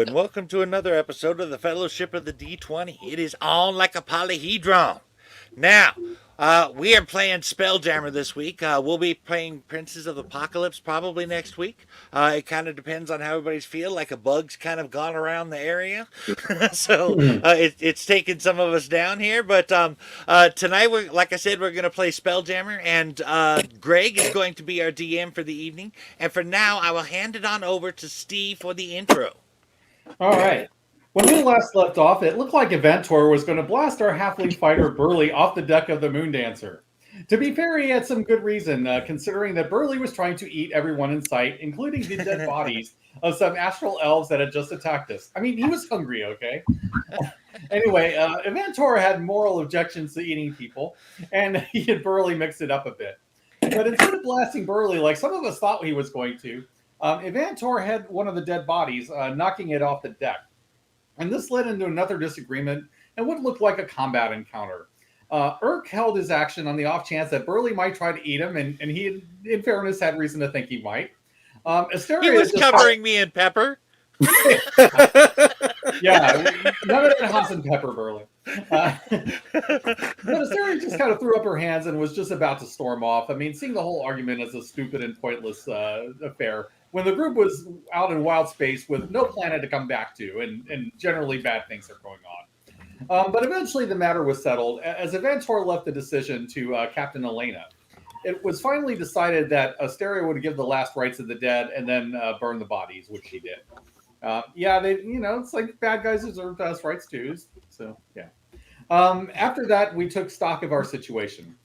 and welcome to another episode of the Fellowship of the D20. It is on like a polyhedron. Now, we are playing Spelljammer this week. We'll be playing Princes of the Apocalypse probably next week. It kind of depends on how everybody's feel. Like a bug's kind of gone around the area, so it's taken some of us down here. But tonight, like I said, we're going to play Spelljammer, and Greg is going to be our DM for the evening. And for now, I will hand it on over to Steve for the intro. All right. When we last left off, it looked like Eventor was going to blast our halfling fighter Burley off the deck of the Moondancer. To be fair, he had some good reason, considering that Burley was trying to eat everyone in sight, including the dead bodies of some astral elves that had just attacked us. I mean, he was hungry, okay? Anyway, Eventor had moral objections to eating people, and he and Burley mixed it up a bit. But instead of blasting Burley like some of us thought he was going to, Eventor had one of the dead bodies, knocking it off the deck. And this led into another disagreement and what looked like a combat encounter. Urk held his action on the off chance that Burley might try to eat him, and he, in fairness, had reason to think he might. Asteria he was covering me in pepper. Yeah, none of that hot and pepper, Burley. But Asteria just kind of threw up her hands and was just about to storm off. I mean, seeing the whole argument as a stupid and pointless affair, when the group was out in wild space with no planet to come back to, and generally bad things are going on. But eventually the matter was settled, as Eventor left the decision to Captain Elena. It was finally decided that Asteria would give the last rites of the dead and then burn the bodies, which she did. Yeah, they, it's like bad guys deserve last rites too. So, yeah. After that, we took stock of our situation.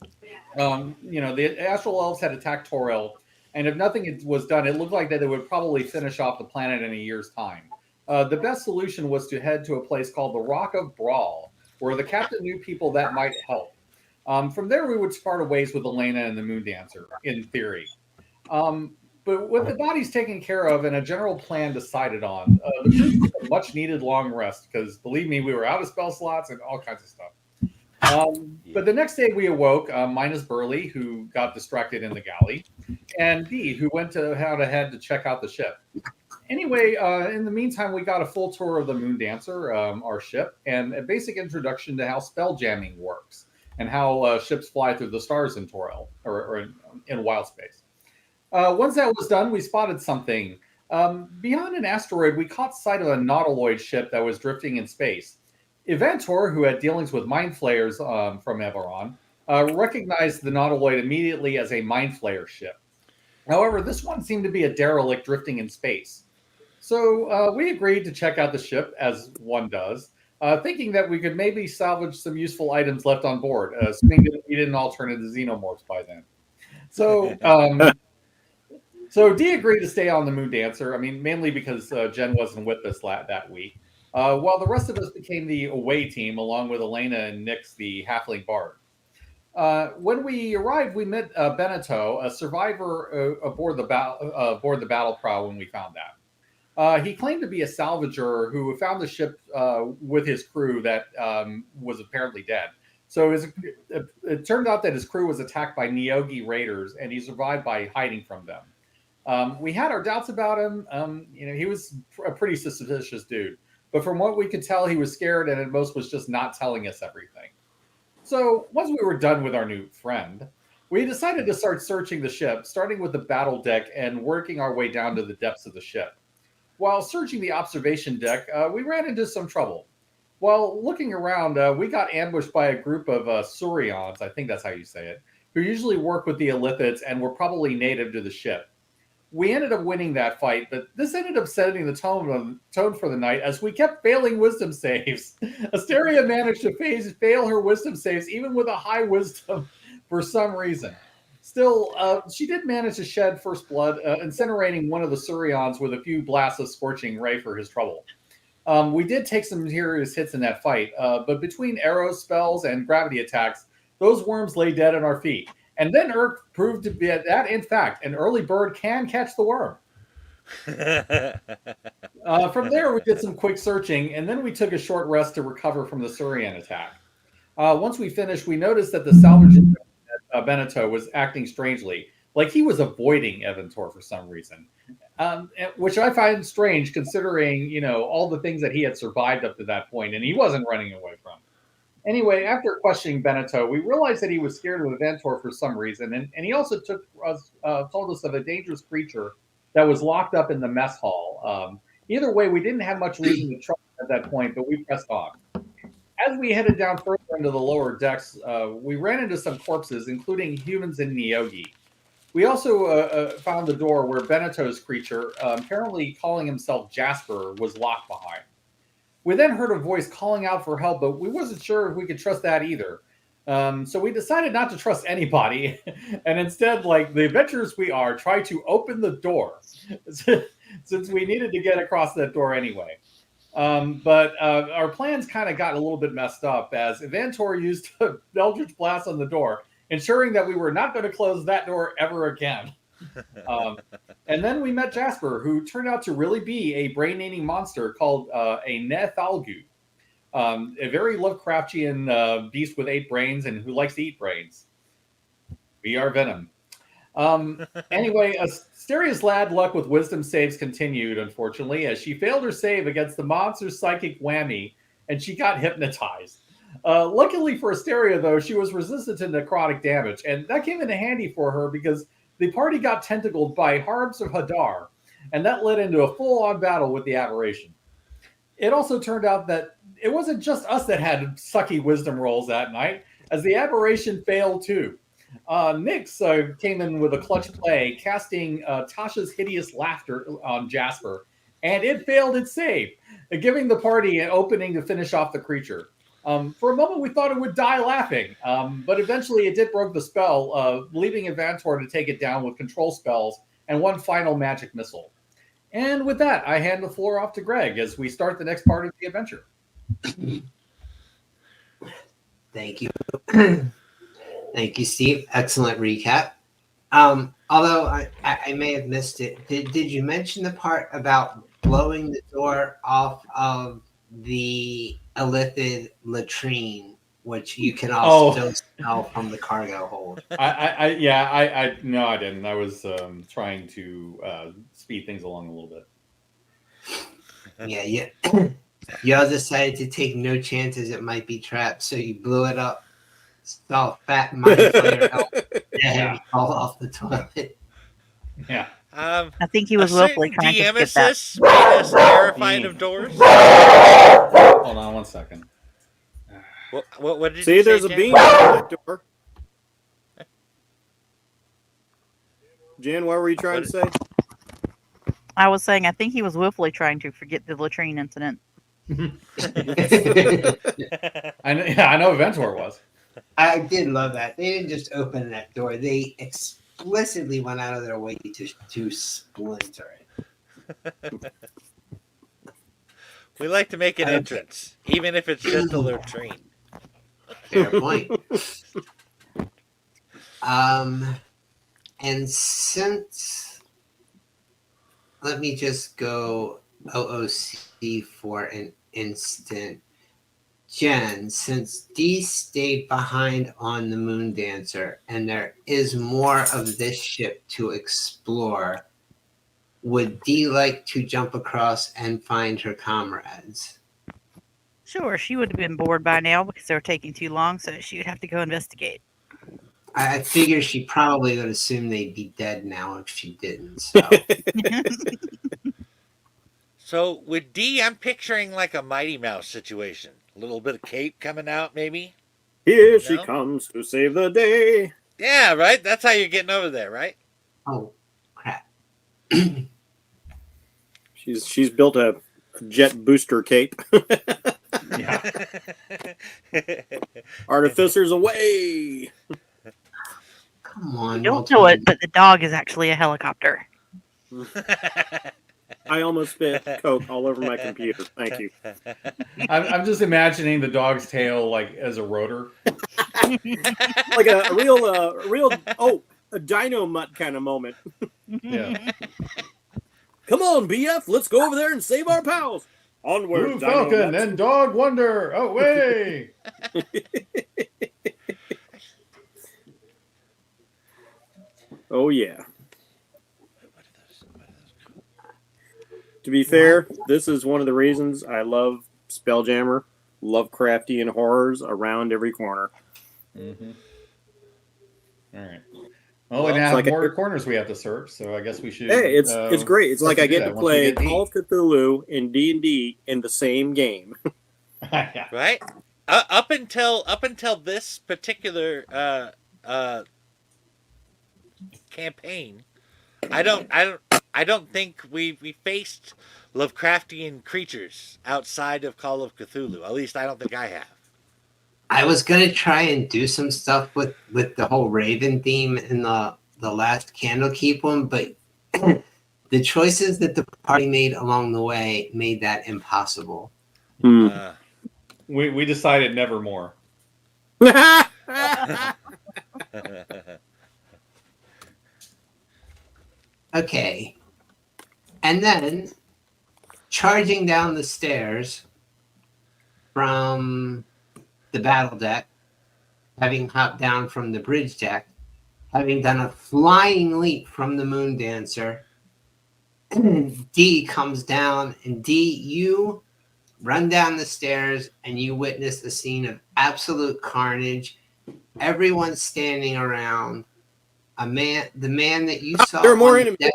The Astral Elves had attacked Toril, and if nothing was done, it looked like that they would probably finish off the planet in a year's time. The best solution was to head to a place called the Rock of Brawl, where the captain knew people that might help. From there, we would part ways with Elena and the Moondancer, in theory. But with the bodies taken care of and a general plan decided on, the crew took a much-needed long rest, because, believe me, we were out of spell slots and all kinds of stuff. But the next day we awoke, minus Burley, who got distracted in the galley, and Dee, who went out ahead to check out the ship. Anyway, in the meantime, we got a full tour of the Moondancer, our ship, and a basic introduction to how spell jamming works, and how ships fly through the stars in Toril, or in wild space. Once that was done, we spotted something. Beyond an asteroid, we caught sight of a nautiloid ship that was drifting in space. Eventor, who had dealings with mind flayers from Everon, recognized the nautiloid immediately as a mind flayer ship. However, this one seemed to be a derelict drifting in space. So we agreed to check out the ship, as one does, thinking that we could maybe salvage some useful items left on board, assuming that we didn't all turn into xenomorphs by then. So Dee agreed to stay on the Moondancer, mainly because Jen wasn't with us that week, while the rest of us became the away team, along with Elena and Nyx, the halfling bard. When we arrived, we met Benito, a survivor aboard the battle prow when we found that. He claimed to be a salvager who found the ship with his crew that was apparently dead. So it turned out that his crew was attacked by Neogi raiders, and he survived by hiding from them. We had our doubts about him. He was a pretty suspicious dude. But from what we could tell, he was scared and at most was just not telling us everything. So once we were done with our new friend, we decided to start searching the ship, starting with the battle deck and working our way down to the depths of the ship. While searching the observation deck, we ran into some trouble. While looking around, we got ambushed by a group of Surions, I think that's how you say it, who usually work with the Illithids and were probably native to the ship. We ended up winning that fight, but this ended up setting the tone for the night as we kept failing wisdom saves. Asteria managed to fail her wisdom saves even with a high wisdom for some reason. Still, she did manage to shed first blood, incinerating one of the Surions with a few blasts of Scorching Ray for his trouble. We did take some serious hits in that fight, but between arrows, spells, and gravity attacks, those worms lay dead at our feet. And then Urk proved to be that, in fact, an early bird can catch the worm. From there, we did some quick searching, and then we took a short rest to recover from the Surian attack. Once we finished, we noticed that the salvage Benito was acting strangely, like he was avoiding Eventor for some reason. which I find strange considering, all the things that he had survived up to that point, and he wasn't running away from. Anyway, after questioning Beneteau, we realized that he was scared of Avantor for some reason, and he also told us of a dangerous creature that was locked up in the mess hall. Either way, we didn't have much reason to trust him at that point, but we pressed on. As we headed down further into the lower decks, we ran into some corpses, including humans and Nyogi. We also found the door where Beneto's creature, apparently calling himself Jasper, was locked behind. We then heard a voice calling out for help, but we wasn't sure if we could trust that either. So we decided not to trust anybody, and instead, like the adventurers we are, try to open the door, since we needed to get across that door anyway. But our plans kind of got a little bit messed up as Avantor used a Eldritch Blast on the door, ensuring that we were not going to close that door ever again. And then we met Jasper, who turned out to really be a brain-eating monster called a Nethalgu, a very Lovecraftian beast with 8 brains and who likes to eat brains. We are Venom. Anyway, Asteria's lad luck with wisdom saves continued, unfortunately, as she failed her save against the monster's psychic whammy, and she got hypnotized. Luckily for Asteria, though, she was resistant to necrotic damage, and that came in handy for her because the party got tentacled by Harbs of Hadar, and that led into a full-on battle with the aberration. It also turned out that it wasn't just us that had sucky wisdom rolls that night, as the aberration failed too. Nyx came in with a clutch play, casting Tasha's Hideous Laughter on Jasper, and it failed its save, giving the party an opening to finish off the creature. For a moment, we thought it would die laughing, but eventually it did broke the spell, leaving Avantor to take it down with control spells and one final magic missile. And with that, I hand the floor off to Greg as we start the next part of the adventure. Thank you. Thank you, Steve. Excellent recap. Although I may have missed it, did you mention the part about blowing the door off of the Illithid latrine, which you can also smell from the cargo hold? No, I didn't. I was trying to speed things along a little bit. Yeah. Y'all decided to take no chances it might be trapped, so you blew it up. Saw fat mind flayer out and fall off the toilet. Yeah. I think he was willfully trying to skip that. Made us terrified of doors. Hold on 1 second. What did See, you say, there's a Jen? beam on that door. Jen, what were you trying to say? I was saying I think he was willfully trying to forget the latrine incident. I know Avantor was. I did love that. They didn't just open that door. They explicitly went out of their way to splinter it. We like to make an entrance, even if it's just a latrine. Fair point. And since, let me just go OOC for an instant. Jen, since Dee stayed behind on the Moon Dancer and there is more of this ship to explore, would Dee like to jump across and find her comrades? Sure, she would have been bored by now because they were taking too long, so she would have to go investigate. I figure she probably would assume they'd be dead now if she didn't. So, So with D, I'm picturing like a Mighty Mouse situation. A little bit of cape coming out, maybe. Here she comes to save the day. Yeah, right. That's how you're getting over there, right? oh crap! She's built a jet booster cape. Yeah. Artificers away. Come on, You don't know it, but the dog is actually a helicopter. I almost spit Coke all over my computer. Thank you. I'm just imagining the dog's tail like as a rotor. Like a real a dino mutt kind of moment. Yeah. Come on, BF, let's go over there and save our pals. Onward, Blue Dino Falcon Mutts. and Dog Wonder away. Oh yeah. To be fair, this is one of the reasons I love Spelljammer, Lovecraftian horrors around every corner. Mm-hmm. All right. Well, we now it's have like more corners we have to search, so I guess we should. Hey, it's great. It's like I get to once we play get D. Call of Cthulhu and D&D in the same game. Yeah. Right? Up until this particular campaign, I don't think we faced Lovecraftian creatures outside of Call of Cthulhu. At least I don't think I have. I was gonna try and do some stuff with the whole Raven theme in the last Candlekeep one, but the choices that the party made along the way made that impossible. We decided nevermore. Okay. And then charging down the stairs from the battle deck, having hopped down from the bridge deck, having done a flying leap from the Moon Dancer, D comes down, and D, you run down the stairs and you witness a scene of absolute carnage. Everyone's standing around. The man that you saw there are more on the enemies deck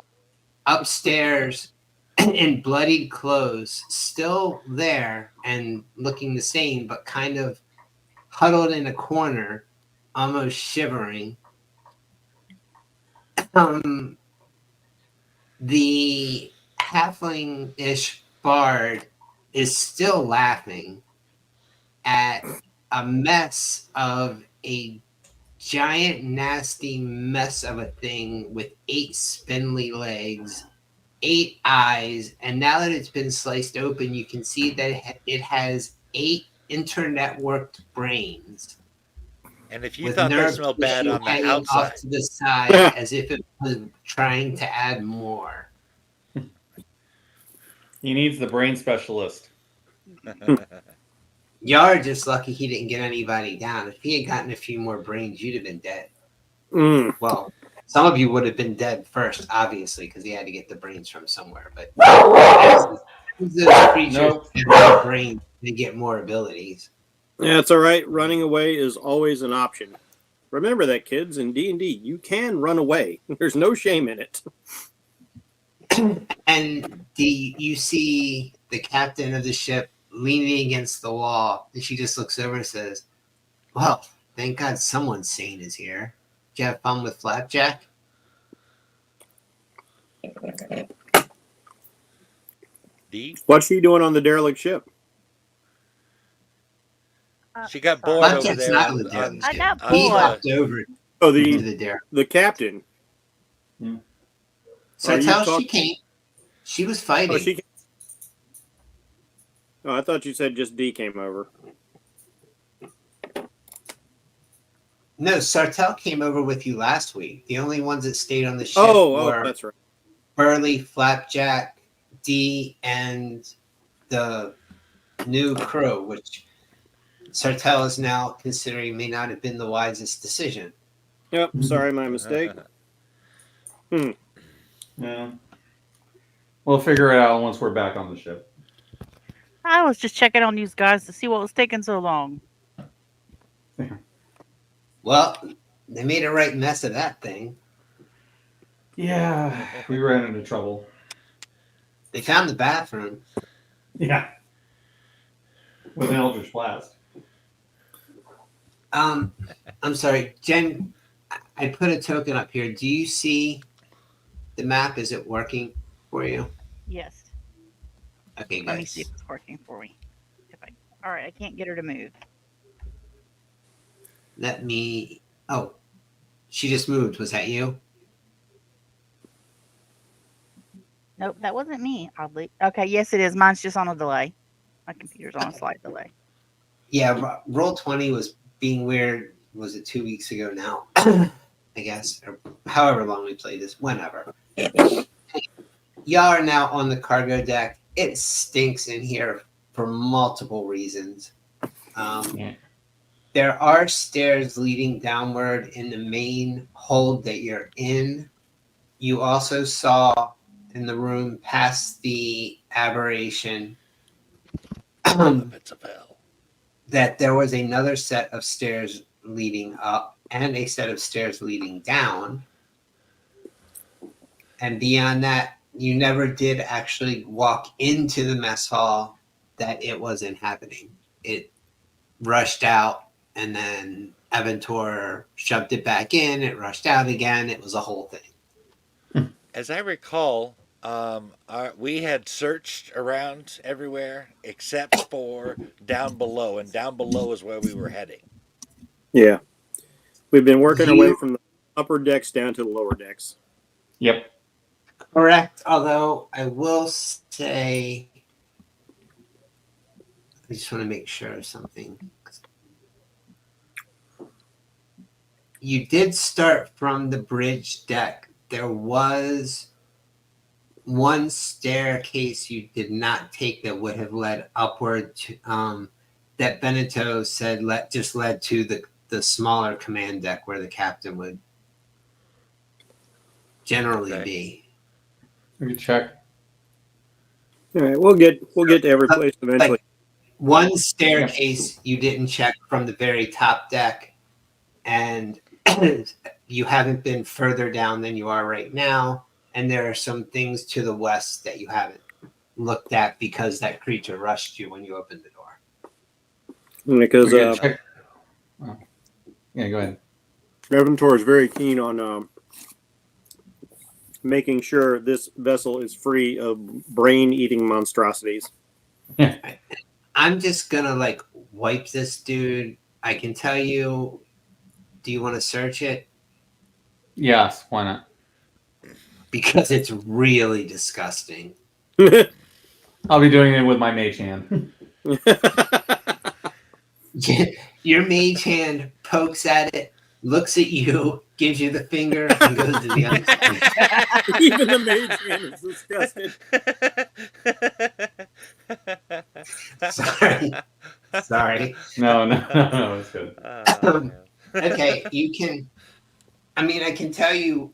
upstairs in bloodied clothes, still there and looking the same, but kind of huddled in a corner, almost shivering. The halfling-ish bard is still laughing at a mess of a giant, nasty mess of a thing with 8 spindly legs, 8 eyes, and now that it's been sliced open, you can see that it has 8 internetworked brains. And if you With thought that nerve smelled bad tissue on the hanging outside, off to the side as if it was trying to add more. He needs the brain specialist. Y'all are just lucky he didn't get anybody down. If he had gotten a few more brains, you'd have been dead. Well, some of you would have been dead first, obviously, because he had to get the brains from somewhere. But as those creatures get more brains, they get more abilities. Yeah, it's all right. Running away is always an option. Remember that, kids. In D&D, you can run away. There's no shame in it. And you see the captain of the ship leaning against the wall, and she just looks over and says, "Well, thank God someone sane is here. Did you have fun with Flapjack?" D? What's she doing on the derelict ship? She got sorry. bored over Flapjack's there. not on the derelict I ship. got He bored. hopped over Oh, to the derelict. the captain. So Are you tell she talking- came. She was fighting. Oh, she. Oh, I thought you said just D came over. No, Sartell came over with you last week. The only ones that stayed on the ship Oh, were that's right. Burley, Flapjack, D, and the new crew, which Sartell is now considering may not have been the wisest decision. Yep, sorry, my mistake. Yeah. We'll figure it out once we're back on the ship. I was just checking on these guys to see what was taking so long. Well, they made a right mess of that thing. Yeah, we ran into trouble. They found the bathroom. Yeah. With an Eldritch Blast. I'm sorry, Jen. I put a token up here. Do you see the map? Is it working for you? Yes. Okay, Let me guys. see if it's working for me. All right, I can't get her to move. Let me. Oh, she just moved. Was that you? Nope, that wasn't me, oddly. Okay, yes, it is. Mine's just on a delay. My computer's on a slight delay. Yeah, Roll20 was being weird. Was it 2 weeks ago now? I guess, or however long we played this, whenever. Y'all are now on the cargo deck. It stinks in here for multiple reasons. There are stairs leading downward in the main hold that you're in. You also saw in the room past the aberration The pits of hell. that there was another set of stairs leading up and a set of stairs leading down. And beyond that, you never did actually walk into the mess hall that it was inhabiting. It rushed out, and then Aventor shoved it back in. It rushed out again. It was a whole thing. As I recall, we had searched around everywhere except for down below, and down below is where we were heading. Yeah. We've been working our way from the upper decks down to the lower decks. Yep. Correct. Although I will say, I just want to make sure of something. You did start from the bridge deck. There was one staircase you did not take that would have led upward to, that Benito said just led to the smaller command deck where the captain would generally be. We can check. All right, we'll get to every place eventually. Like one staircase you didn't check from the very top deck, and you haven't been further down than you are right now. And there are some things to the west that you haven't looked at because that creature rushed you when you opened the door. Because check. Oh. Yeah, go ahead. Reventor is very keen on making sure this vessel is free of brain-eating monstrosities. I'm just gonna wipe this dude. I can tell you. Do you want to search it? Yes, why not? Because it's really disgusting. I'll be doing it with my mage hand. Your mage hand pokes at it, looks at you, gives you the finger, and goes to the other side. Even the mage hand is disgusted. Sorry. No, it's good. Okay, you can. I mean, I can tell you,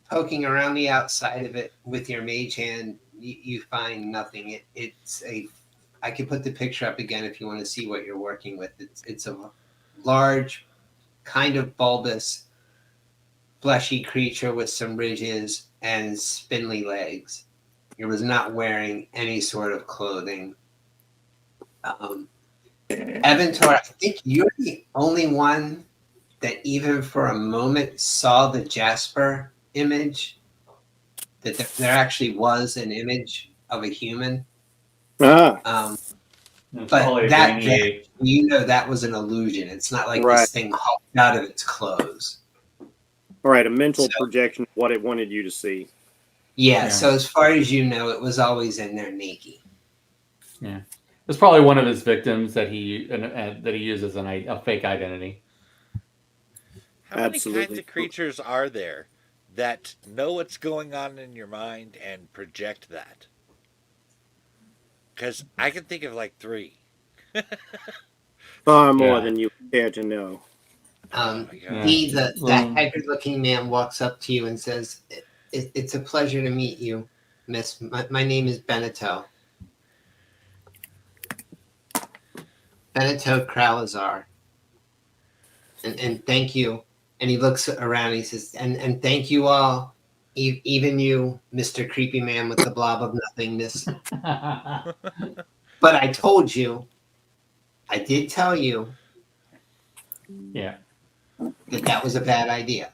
poking around the outside of it with your mage hand, you find nothing. I can put the picture up again if you want to see what you're working with. It's a large, kind of bulbous, fleshy creature with some ridges and spindly legs. It was not wearing any sort of clothing. Aventor, I think you're the only one that even for a moment saw the Jasper image, that there actually was an image of a human. But that that was an illusion. It's not like this thing hopped out of its clothes. All right, a mental projection of what it wanted you to see. Yeah, so as far as you know, it was always in there naked. Yeah. It's probably one of his victims that he uses a fake identity. How many kinds of creatures are there that know what's going on in your mind and project that? Because I can think of like 3. Far more than you care to know. The haggard-looking man walks up to you and says, "It's a pleasure to meet you, Miss. My name is Benito. Benito Kralazar. And thank you." And he looks around and he says, and thank you all, even you, Mr. Creepy Man with the blob of nothingness. But I told you, I did tell you that was a bad idea.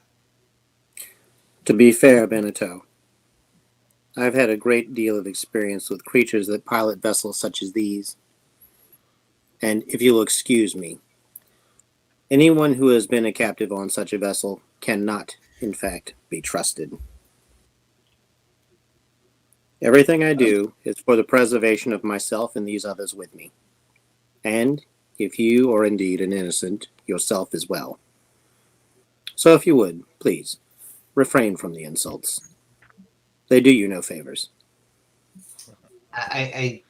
To be fair, Benito, I've had a great deal of experience with creatures that pilot vessels such as these. And if you'll excuse me, anyone who has been a captive on such a vessel cannot, in fact, be trusted. Everything I do is for the preservation of myself and these others with me. And, if you are indeed an innocent, yourself as well. So if you would, please, refrain from the insults. They do you no favors. I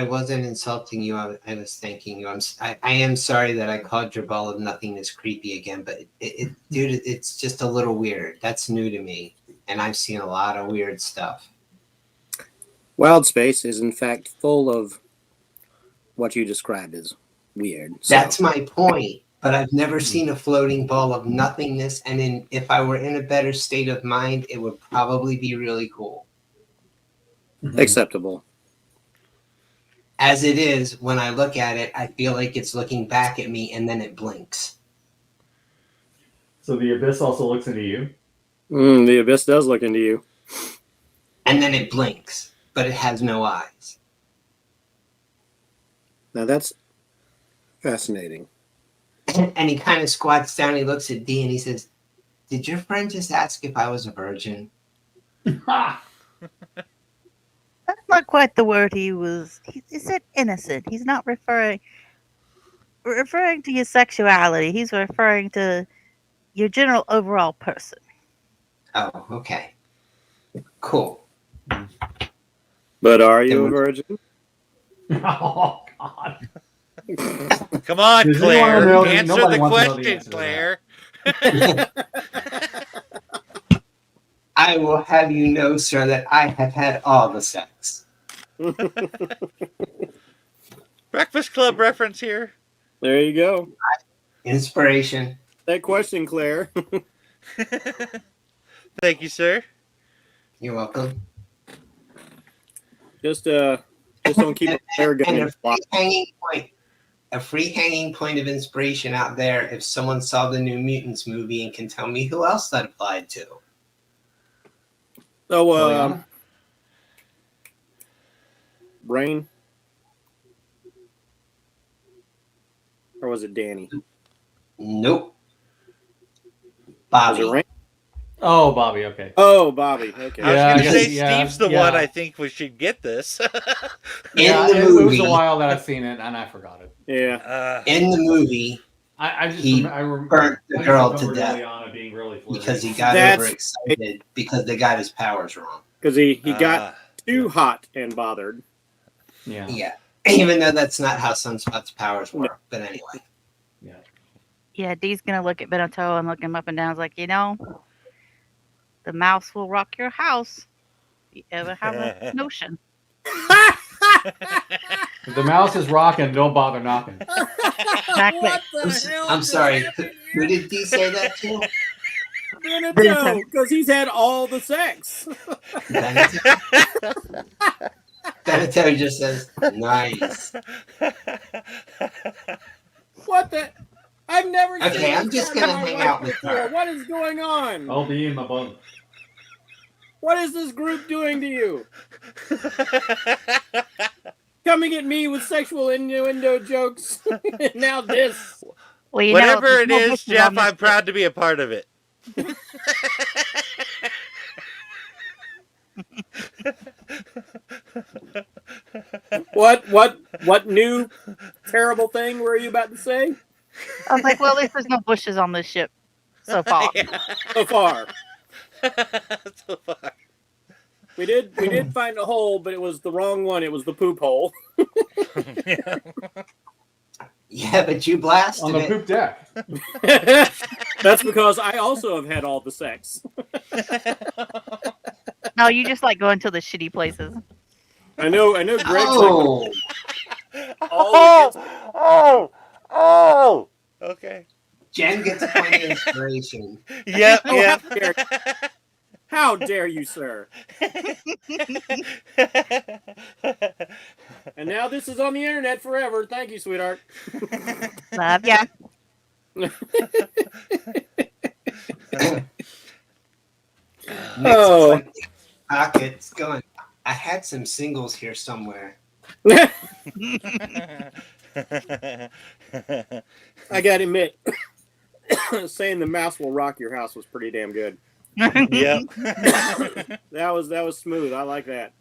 wasn't insulting you. I was thanking you. I am sorry that I called your ball of nothingness creepy again, but dude, it's just a little weird. That's new to me, and I've seen a lot of weird stuff. Wild space is in fact full of what you described as weird. So, That's my point. But I've never seen a floating ball of nothingness. And if I were in a better state of mind, it would probably be really cool. acceptable. As it is, when I look at it, I feel like it's looking back at me and then it blinks. So the abyss also looks into you. The abyss does look into you. And then it blinks, but it has no eyes. Now that's fascinating. And he kind of squats down, he looks at Dee and he says, "Did your friend just ask if I was a virgin?" That's not quite the word he was. He said innocent. He's not referring to your sexuality. He's referring to your general overall person. Oh, okay. Cool. But are you a virgin? Oh God. Come on, Does Claire. anyone know- Answer nobody the wants to know the question, answer to Claire. I will have you know, sir, that I have had all the sex. Breakfast Club reference here. There you go. Inspiration. That question, Claire. Thank you, sir. You're welcome. Just don't keep a flare gun And in a free hanging point of inspiration out there if someone saw the New Mutants movie and can tell me who else that applied to. So, Rain? Or was it Danny? Nope. Was Bobby. it Rain? Oh, Bobby. Okay. Oh, Bobby. Okay. I was Yeah, going I to say guess- yeah, Steve's the yeah. one I think we should get this. In the it was movie. a while that I've seen it, and I forgot it. Yeah. In the movie, I just He remember burnt the girl to death Liliana being really flirty. because he got That's- overexcited because they got his powers wrong. Because he got Ah. too hot and bothered. Yeah. Yeah. Even though that's not how Sunspot's powers work. But anyway. Yeah, Dee's gonna look at Beneteau and look him up and down. He's like, the mouse will rock your house. If you ever have a notion. If the mouse is rocking, don't bother knocking. Exactly. I'm sorry. Who did Dee say that to? Beneteau, because he's had all the sex. Beneteau just says, "Nice." What the? I've never Okay, seen I'm this just part of gonna my hang life out with before. her. What is going on? I'll be in my bunk. What is this group doing to you? Coming at me with sexual innuendo jokes. Now this. Well, Whatever there's it no is, bushes Jeff, on this I'm proud to be a part of it. What new terrible thing were you about to say? I was like, well, at least there's no bushes on this ship so far. Yeah. So far. So far. We did find a hole, but it was the wrong one. It was the poop hole. Yeah. Yeah, but you blasted On the it. poop deck. That's because I also have had all the sex. No, you just like going to the shitty places. I know Greg's Oh, Oh. Okay. Jen gets a point of inspiration. Yep. How dare you, sir? And now this is on the internet forever. Thank you, sweetheart. Love ya. Oh. Like pockets going. I had some singles here somewhere. I gotta admit, saying the mouse will rock your house was pretty damn good. Yep. That was smooth. I like that.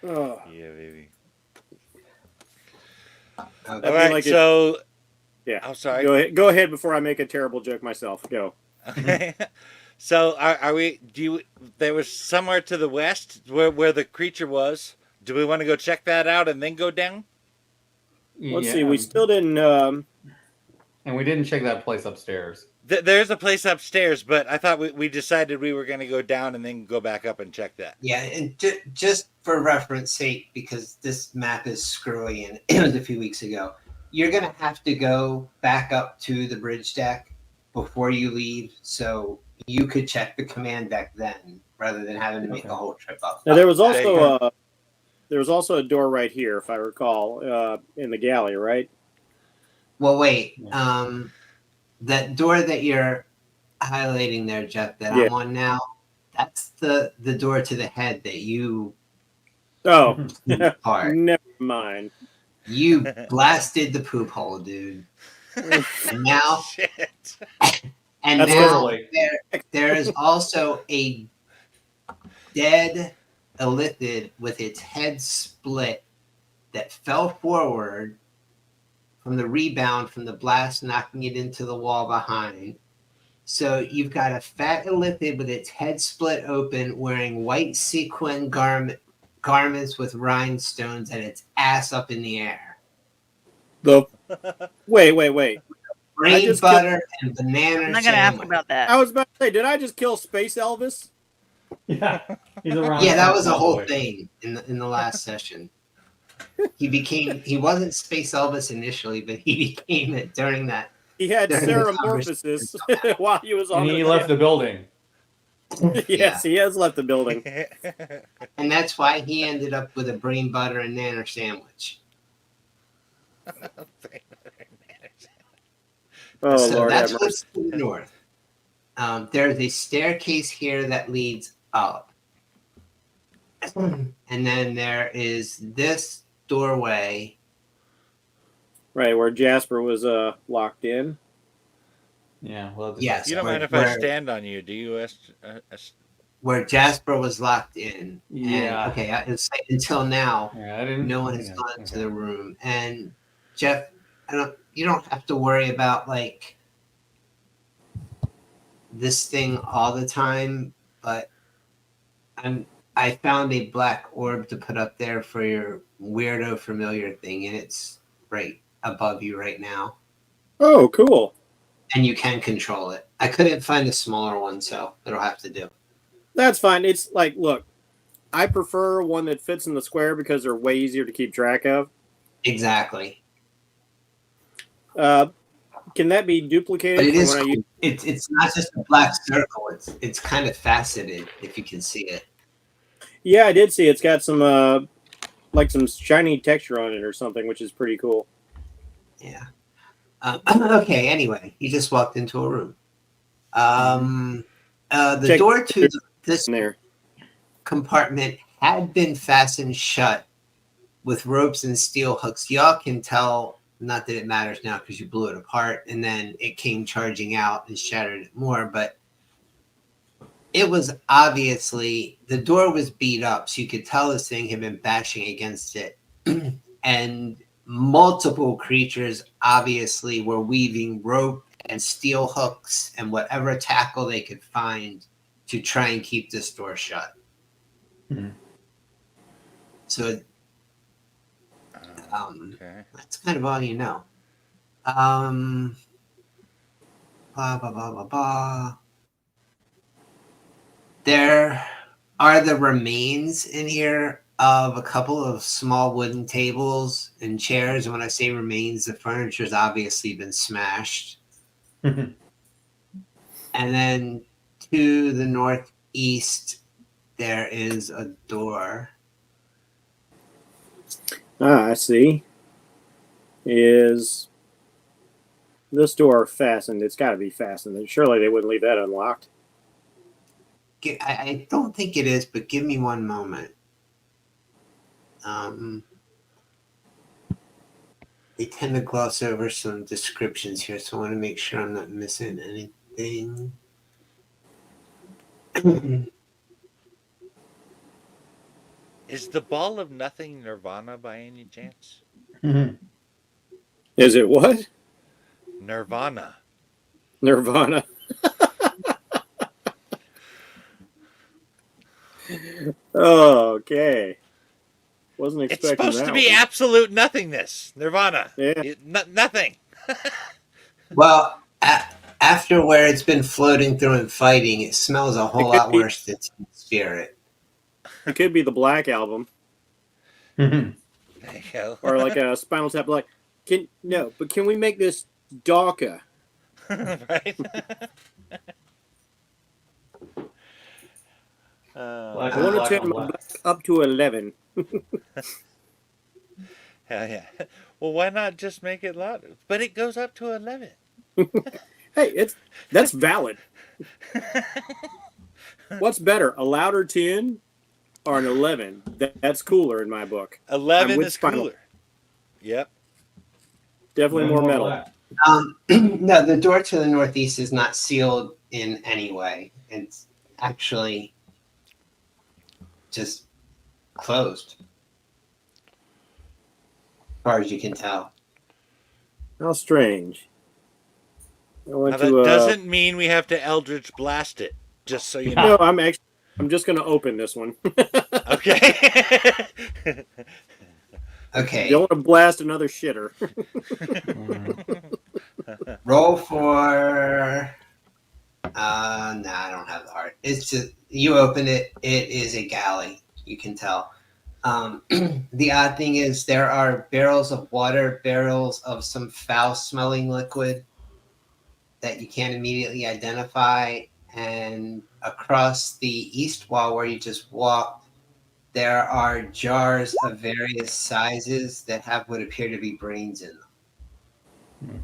Oh. Yeah, baby. Okay. All feel right. like So, Yeah. I'm sorry. Go ahead before I make a terrible joke myself. Go. Okay. So, are we? There was somewhere to the west where the creature was. Do we want to go check that out and then go down? Let's see. We still didn't. And we didn't check that place upstairs. There's a place upstairs, but I thought we decided we were going to go down and then go back up and check that. Yeah, and just for reference sake, because this map is screwy and it was a few weeks ago, you're going to have to go back up to the bridge deck before you leave, so you could check the command deck then, rather than having to make a whole trip up. Now, there was also a door right here, if I recall, in the galley, right? Well, wait. That door that you're highlighting there, Jeff, that I'm on now, that's the door to the head that you apart. Never mind. You blasted the poop hole, dude. And now, Shit. and That's now early. there is also a dead Illithid with its head split that fell forward from the rebound from the blast, knocking it into the wall behind. So you've got a fat Illithid with its head split open, wearing white sequin garments with rhinestones, and its ass up in the air. Wait. Brain butter and banana I'm not gonna ask sandwich. about that. I was about to say, did I just kill Space Elvis? Yeah, he's around. Yeah, that was a all the whole way. thing in the last session. He wasn't Space Elvis initially, but he became it during that. He had During the Ceramorphosis while he was on And the he left the building. Yes, he has left the building. And that's why he ended up with a brain butter and nanner sandwich. Oh, So Lord that's have what's mercy. to the north. There's a staircase here that leads up. And then there is this doorway. Right, where Jasper was locked in. Yeah, well, Yes. You don't mind if I stand on you, do you? Where Jasper was locked in. Yeah. And, okay, it's like, until now, Yeah, I didn't. no one has yeah, gone okay. to the room. And Jeff, you don't have to worry about like this thing all the time, but I found a black orb to put up there for your weirdo familiar thing, and it's right above you right now. Oh, cool. And you can control it. I couldn't find a smaller one, so it'll have to do. That's fine. It's like, look, I prefer one that fits in the square because they're way easier to keep track of. Exactly. Can that be duplicated? But it from is when I cool. It's not just a black circle. It's kind of faceted if you can see it. Yeah, I did see it's got some like some shiny texture on it or something, which is pretty cool. Yeah. Okay. Anyway, you just walked into a room. The Check door to this In there. compartment had been fastened shut with ropes and steel hooks. Y'all can tell, not that it matters now because you blew it apart and then it came charging out and shattered it more, but it was obviously, the door was beat up, so you could tell this thing had been bashing against it. And multiple creatures obviously were weaving rope and steel hooks and whatever tackle they could find to try and keep this door shut. Mhm. So Okay. that's kind of all you know. Blah, blah, blah, blah, blah. There are the remains in here of a couple of small wooden tables and chairs. And when I say remains, the furniture's obviously been smashed. And then to the northeast, there is a door. Ah, I see. Is this door fastened? It's got to be fastened. Surely they wouldn't leave that unlocked. I don't think it is, but give me one moment. They tend to gloss over some descriptions here, so I want to make sure I'm not missing anything. Is the ball of nothing Nirvana by any chance? Is it what? Nirvana. Nirvana. Oh, okay. Wasn't It's expecting supposed that to be one. absolute nothingness. Nirvana. Yeah. Nothing. Well, after where it's been floating through and fighting, it smells a whole lot worse than spirit. It could be the Black Album There you go. or like a Spinal Tap. Like, can we make this darker? Right? Black I on want to black turn on my black. black up to 11. Hell yeah. Well, why not just make it louder? But it goes up to 11. Hey, that's valid. What's better, a louder 10 or an 11? That's cooler in my book. 11 with is Spinal. cooler. Yep. Definitely more metal. black. No, the door to the northeast is not sealed in any way. It's actually just closed, as far as you can tell. How strange. I Now, went that to. doesn't mean we have to Eldritch Blast it, just so you No, know. I'm just going to open this one. Okay. Okay, Don't want to blast another shitter. roll for. No, I don't have the heart. It's just you open it. It is a galley. You can tell. The odd thing is there are barrels of water, barrels of some foul-smelling liquid that you can't immediately identify, and across the east wall where you just walked, there are jars of various sizes that have what appear to be brains in them.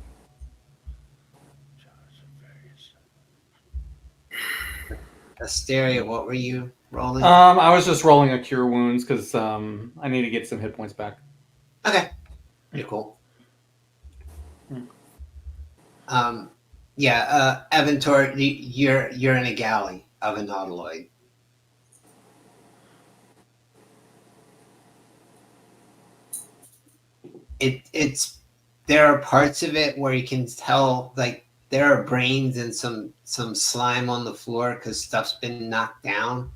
Asteria, what were you rolling? I was just rolling a cure wounds because I need to get some hit points back. Okay, pretty cool. Hmm. Yeah, Aventor, you're in a galley of a nautiloid. It's there are parts of it where you can tell, like, there are brains and some slime on the floor because stuff's been knocked down.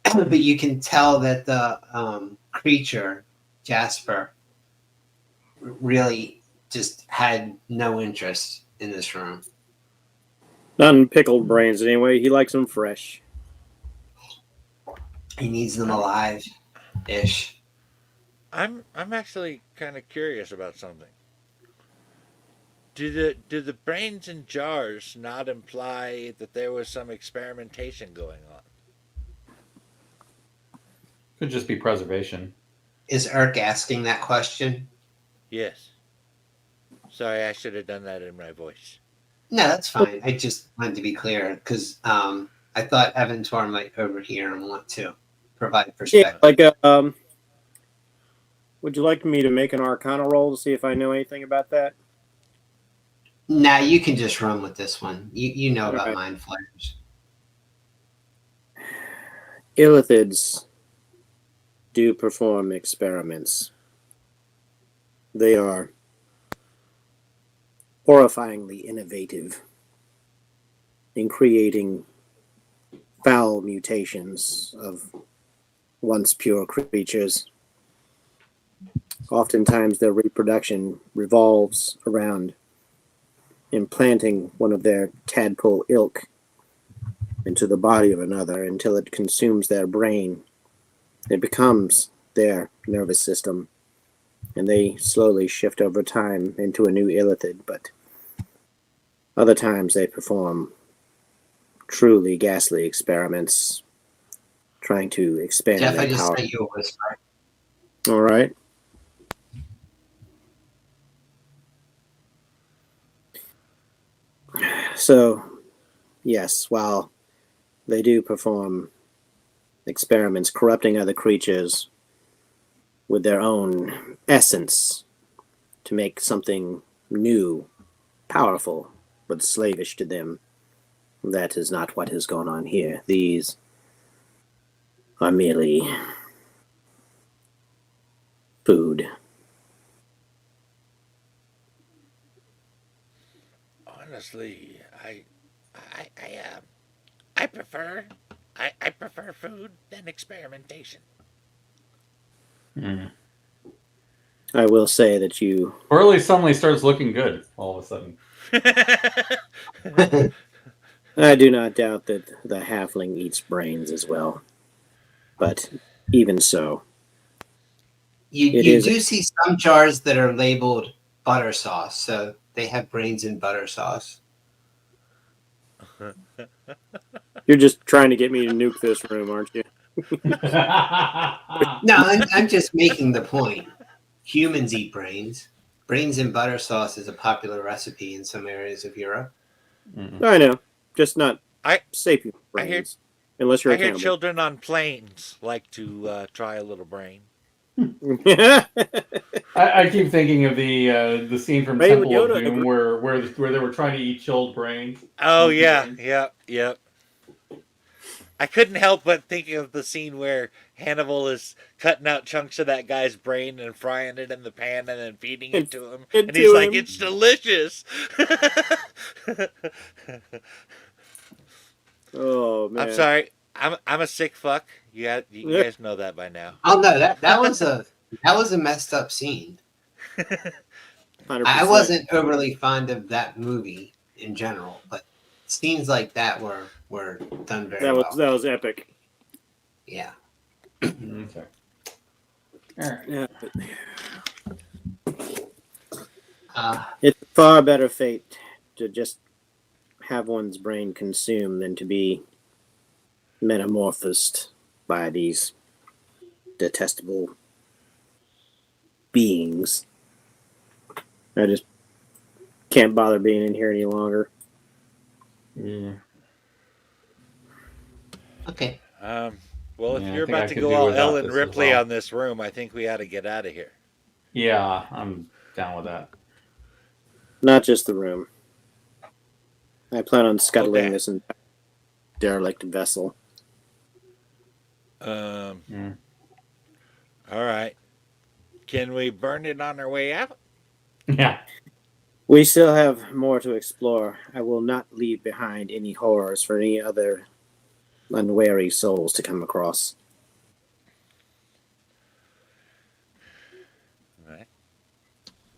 But you can tell that the creature, Jasper, really just had no interest in this room. Not in pickled brains anyway. He likes them fresh. He needs them alive-ish. I'm actually kind of curious about something. Do the brains in jars not imply that there was some experimentation going on? Could just be preservation. Is Urk asking that question? Yes. Sorry, I should have done that in my voice. No, that's fine. I just wanted to be clear because I thought Aventor might overhear and want to provide Yeah, perspective. like would you like me to make an Arcana roll to see if I know anything about that? Nah, you can just run with this one. You know about Alright. mind flayers. Illithids do perform experiments. They are horrifyingly innovative in creating foul mutations of once pure creatures. Oftentimes their reproduction revolves around implanting one of their tadpole ilk into the body of another until it consumes their brain. It becomes their nervous system, and they slowly shift over time into a new illithid, but other times they perform truly ghastly experiments trying to expand Jeff, I their just power. sent you a whisper. All right. So, yes, while they do perform experiments corrupting other creatures with their own essence to make something new, powerful, but slavish to them, that is not what has gone on here. These are merely food. Honestly, I prefer food than experimentation. Mm. I will say that you. Burley suddenly starts looking good all of a sudden. I do not doubt that the halfling eats brains as well. But even so, It You is- do see some jars that are labeled butter sauce, so they have brains in butter sauce. you're just trying to get me to nuke this room, aren't you? No, I'm just making the point. Humans eat brains. Brains in butter sauce is a popular recipe in some areas of Europe. I know, just not I- sapient I hear- brains, unless you're I a hear cannibal. children on planes like to try a little brain. I keep thinking of the scene from Right, with Temple of Yoda, Doom where they were trying to eat chilled brains. Oh Monkey yeah, brains. yep. I couldn't help but think of the scene where Hannibal is cutting out chunks of that guy's brain and frying it in the pan and then feeding it to him. And And he's to like, him. it's delicious. Oh man, I'm sorry. I'm a sick fuck. You guys know that by now. Oh no, that was a messed up scene. 100%. I wasn't overly fond of that movie in general, but scenes like that were done very well. That was epic. Yeah. Okay. All right. Yeah, Uh, it's a far better fate to just have one's brain consumed than to be metamorphosed by these detestable beings. I just can't bother being in here any longer. Yeah. okay. Well, if Yeah, I you're think I about to could go do all without Ellen this as Ripley well. on this room, I think we ought to get out of here. Yeah, I'm down with that. Not just the room. I plan on scuttling Okay. this entire derelict vessel. Um, Mm. all right. Can we burn it on our way out? Yeah. We still have more to explore. I will not leave behind any horrors for any other unwary souls to come across. All right.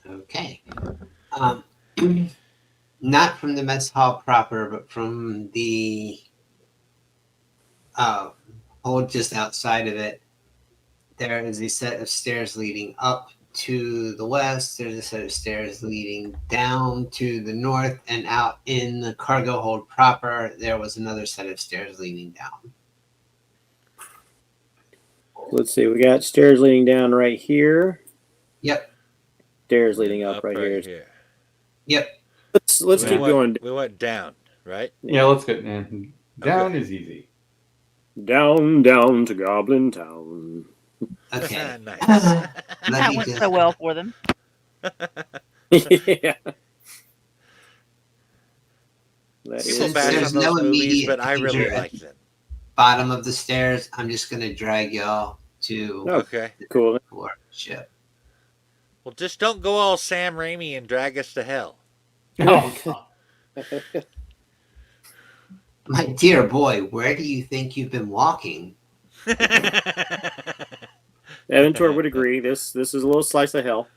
Okay. Not from the mess hall proper, but from the hold just outside of it. There is a set of stairs leading up to the west. There's a set of stairs leading down to the north, and out in the cargo hold proper, there was another set of stairs leading down. Let's see, we got stairs leading down right here. Yep. Stairs leading And up right here. Yep. Let's We keep went- going We went down, right? Yeah, let's go. Down is easy. down to Goblin Town. Okay. Nice. Let That me went just- so well for them. Yeah. That Since is People bash there's on those no movies, immediate but I really danger at liked them. bottom of the stairs, I'm just going to drag y'all to Oh. Okay. cool. the ship. Well, just don't go all Sam Raimi and drag us to hell. Oh, My dear boy, where do you think you've been walking? Aventor would agree. This is a little slice of hell.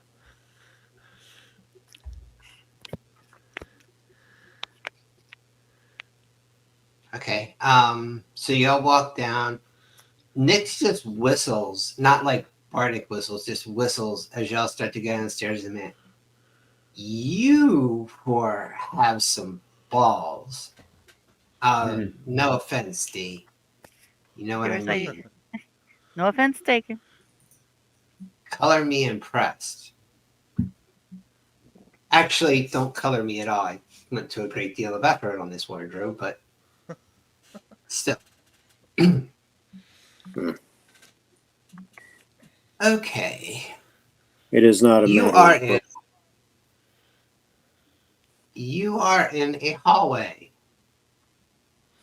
Okay. So y'all walk down. Nyx just whistles, not like Bardic whistles, just whistles as y'all start to go downstairs. And man, you four have some balls. No offense, D. You know what I Yours are- mean? No offense taken. Color me impressed. Actually, don't color me at all. I went to a great deal of effort on this wardrobe, but still. Okay. It is not a You matter are of- in. You are in a hallway.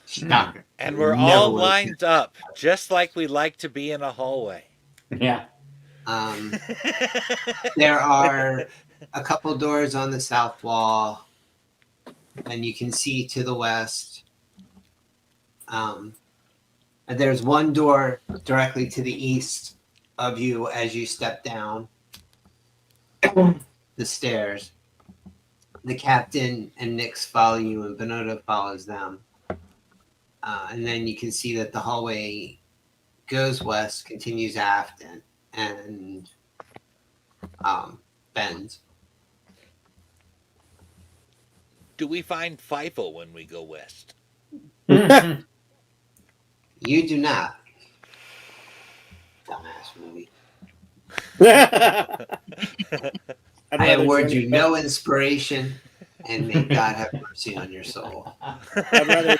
Shocker. And we're Never all would've lined up, just like we like to be in a hallway. yeah. There are a couple doors on the south wall, and you can see to the west. And there's one door directly to the east of you as you step down. the stairs. The captain and Nix follow you, and Benito follows them. And then you can see that the hallway goes west, continues aft, and bends. Do we find FIFO when we go west? You do not. Dumbass movie. I award you no inspiration, and may God have mercy on your soul. I'd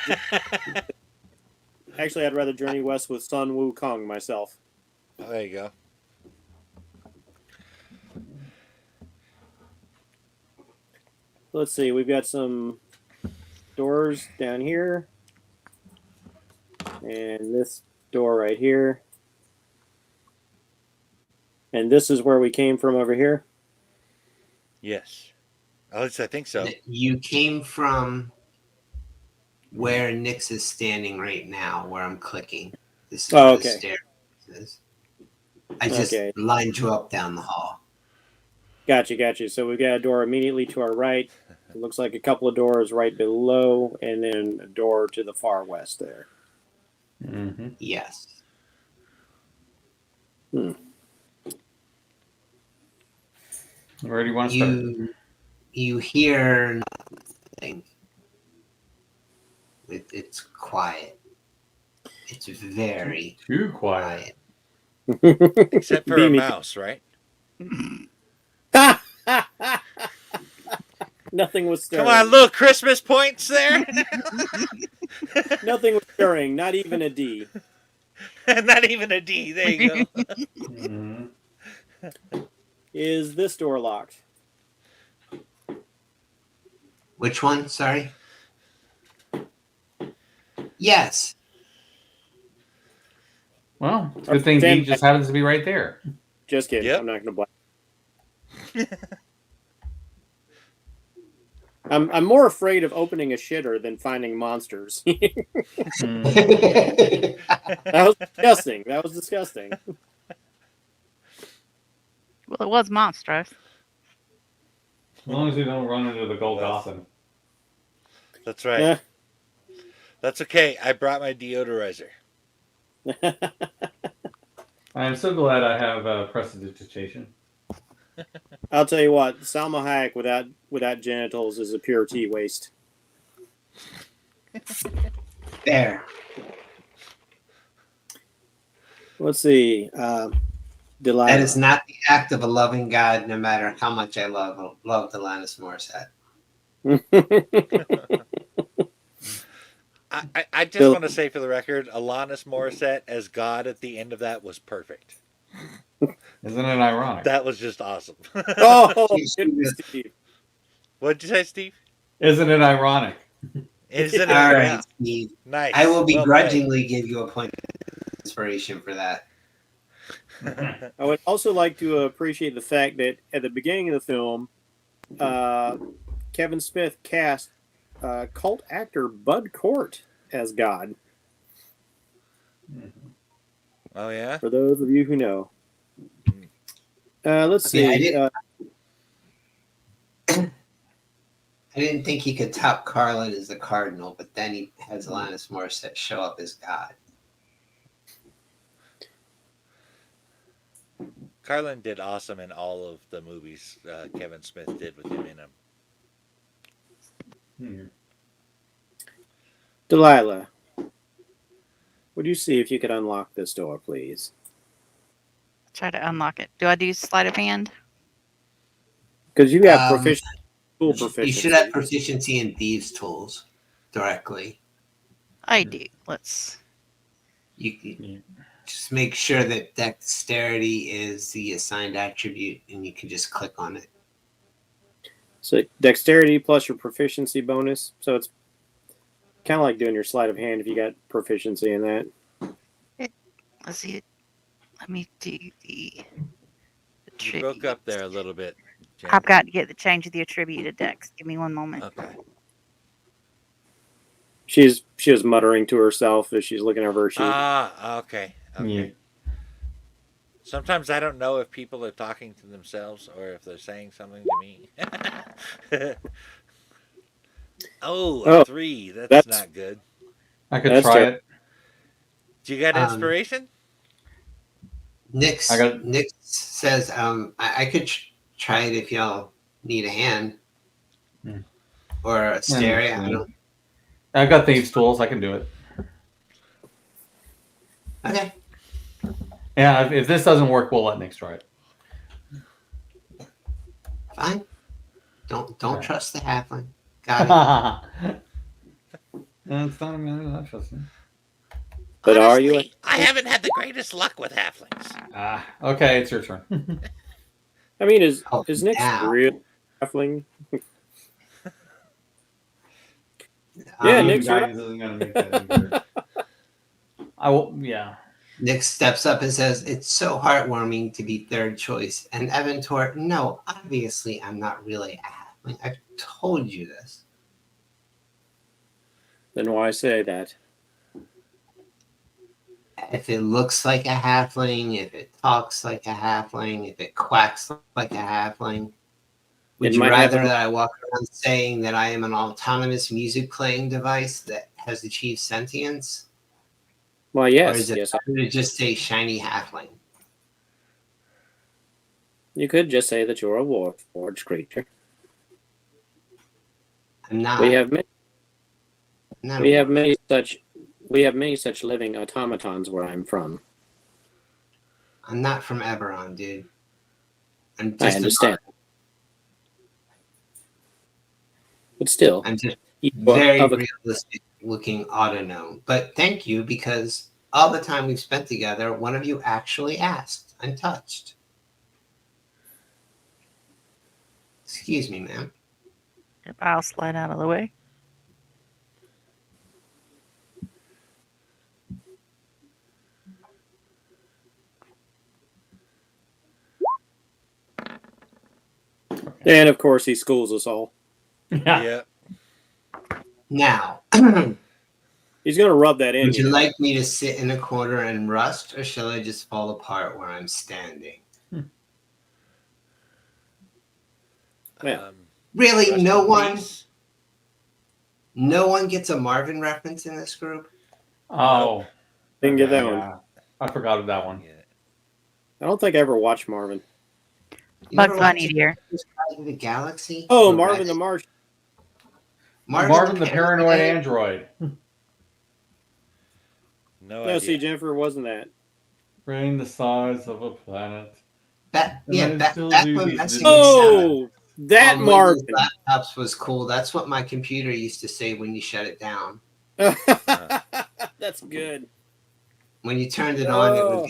rather journey west with Sun Wukong myself. Oh, there you go. Let's see. We've got some doors down here, and this door right here, and this is where we came from over here. Yes. At least I think so. You came from where Nix is standing right now, where I'm clicking. This is where the stairs is. I just lined you up down the hall. Gotcha. So we've got a door immediately to our right. It looks like a couple of doors right below, and then a door to the far west there. Mm-hmm. Yes. Where do you want to start? You hear nothing. It's quiet. It's very too quiet. Except for a mouse, right? Nothing was stirring. Come on, little Christmas points there. Nothing was stirring. Not even a D. Not even a D. There you go. Mm-hmm. Is this door locked? Which one? Sorry. Yes. Well, good thing he just happens to be right there. Just kidding. Yep. I'm not going to blame. I'm more afraid of opening a shitter than finding monsters. That was disgusting. Well, it was monstrous. As long as we don't run into the Golgothan. That's right. Yeah. That's okay. I brought my deodorizer. I'm so glad I have prestidigitation. I'll tell you what, Salma Hayek without genitals is a pure tea waste. There. Let's see. Delilah. That is not the act of a loving God, no matter how much I love Alanis Morissette. I just want to say for the record, Alanis Morissette as God at the end of that was perfect. Isn't it ironic? That was just awesome. Oh, Steve. What did you say, Steve? Isn't it ironic? Isn't it? All right, Steve. Nice. I will Well begrudgingly give you a point of inspiration for that. I would also like to appreciate the fact that at the beginning of the film, Kevin Smith cast cult actor Bud Cort as God. Oh, yeah? For those of you who know. Let's see. I didn't think he could top Carlin as the Cardinal, but then he has Alanis Morissette show up as God. Carlin did awesome in all of the movies Kevin Smith did with him in them. Delilah, would you see if you could unlock this door, please? Try to unlock it. Do I do sleight of hand? Because you have proficiency. You should have proficiency in Thieves' Tools directly. I do. Let's. You just make sure that dexterity is the assigned attribute, and you can just click on it. So dexterity plus your proficiency bonus. So it's kind of like doing your sleight of hand if you got proficiency in that. Let's see. Let me do the You broke up there a little bit. Jen. I've got to get the change of the attribute to dex. Give me one moment. Okay. She was muttering to herself as she's looking over her sheet. Ah, okay. Yeah. Sometimes I don't know if people are talking to themselves or if they're saying something to me. Oh, a Oh, 3. That's that's not good. I could that's try terrible. it. Do you got Um, inspiration? I got. Nick says, I could try it if y'all need a hand Hmm. or a stereo. I don't. I've got thieves' tools. I can do it. Okay, Yeah, if this doesn't work, we'll let Nick try it. fine. Don't Okay. trust the halfling. Got it. It's not trusting. But are you? Honestly, I haven't had the greatest luck with halflings. Okay, it's your turn. I mean, is Oh, Nick's now. real halfling? Yeah, Um, Nick's right. Guidance isn't going to make that easier. I will. Yeah. Nick steps up and says, "It's so heartwarming to be third choice." And Evantor, no, obviously I'm not really a halfling. I've told you this. Then why say that? If it looks like a halfling, if it talks like a halfling, if it quacks like a halfling, would It you might have rather an- that I walk around saying that I am an autonomous music playing device that has achieved sentience? Well, Or yes, is it yes. better to just say shiny halfling? You could just say that you're a warforged creature. I'm not. We have many, I'm not we a have warf. many such living automatons where I'm from. I'm not from Eberron, dude. I'm I just understand, but still, I'm just you very of a, realistic looking autognome. But thank you, because all the time we've spent together, one of you actually asked. I'm touched. Excuse me, ma'am. If I'll slide out of the way. and of course he schools us all. Yeah. Yeah. Now, He's going to rub that in. would you You know. like me to sit in a corner and rust, or shall I just fall apart where I'm standing? Well, Really, rest no in one? peace. No one gets a Marvin reference in this group? Oh. didn't get that Okay, one. yeah. I forgot of that one. Yeah. I don't think I ever watched Marvin. You Bugs never Bunny, watched dear. Guide to the Galaxy? Oh, Or Marvin the Reddit? Martian. Marvin the Paranoid Android. No No, see, idea. Jennifer wasn't that. Brain the size of a planet. Back when this messing with sound Oh, that on Windows Marvin. laptops was cool. That's what my computer used to say when you shut it down. That's good. When you turned it on, Oh.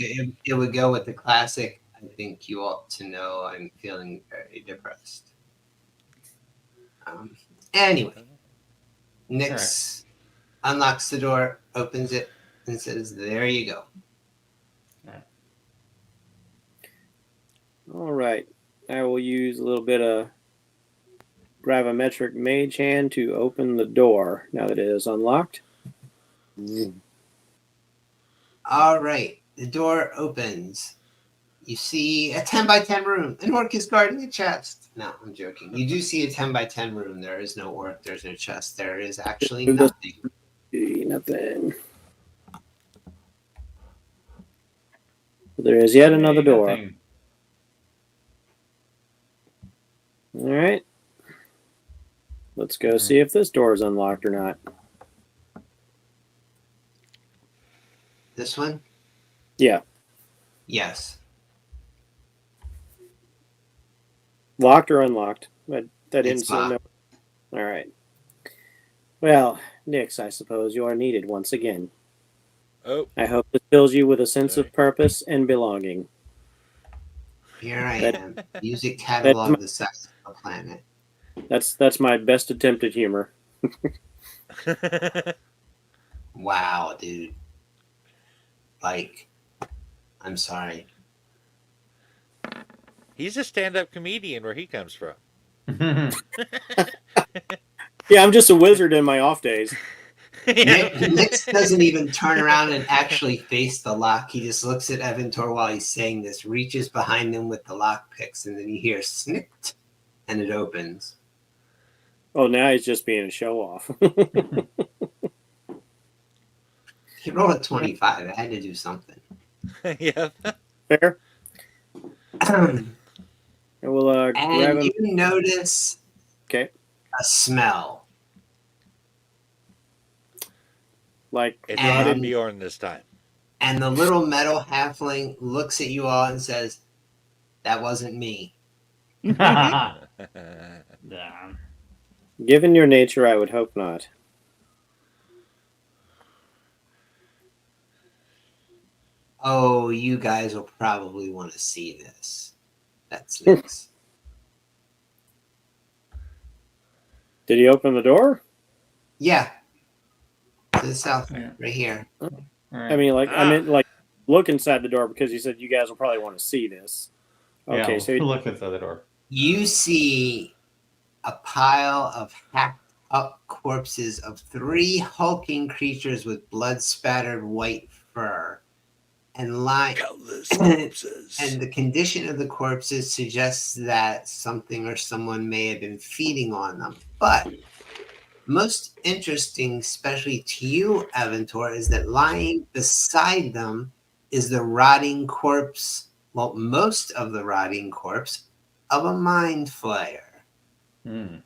it would go with the classic. I think you ought to know I'm feeling very depressed. Anyway, Nyx unlocks the door, opens it, and says, "There you go." All right. I will use a little bit of gravimetric mage hand to open the door now that it is unlocked. All right, the door opens. You see a 10 by 10 room. An orc is guarding a chest. No, I'm joking. You do see a 10 by 10 room. There is no orc. There's no chest. There is actually nothing. Nothing. There is yet another door. Nothing. All right. Let's go see if this door is unlocked or not. This one? Yeah. Yes. Locked or unlocked? That didn't It's seem. locked. All right. Well, Nyx, I suppose you are needed once again. Oh, I hope this fills you with a sense Sorry. of purpose and belonging. Here I That- am. Music catalog the size of the planet. That's my best attempt at humor. Wow, dude. Like, I'm sorry. he's a stand-up comedian where he comes from. Yeah, I'm just a wizard in my off days. Nix doesn't even turn around and actually face the lock. He just looks at Evantor while he's saying this, reaches behind him with the lock picks, and then you hear snicked, and it opens. Oh, now he's just being a show off. He rolled a 25. I had to do something. Yeah. Fair. And we'll grab And him. you notice Okay. a smell. Like It's And- not Bjorn this time. And the little metal halfling looks at you all and says, "That wasn't me." Yeah. given your nature, I would hope not. Oh, you guys will probably want to see this. That's Nix. Did he open the door? Yeah. To the south, Yeah. right here. All right. I mean, like I meant like look inside the door because you said you guys will probably want to see this. Okay, yeah, so we'll look inside the door. You see a pile of hacked up corpses of 3 hulking creatures with blood spattered white fur. And Countless corpses. And the condition of the corpses suggests that something or someone may have been feeding on them. But most interesting, especially to you, Aventor, is that lying beside them is the rotting corpse, well, most of the rotting corpse of a mind flayer. Hmm.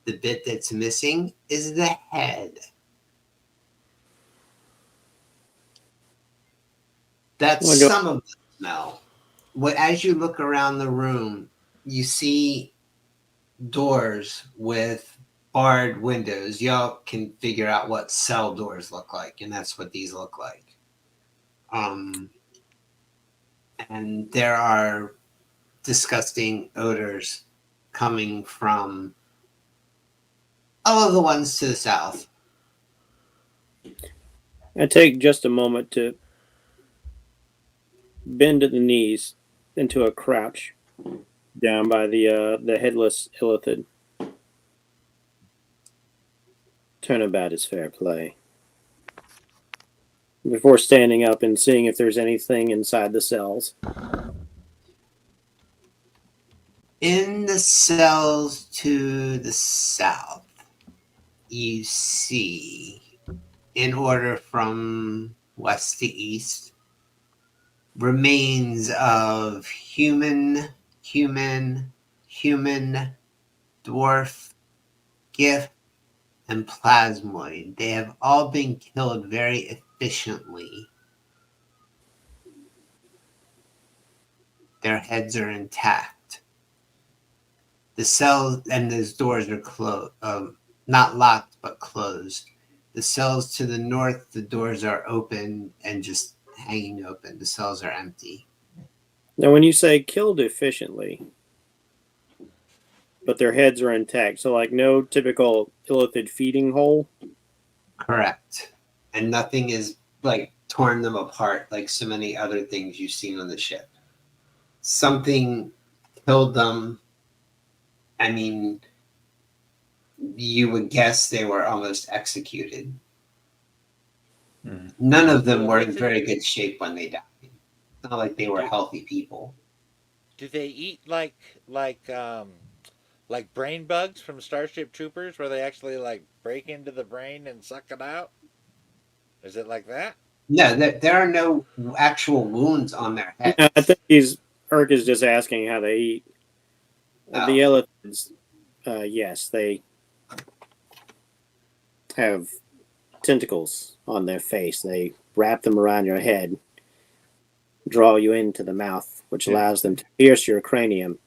The bit that's missing is the head. That's Oh my God. some of the smell. As you look around the room, you see doors with barred windows. Y'all can figure out what cell doors look like, and that's what these look like. And there are disgusting odors coming from all of the ones to the south. I take just a moment to bend at the knees into a crouch down by the headless illithid. Turnabout is fair play. Before standing up and seeing if there's anything inside the cells. In the cells to the south, you see, in order from west to east, remains of human, dwarf, gift, and plasmoid. They have all been killed very efficiently. Their heads are intact. The cells and those doors are closed, not locked, but closed. The cells to the north, the doors are open and just hanging open. The cells are empty. Now, when you say killed efficiently, but their heads are intact, so like no typical illithid feeding hole? Correct. And nothing is like torn them apart like so many other things you've seen on the ship. Something killed them. I mean, you would guess they were almost executed. Hmm. None of them were in very good shape when they died. It's not like they were healthy people. Do they eat like brain bugs from Starship Troopers, where they actually like break into the brain and suck it out? Is it like that? No, there are no actual wounds on their heads. I think Urk is just asking how they eat. Oh. The illithids, yes, they have tentacles on their face. They wrap them around your head, draw you into the mouth, which allows them to pierce your cranium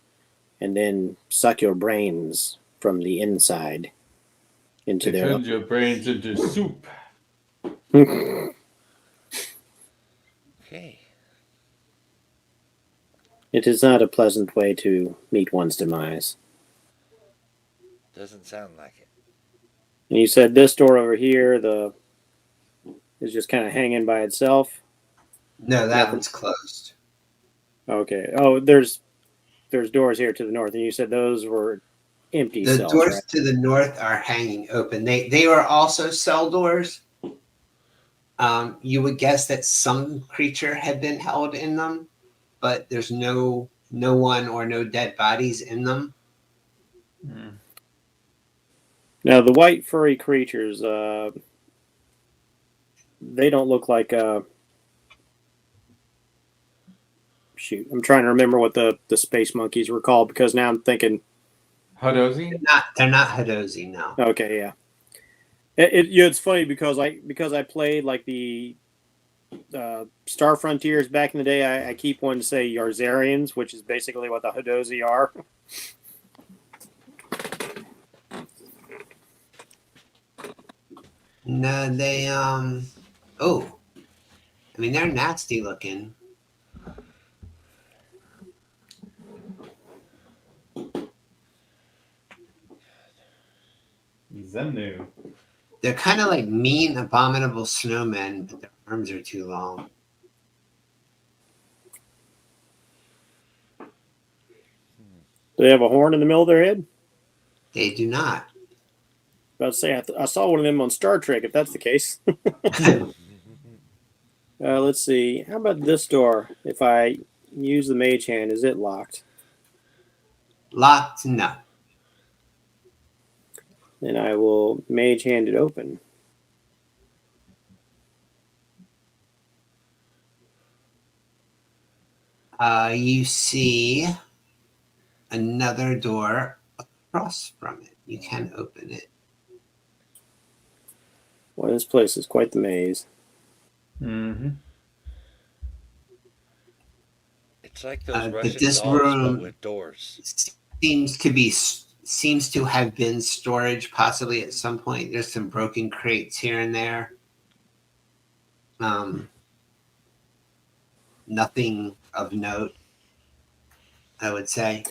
and then suck your brains from the inside into They their turned your brains into soup. Okay. It is not a pleasant way to meet one's demise. Doesn't sound like it. And you said this door over here is just kind of hanging by itself. No, that Nothing. one's closed. Okay. Oh, there's doors here to the north, and you said those were empty The cells, doors right? to the north are hanging open. They were also cell doors, You would guess that some creature had been held in them, but there's no one or no dead bodies in them. Hmm. Now, the white furry creatures, they don't look like. Shoot, I'm trying to remember what the space monkeys were called because now I'm thinking. Hodozi? They're not Hadozi, no. Okay, yeah. It's funny because I played like the Star Frontiers back in the day. I keep wanting to say Yarzarians, which is basically what the Hadozi are. No, they oh, I mean they're nasty looking. Zemnu. They're kind of like mean, abominable snowmen, but their arms are too long. Do they have a horn in the middle of their head? They do not. About to say I saw one of them on Star Trek. If that's the case, let's see. How about this door? If I use the mage hand, is it locked? Locked? No. Then I will mage hand it open. You see another door across from it. You can open it. Well, this place is quite the maze. Mm-hmm. It's like those But Russian this dolls, room but with doors. seems to have been storage possibly at some point. There's some broken crates here and there. Nothing of note, I would say.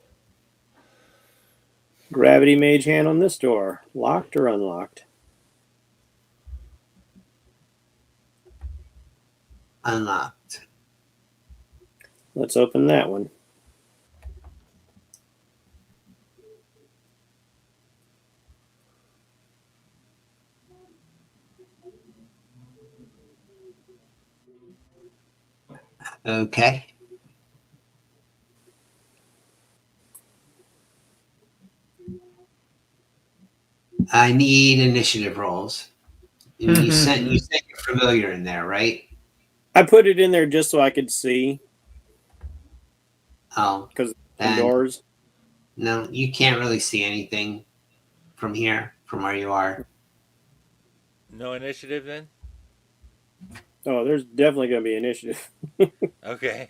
Gravity mage hand on this door. Locked or unlocked? Unlocked. Let's open that one. Okay. I need initiative rolls. And you sent your familiar in there, right? I put it in there just so I could see Oh, because then indoors. no, you can't really see anything from here, from where you are. No initiative then? Oh, there's definitely going to be initiative. Okay.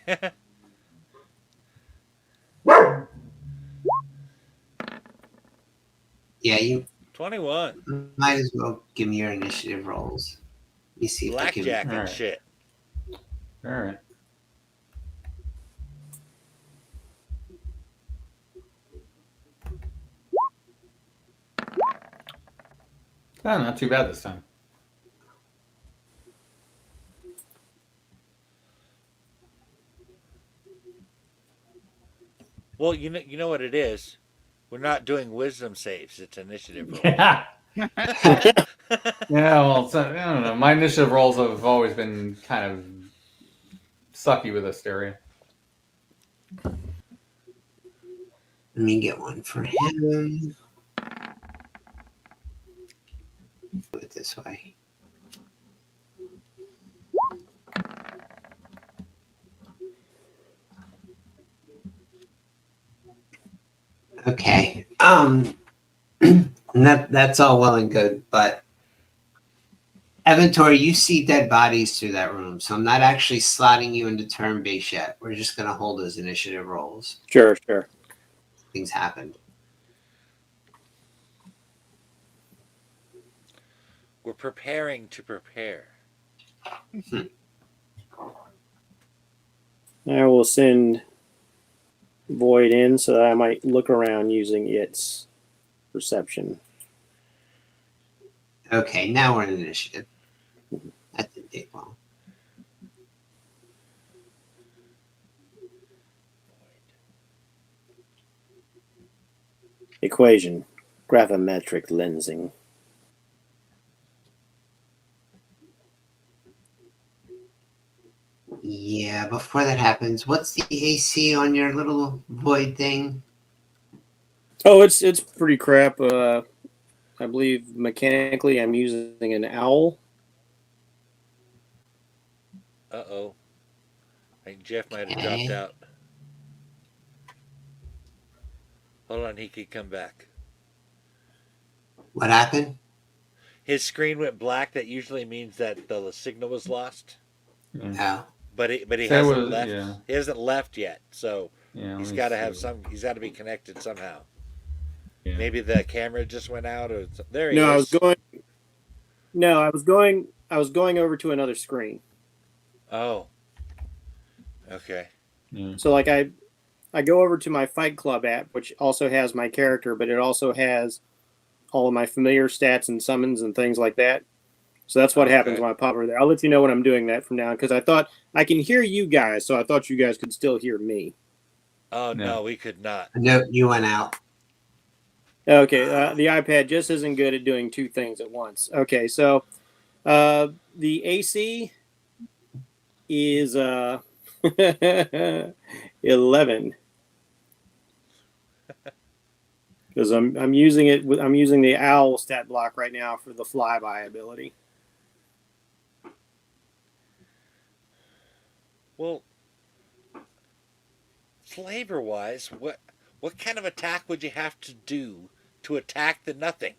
Yeah, you 21. might as well give me your initiative rolls. Let me see if I Blackjack can. and Alright. shit. All right. Oh, not too bad this time. Well, you know what it is. We're not doing wisdom saves. It's initiative roll. Yeah. Yeah, well, I don't know. My initiative rolls have always been kind of sucky with Hysteria. Let me get one for him. Do it this way. Okay. And that's all well and good, but Evantor, you see dead bodies through that room, so I'm not actually slotting you into turn base yet. We're just gonna hold those initiative rolls. Sure. Things happened. We're preparing to prepare. I will send Void in so that I might look around using its perception. Okay, now we're in initiative. That didn't take long. Equation. Gravimetric lensing. Yeah, before that happens, what's the AC on your little void thing? Oh, it's pretty crap. I believe mechanically I'm using an owl. Uh-oh. I think Jeff might have dropped Okay. out. Hold on, he could come back. What happened? His screen went black. That usually means that the signal was lost. Oh. But he That hasn't was left. yeah. He hasn't left yet. So Yeah. he's let me got to see have what- some. He's got to be connected somehow. Yeah. Maybe the camera just went out, or there he No, is. I was going. No, I was going. I was going over to another screen. Oh. Okay. Yeah. So like I go over to my Fight Club app, which also has my character, but it also has all of my familiar stats and summons and things like that. So that's what Okay. happens when I pop over there. I'll let you know when I'm doing that from now on because I thought I can hear you guys, so I thought you guys could still hear me. Oh No. no, we could not. Nope, you went out. Okay, the iPad just isn't good at doing two things at once. Okay, so the AC is 11 because I'm using it. I'm using the owl stat block right now for the flyby ability. Well, flavor-wise, what kind of attack would you have to do to attack the nothing?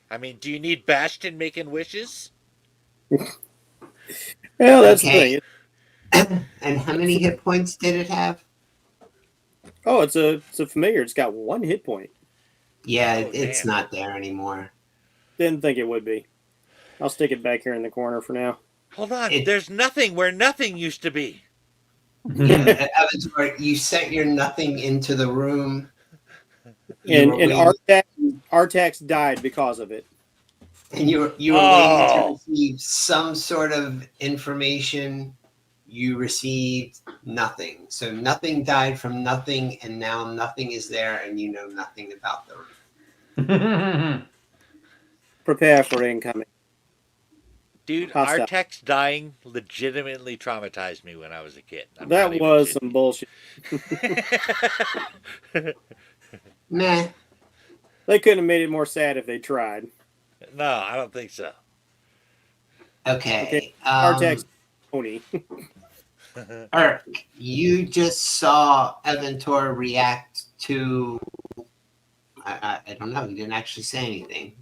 I mean, do you need Bastion making wishes? Well, that's Okay. the thing. And how many hit points did it have? Oh, it's a familiar. It's got 1 hit point. Yeah, Oh, it's damn. not there anymore. Didn't think it would be. I'll stick it back here in the corner for now. Hold on, It- there's nothing where nothing used to be. Yeah, Avatar, you set your nothing into the room. And were waiting- Artax died because of it. and you were waiting to receive some sort of information. You received nothing. So nothing died from nothing, and now nothing is there, and you know nothing about the room. Prepare for incoming. Dude, our Hostile. text dying legitimately traumatized me when I was a kid. I'm not That even was kidding. some bullshit. Meh. They couldn't have made it more sad if they tried. No, I don't think so. Okay. Artax pony. Eric, you just saw Evantor react to. I don't know. You didn't actually say anything.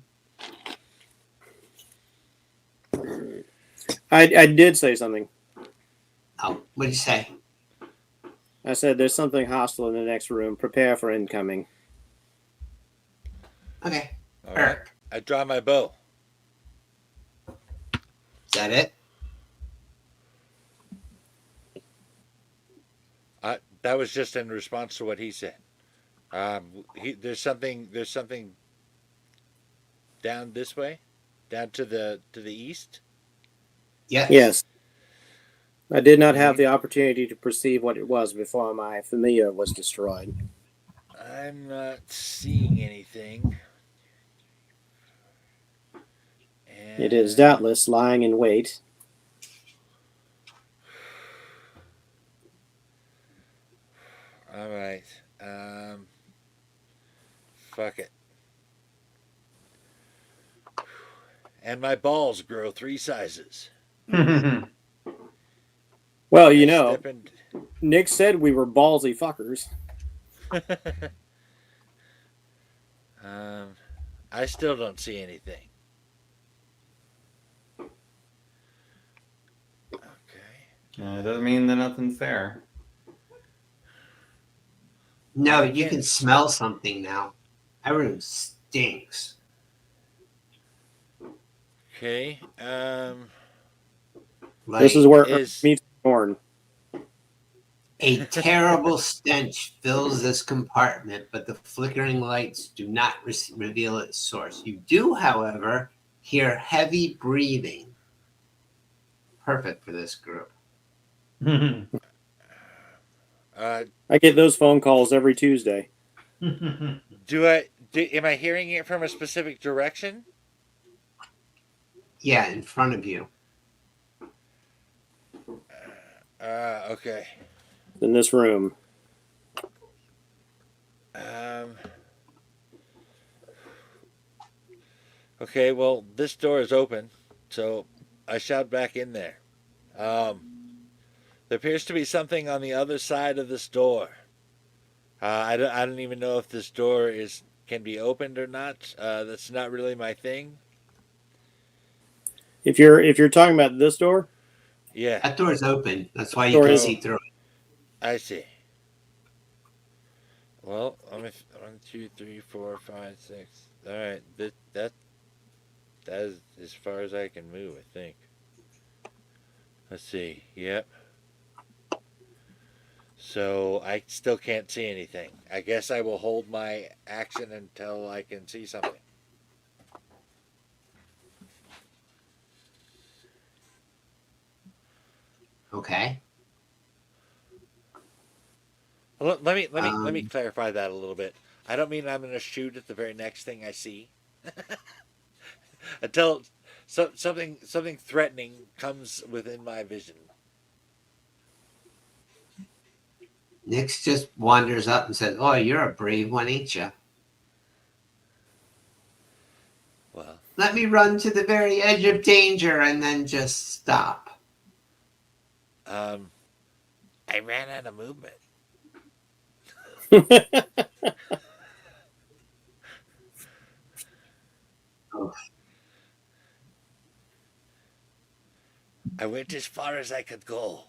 I did say something. Oh, what did you say? I said there's something hostile in the next room. Prepare for incoming. Okay. All right. Eric, I draw my bow. is that it? That was just in response to what he said. There's something down this way, down to the east. Yes. Yes. I did not have the opportunity to perceive what it was before my familiar was destroyed. I'm not seeing anything. It is doubtless lying in wait. All right. Fuck it. And my balls grow 3 sizes. Well, you I know, step in- Nick said we were ballsy fuckers. I still don't see anything. Okay. It doesn't mean that nothing's there. No, Again. you can smell something now. That room stinks. Okay. Like, This is where is- meets corn. a terrible stench fills this compartment, but the flickering lights do not reveal its source. You do, however, hear heavy breathing. Perfect for this group. I get those phone calls every Tuesday. Am I hearing it from a specific direction? Yeah, in front of you. Okay. In this room. Okay, well, this door is open, so I shout back in there. There appears to be something on the other side of this door. I don't even know if this door can be opened or not. That's not really my thing. If you're talking about this door, Yeah. That door's open. That's why you Door can is- see through it. I see. Well, let me. 1, 2, 3, 4, 5, 6. All right, that is as far as I can move, I think. Let's see. Yep. So I still can't see anything. I guess I will hold my action until I can see something. Okay. Let me clarify that a little bit. I don't mean I'm going to shoot at the very next thing I see. Until something threatening comes within my vision. Nyx just wanders up and says, "Oh, you're a brave one, ain't you? Well, Let me run to the very edge of danger and then just stop." I ran out of movement. Oh. I went as far as I could go.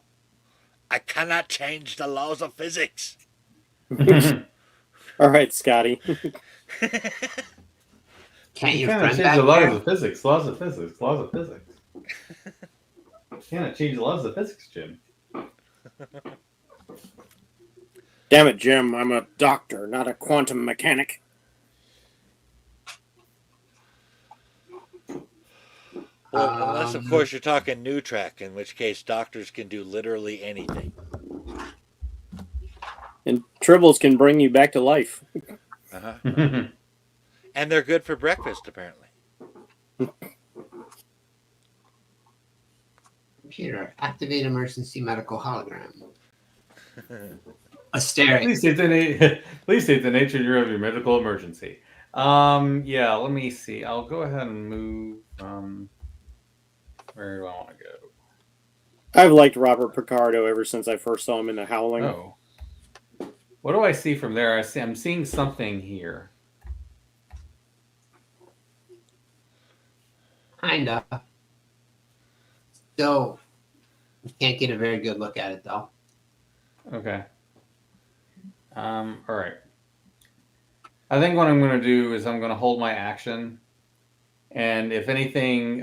I cannot change the laws of physics. all right, Scotty. Can't You your cannot friend change back the laws there? of physics. Laws of physics. Laws of physics. You cannot change the laws of physics, Jim. Damn it, Jim! I'm a doctor, not a quantum mechanic. Well, unless of course you're talking new track, in which case doctors can do literally anything. And tribbles can bring you back to life. Uh-huh. And they're good for breakfast, apparently. Computer, activate emergency medical hologram. Asterisk. Please state the nature of your medical emergency. Yeah, let me see. I'll go ahead and move. Where do I want to go? I've liked Robert Picardo ever since I first saw him in The Howling. Oh, what do I see from there? I'm seeing something here. Kinda. So, you can't get a very good look at it, though. Okay. All right. I think what I'm going to do is I'm going to hold my action, and if anything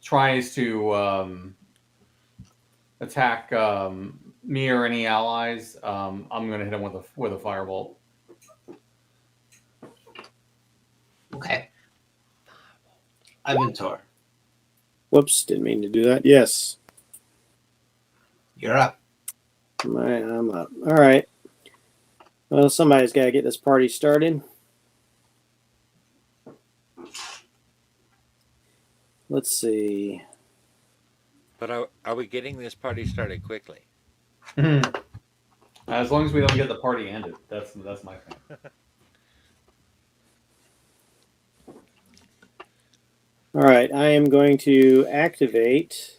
tries to attack me or any allies, I'm going to hit them with a firebolt. Okay. Ivantor, Whoops, didn't mean to do that. Yes, you're up. I'm up. All right. Well, somebody's got to get this party started. Let's see. But are we getting this party started quickly? As long as we don't get the party ended, that's my thing. All right, I am going to activate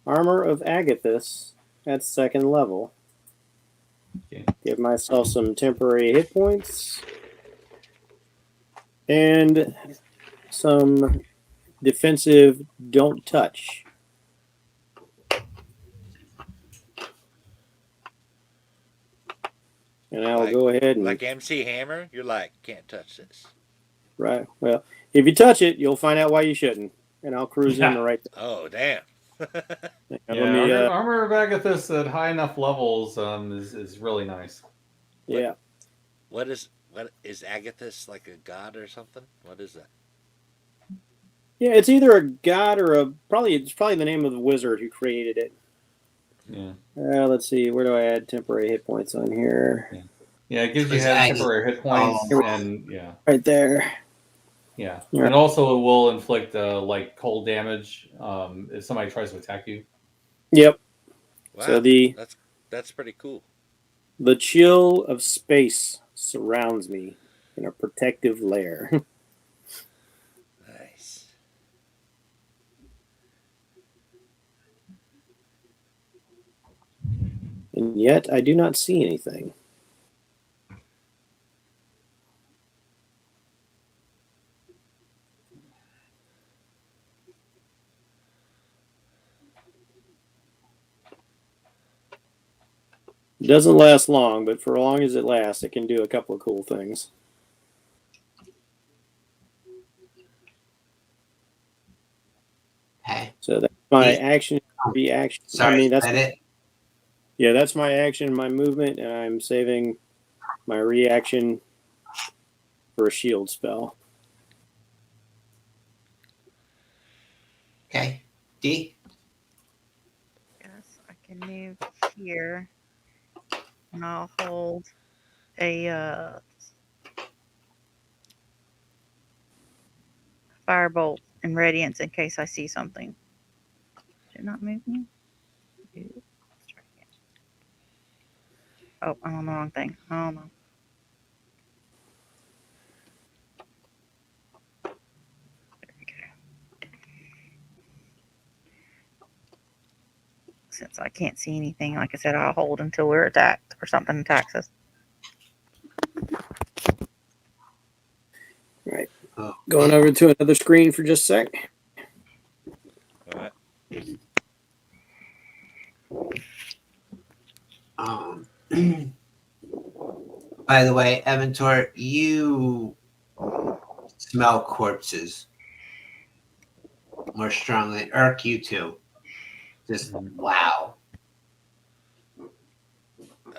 Armor of Agathis at 2nd level. Okay. Give myself some temporary hit points and some defensive don't touch. And I will go ahead and Like MC Hammer, you're like, can't touch this. right. Well, if you touch it, you'll find out why you shouldn't, and I'll cruise in the right. Oh, damn. Armor of Agathis at high enough levels is really nice. Yeah. What is Agathis, like a god or something? What is that? Yeah, it's either a god or it's probably the name of the wizard who created it. Yeah. Let's see, where do I add temporary hit points on here? Yeah, it gives you It's Aggie. temporary hit points, and yeah. Right there. Yeah, Yeah. and also it will inflict like cold damage if somebody tries to attack you. Yep. Wow, So that's pretty cool. the chill of space surrounds me in a protective layer. Nice. And yet I do not see anything. It doesn't last long, but for as long as it lasts, it can do a couple of cool things. Okay. So that's my These- action, oh, reaction. I sorry, mean, is that's that it? yeah, that's my action, my movement, and I'm saving my reaction for a shield spell. Okay. D. Yes, I can move here, and I'll hold a firebolt and radiance in case I see something. Did it not move me? Let's try again. Oh, I'm on the wrong thing. Oh no. There we go. Since I can't see anything, like I said, I'll hold until we're attacked or something attacks us. Right. Oh, Going over to another screen for just a sec. All right. um, by the way, Evantor, you smell corpses more strongly. Irk, you too. Just wow.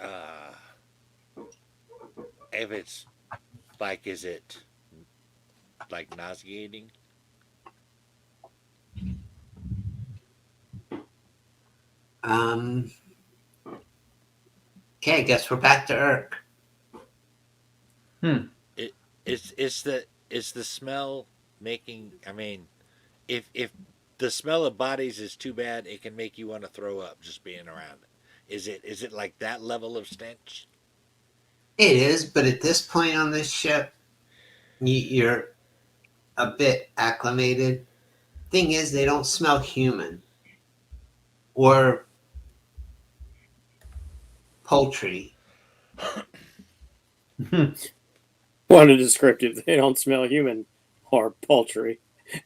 Uh, if it's like, is it like nauseating? Okay, I guess we're back to Irk. It is the smell making? I mean, if the smell of bodies is too bad, it can make you want to throw up just being around it. Is it like that level of stench? It is, but at this point on this ship, you're a bit acclimated. Thing is, they don't smell human or poultry. What a descriptive. They don't smell human or poultry.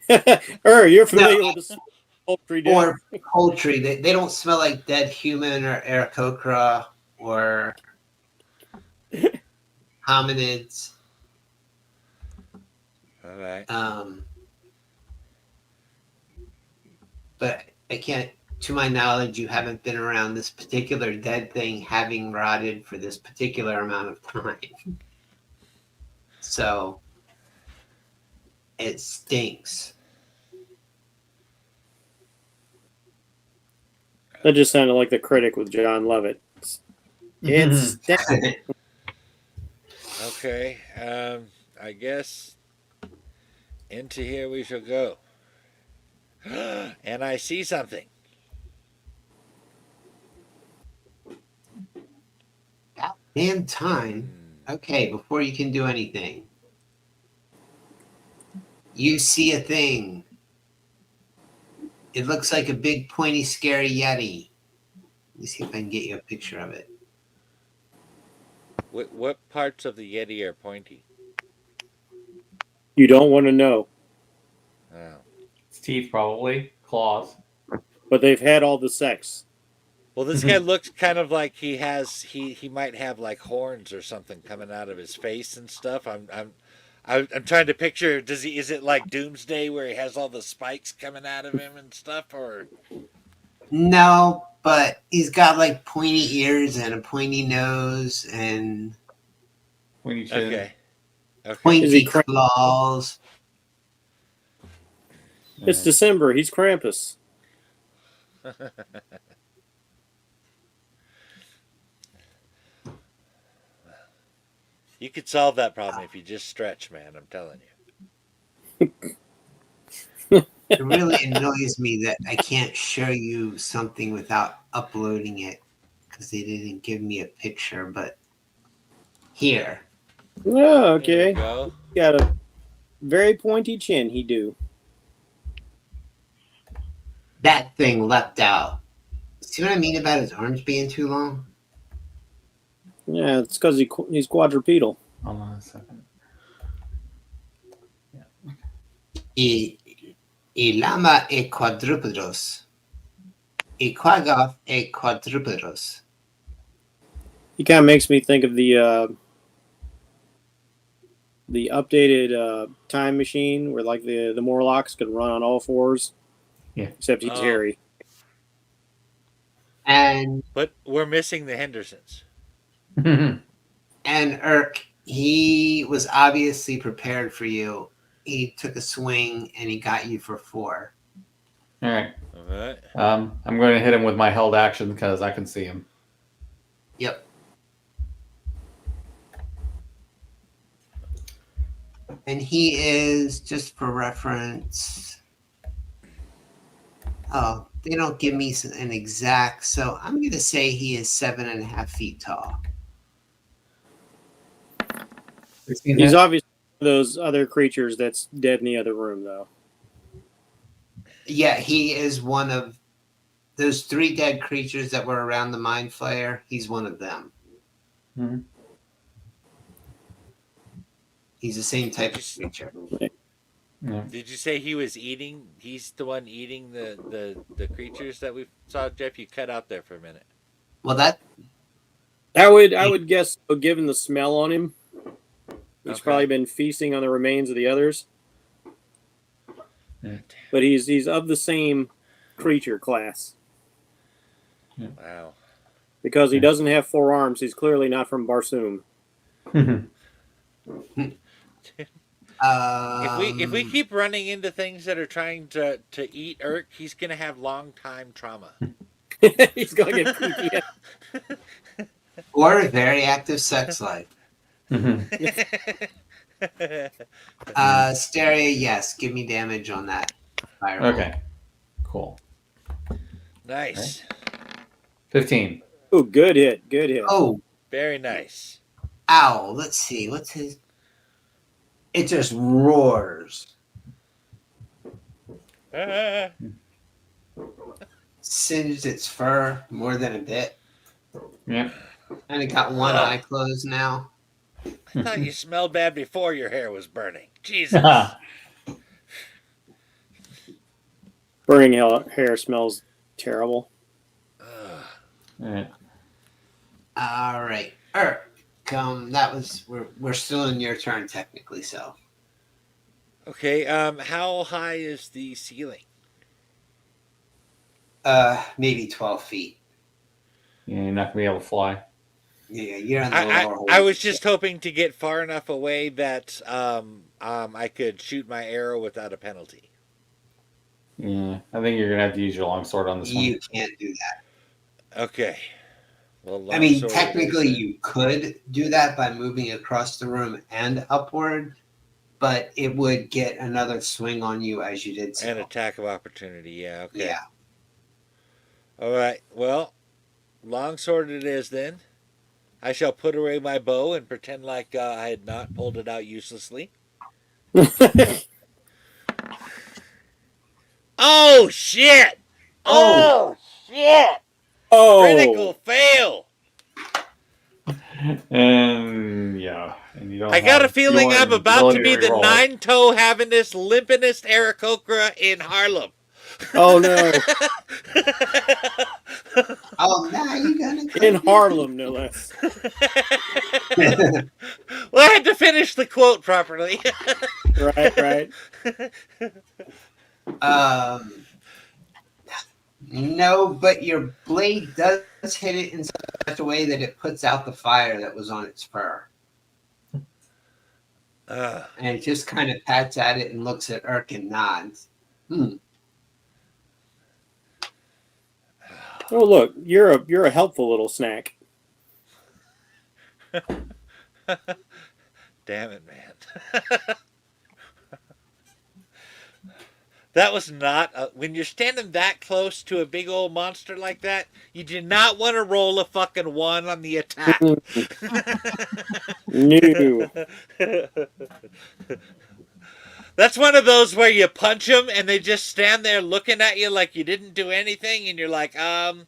You're No, familiar with the smell of poultry death? or poultry. They don't smell like dead human or aarakocra or hominids. All right. But I can't, to my knowledge, you haven't been around this particular dead thing having rotted for this particular amount of time. So it stinks. That just sounded like the critic with John Lovett. It's Okay. I guess into here we shall go. And I see something. Damn time. Okay, before you can do anything, you see a thing. It looks like a big, pointy, scary Yeti. Let me see if I can get you a picture of it. What parts of the Yeti are pointy? You don't want to know, Oh. It's teeth, probably claws. but they've had all the sex. Well, this guy looks kind of like he might have like horns or something coming out of his face and stuff. I'm trying to picture. Is it like Doomsday where he has all the spikes coming out of him and stuff, or No, but he's got like pointy ears and a pointy nose and Pointy chin. okay. Is he pointy claws. It's December. He's Krampus. You could solve that problem if you just stretch, man. I'm telling you. It really annoys me that I can't show you something without uploading it because they didn't give me a picture. But here, Oh, There okay. we go. Got a very pointy chin, he do. that thing leapt out. See what I mean about his arms being too long? Yeah, it's because he's quadrupedal. Hold on a second. Y, y llama e quadrúpedos. Y quaggoth e quadrúpedos. He kind of makes me think of the updated time machine where like the Morlocks could run on all fours. Yeah. Except he's Oh. hairy. And But we're missing the Hendersons. and Urk, he was obviously prepared for you. He took a swing and he got you for 4. All right. All right. I'm going to hit him with my held action because I can see him. Yep. And he is, just for reference, oh, they don't give me an exact, so I'm going to say he is 7.5 feet tall. He's obviously one of those other creatures that's dead in the other room, though. Yeah, he is one of those 3 dead creatures that were around the Mind Flayer. He's one of them. Mm-hmm. He's the same type of creature. Yeah. Did you say he was eating? He's the one eating the creatures that we saw, Jeff? You cut out there for a minute. Well, that I would guess, given the smell on him, he's Okay. probably been feasting on the remains of the others. Yeah. But he's of the same creature class. Wow. Because he doesn't have 4 arms, he's clearly not from Barsoom. If we keep running into things that are trying to eat Urk, he's gonna have long time trauma. He's going to get PTSD. or a very active sex life. Stereo, yes, give me damage on that fireball. Okay. Cool. Nice. 15. Oh, good hit. Good hit. Oh, Very nice. ow. Let's see. What's his? It just roars. Singed its fur more than a bit. Yeah. And it got one eye closed now. I thought you smelled bad before your hair was burning. Jesus. Burning hair smells terrible. All right. All right. That was we're still in your turn technically, so. Okay, how high is the ceiling? Maybe 12 feet. Yeah, you're not going to be able to fly. Yeah, you're on the lower hole. I was just hoping to get far enough away that I could shoot my arrow without a penalty. Yeah, I think you're going to have to use your longsword on this one. You can't do that. Okay. Well, I mean, longsword technically is it. you could do that by moving across the room and upward, but it would get another swing on you as you did so. An attack of opportunity, yeah, okay. Yeah. All right, well, longsword it is then. I shall put away my bow and pretend like I had not pulled it out uselessly. Oh, shit! Oh, shit! Oh! Critical fail! And yeah, and you don't. I got a have feeling your I'm about to ability be the reroll. nine-toe havingest, limpingest Aarakocra in Harlem. Oh, no. Oh, now you're gonna In Harlem, no less. Well, I had to finish the quote properly. Right. No, but your blade does hit it in such a way that it puts out the fire that was on its fur. And it just kind of pats at it and looks at Urk and nods. Oh, look, you're a helpful little snack. Damn it, man. That was not when you're standing that close to a big old monster like that. You do not want to roll a fucking 1 on the attack. No. That's one of those where you punch them and they just stand there looking at you like you didn't do anything, and you're like, I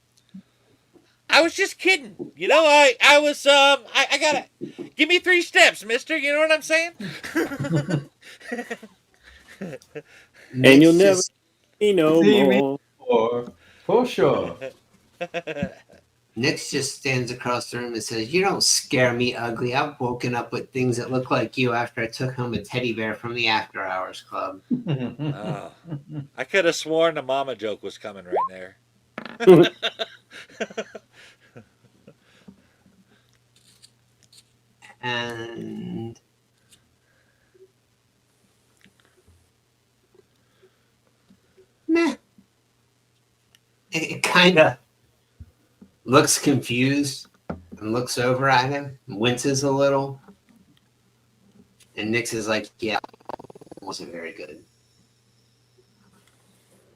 was just kidding. You know, I was I gotta give me 3 steps, Mister. You know what I'm saying? And you'll Nick's never just see no See me more. for sure. Nick's just stands across the room and says, "You don't scare me, ugly. I've woken up with things that look like you after I took home a teddy bear from the After Hours Club." Oh, I could have sworn the mama joke was coming right there. And meh. It kind of looks confused and looks over at him, winces a little. And Nix is like, yeah, wasn't very good.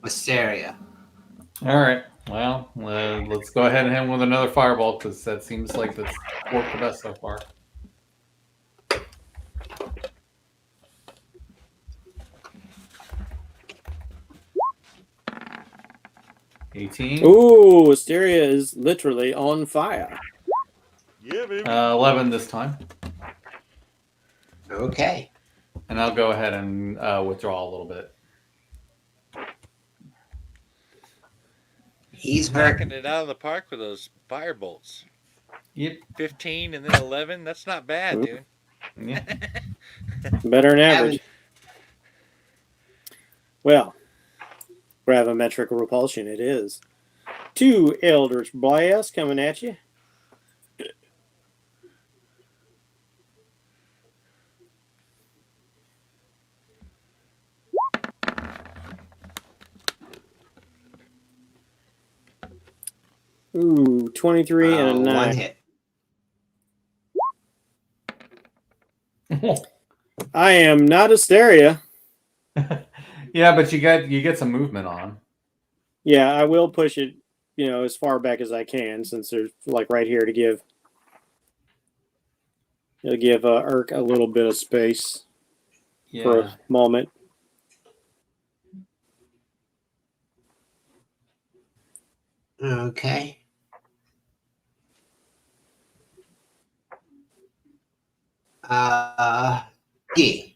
Wisteria. All right. Well, let's go ahead and hit him with another fireball because that seems like that's worked the best so far. $18. Ooh, Wisteria is literally on fire. Yeah, baby. 11 this time. Okay. And I'll go ahead and withdraw a little bit. He's Knocking hurt. it out of the park with those fire bolts. Yep. 15 and then 11. That's not bad, dude. Yeah. Better than average. Having- Well, gravimetric repulsion it is. 2 Eldritch Blasts coming at you. Ooh, 23 and a 9. one hit. I am not Asteria. Yeah, but you get some movement on him. Yeah, I will push it, as far back as I can, since there's like right here to give. It'll give Urk a little bit of space for a moment. Okay. D.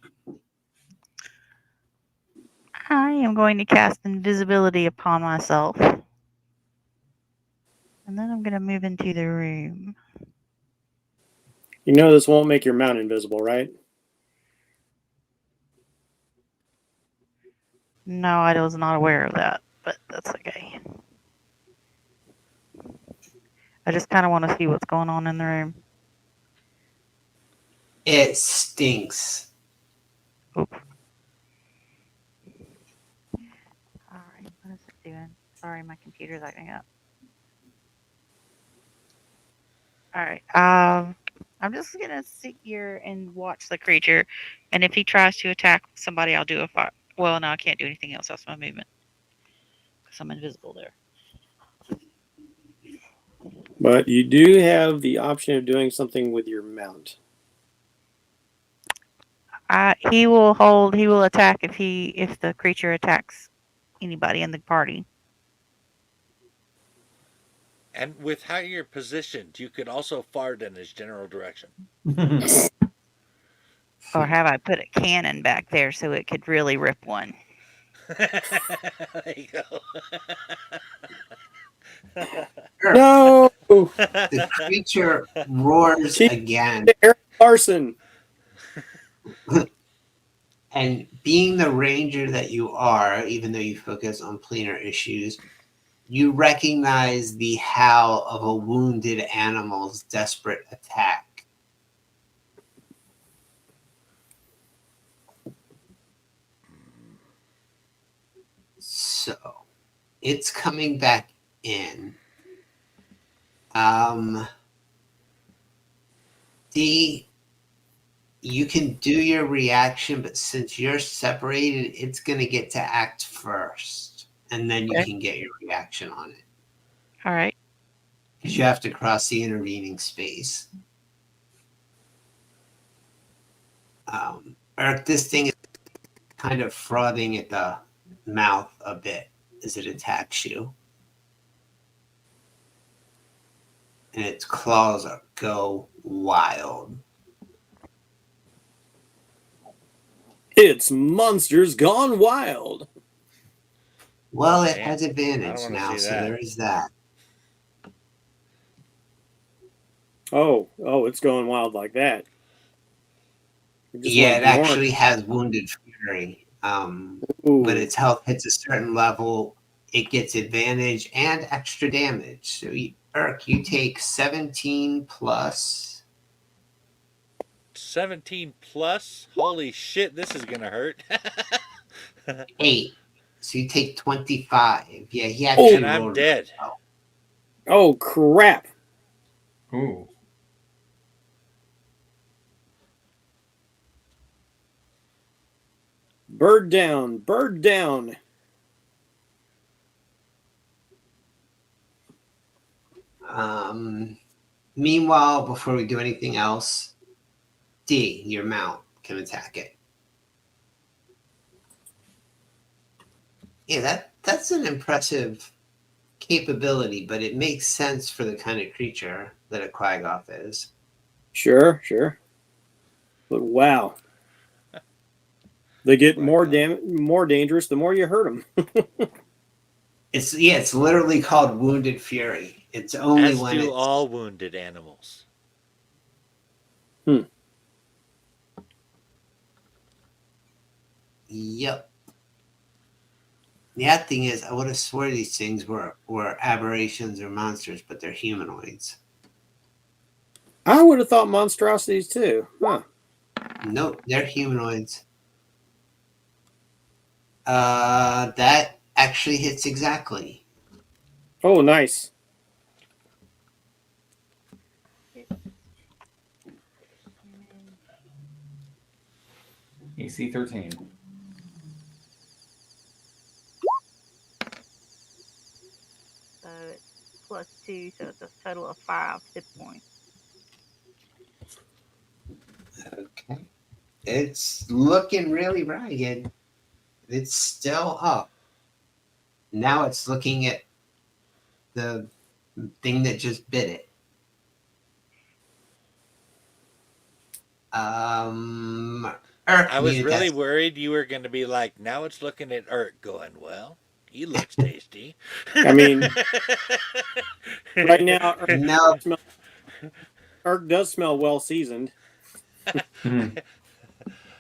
I am going to cast invisibility upon myself. And then I'm going to move into the room. You know this won't make your mount invisible, right? No, I was not aware of that, but that's okay. I just kind of want to see what's going on in the room. It stinks. Oop. Alright, what is it doing? Sorry, my computer's acting up. Alright, I'm just gonna sit here and watch the creature, and if he tries to attack somebody, I'll do a fire. Well, no, I can't do anything else. That's my movement. Because I'm invisible there. But you do have the option of doing something with your mount. He will attack if the creature attacks anybody in the party. And with how you're positioned, you could also fart in his general direction. Or have I put a cannon back there so it could really rip one? There you go. No! The creature roars Chief again. Eric Larson. And being the ranger that you are, even though you focus on planar issues, you recognize the howl of a wounded animal's desperate attack. So it's coming back in. D, you can do your reaction, but since you're separated, it's going to get to act first. And then you Okay. can get your reaction on it. All right. Because you have to cross the intervening space. Eric, this thing is kind of frothing at the mouth a bit as it attacks you. And its claws go wild. It's monsters gone wild. Well, it Damn. has I advantage don't wanna now, see so that. there is that. Oh, it's going wild like that. Yeah, it actually has Wounded Fury. Ooh. But its health hits a certain level, it gets advantage and extra damage. So, Eric, you take 17 plus. 17 plus? Holy shit, this is gonna hurt. 8. So you take 25. Yeah, he actually And I'm rolled dead. well. Oh crap! Ooh. Bird down! Bird down! Meanwhile, before we do anything else, D, your mount, can attack it. Yeah, that's an impressive capability, but it makes sense for the kind of creature that a Quaggoth is. Sure. But wow, they get more dangerous the more you hurt them. It's literally called Wounded Fury. It's only As when do it's all wounded animals. Yep. The odd thing is, I would have swore these things were aberrations or monsters, but they're humanoids. I would have thought monstrosities too. Huh. Nope, they're humanoids. That actually hits exactly. Oh, nice. AC 13. So it's +2, so it's a total of 5 hit points. Okay. It's looking really ragged. It's still up. Now it's looking at the thing that just bit it. I was really worried you were going to be like, now it's looking at Urt going, well, he looks tasty. I mean, right now, No. Urk does smell well seasoned.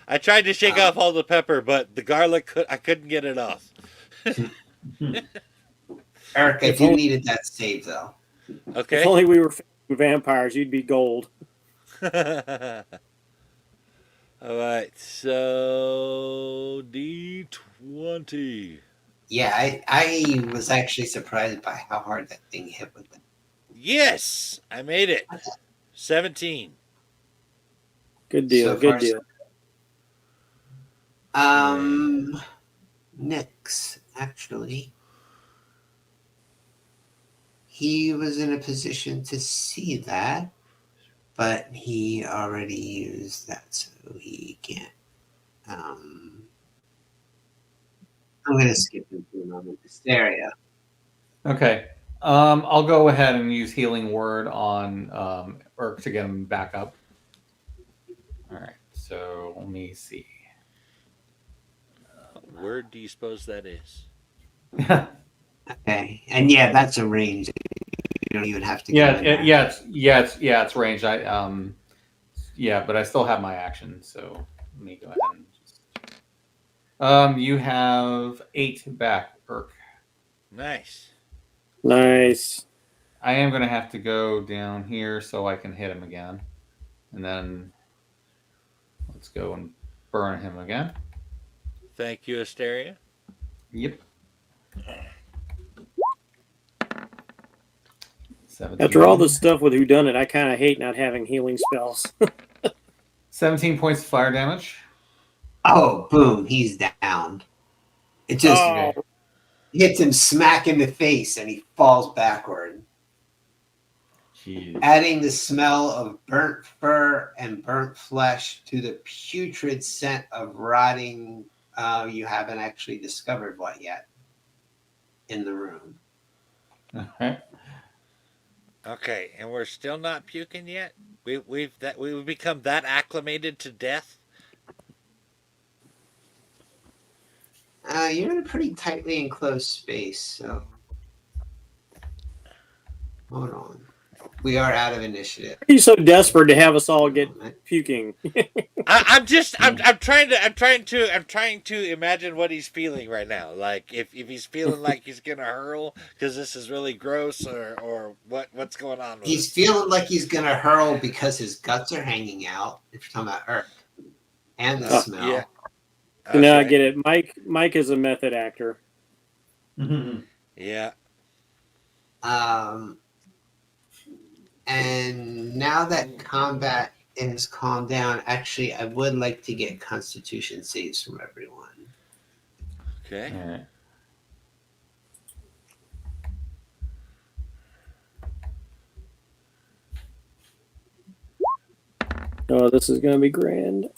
I tried to shake off all the pepper, but the garlic, I couldn't get it off. Eric, I do needed that save, though. Okay. If only we were vampires, you'd be gold. All right, so D20. Yeah, I was actually surprised by how hard that thing hit with it. Yes, I made it. 17. Good deal. Good deal. Nyx, actually, he was in a position to see that, but he already used that, so he can't. I'm going to skip him for a moment. Hysteria. Okay. I'll go ahead and use Healing Word on Urk to get him back up. All right. So let me see. Where do you suppose that is? Okay, and yeah, that's a range. You don't even have to. It's range. But I still have my action, so let me go ahead and just. You have 8 back, Urk. Nice. I am going to have to go down here so I can hit him again, and then let's go and burn him again. Thank you, Hysteria. Yep. 17. After all this stuff with whodunit, I kind of hate not having healing spells. 17 points of fire damage. Oh, boom! He's down. It just Oh, hits him smack in the face, and he falls backward. Jeez. Adding the smell of burnt fur and burnt flesh to the putrid scent of rotting. You haven't actually discovered what yet in the room. Okay. Okay, and we're still not puking yet. We've become that acclimated to death. You're in a pretty tightly enclosed space, so hold on. We are out of initiative. are you so desperate to have us all get puking? I'm trying to imagine what he's feeling right now. Like if he's feeling like he's gonna hurl because this is really gross, or what's going on with He's it? feeling like he's gonna hurl because his guts are hanging out. If you're talking about Urk and the smell. Yeah. Now I Okay. get it. Mike is a method actor. Yeah. And now that combat is calmed down, actually, I would like to get Constitution saves from everyone. Okay. All right. Oh, this is gonna be grand.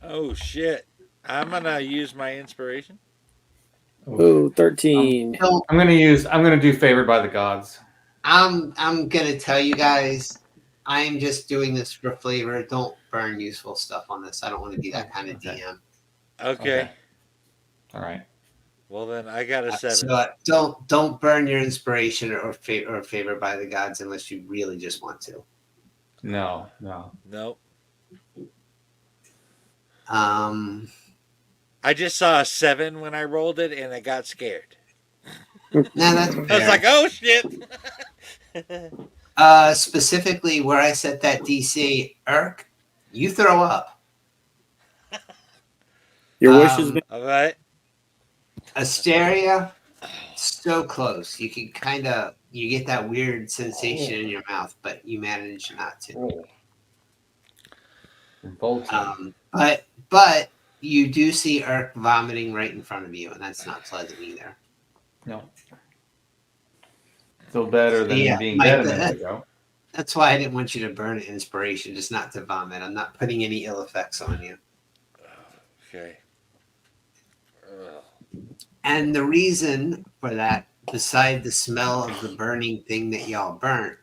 Oh shit! I'm gonna use my inspiration. Oh, 13. So I'm gonna do favored by the gods. I'm gonna tell you guys, I am just doing this for flavor. Don't burn useful stuff on this. I don't want to be that kind of Okay. DM. Okay. All right. Well then, I got a 7. So don't burn your inspiration or favor by the gods unless you really just want to. No. Nope. I just saw a 7 when I rolled it, and I got scared. No, that's I was fair. like, "Oh shit!" Specifically, where I set that DC, Urk, you throw up. Your wish has been. All right. Asteria, so close. You can you get that weird sensation in your mouth, but you manage not to. But you do see Urk vomiting right in front of you, and that's not pleasant either. No. Still better than being Mike, dead a minute ago. That's why I didn't want you to burn inspiration, just not to vomit. I'm not putting any ill effects on you. Okay. And the reason for that, beside the smell of the burning thing that y'all burnt,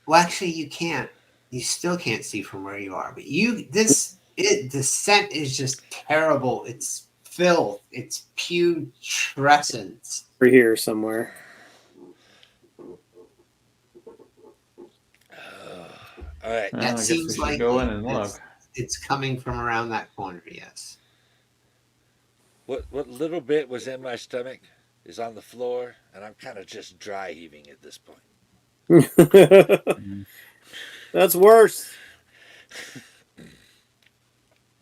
well, actually, you can't. You still can't see from where you are. But the scent is just terrible. It's filth. It's putrescence. We're here somewhere. All right. Well, I That guess seems we should like go in and look. it's coming from around that corner. Yes. What little bit was in my stomach is on the floor, and I'm kind of just dry heaving at this point. That's worse.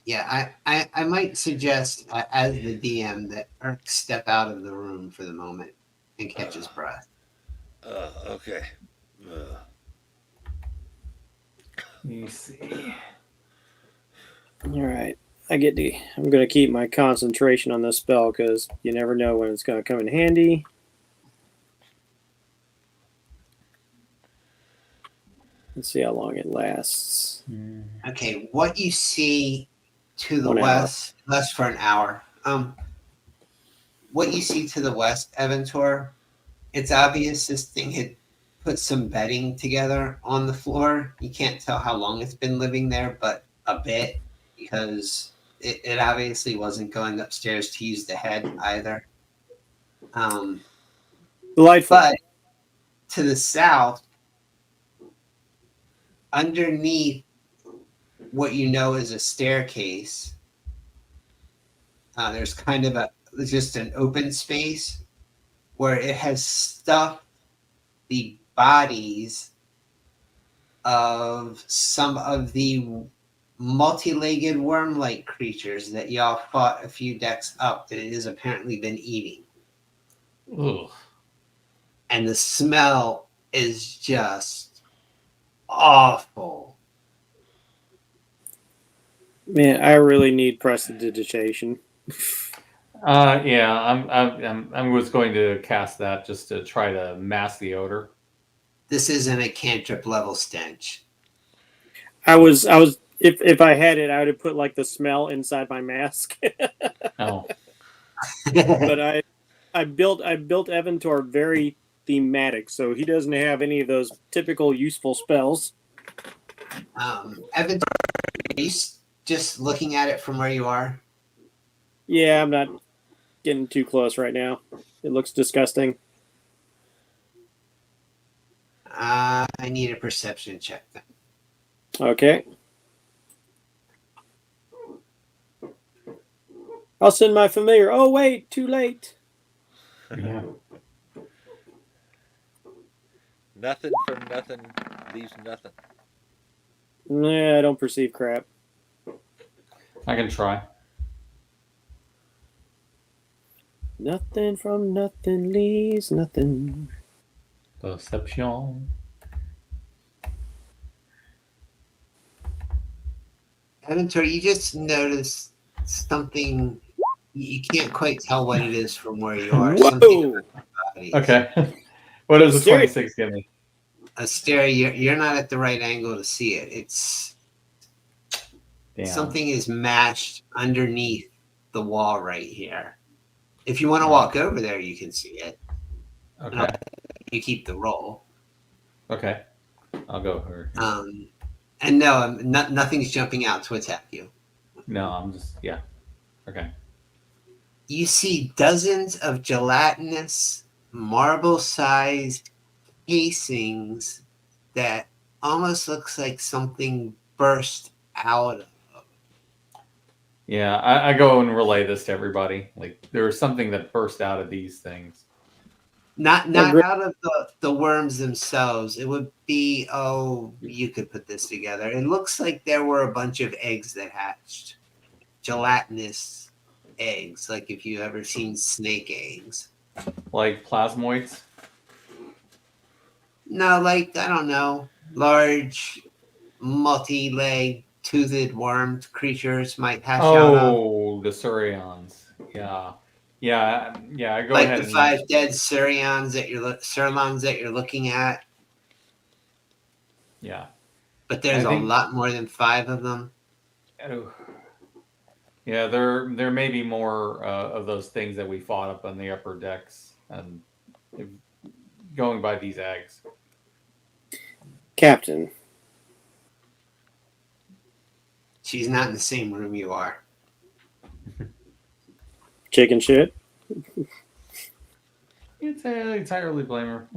Yeah, I might suggest as the DM that Urk step out of the room for the moment and catch his breath. Okay. You see. All right. I'm going to keep my concentration on this spell because you never know when it's going to come in handy. Let's see how long it lasts. Okay, what you see to the 1 hour. west, less for an hour. What you see to the west, Eventor, it's obvious this thing had put some bedding together on the floor. You can't tell how long it's been living there, but a bit, because it obviously wasn't going upstairs to use the head either. Delightful. But to the south, underneath what you know is a staircase, there's kind of just an open space where it has stuffed the bodies of some of the multi-legged worm-like creatures that y'all fought a few decks up that it has apparently been eating. Ugh. And the smell is just awful. Man, I really need prestidigitation. Yeah, I was going to cast that just to try to mask the odor. This isn't a cantrip level stench. If I had it, I would have put like the smell inside my mask. Oh, But I built Evantor very thematic, so he doesn't have any of those typical useful spells. Evan, are you just looking at it from where you are? Yeah, I'm not getting too close right now. It looks disgusting. I need a perception check then. Okay. I'll send my familiar. Oh wait, too late. yeah. Nothing from nothing leaves nothing. Nah, I don't perceive crap. I can try. Nothing from nothing leaves nothing. Perception. Evantor, you just noticed something. You can't quite tell what it is from where you are. Something Whoa! about your bodies. Okay. What does the Serious. 26 give me? Asteri, you're not at the right angle to see it. It's Damn. something is mashed underneath the wall right here. If you want to Oh. walk over there, you can see it. Okay. You keep the roll. Okay. I'll go her. And no, nothing's jumping out to attack you. No, I'm just yeah. Okay. You see dozens of gelatinous, marble-sized casings that almost looks like something burst out of. Yeah, I go and relay this to everybody. Like there was something that burst out of these things. Not Agreed. out of the worms themselves. It would be, you could put this together. It looks like there were a bunch of eggs that hatched. Gelatinous eggs, like if you ever seen snake eggs. Like plasmoids. No, like, I don't know, large, multi-leg, toothed worm creatures might hatch out of. Oh, the Surions. Yeah. Yeah, yeah, go Like ahead the and 5 dead Surions Sirlons that you're looking at. yeah. But there's I a think- lot more than 5 of them. Oh. Yeah, there may be more of those things that we fought up on the upper decks, and going by these eggs. Captain, She's not in the same room you are. chicken shit. It's entirely blame her.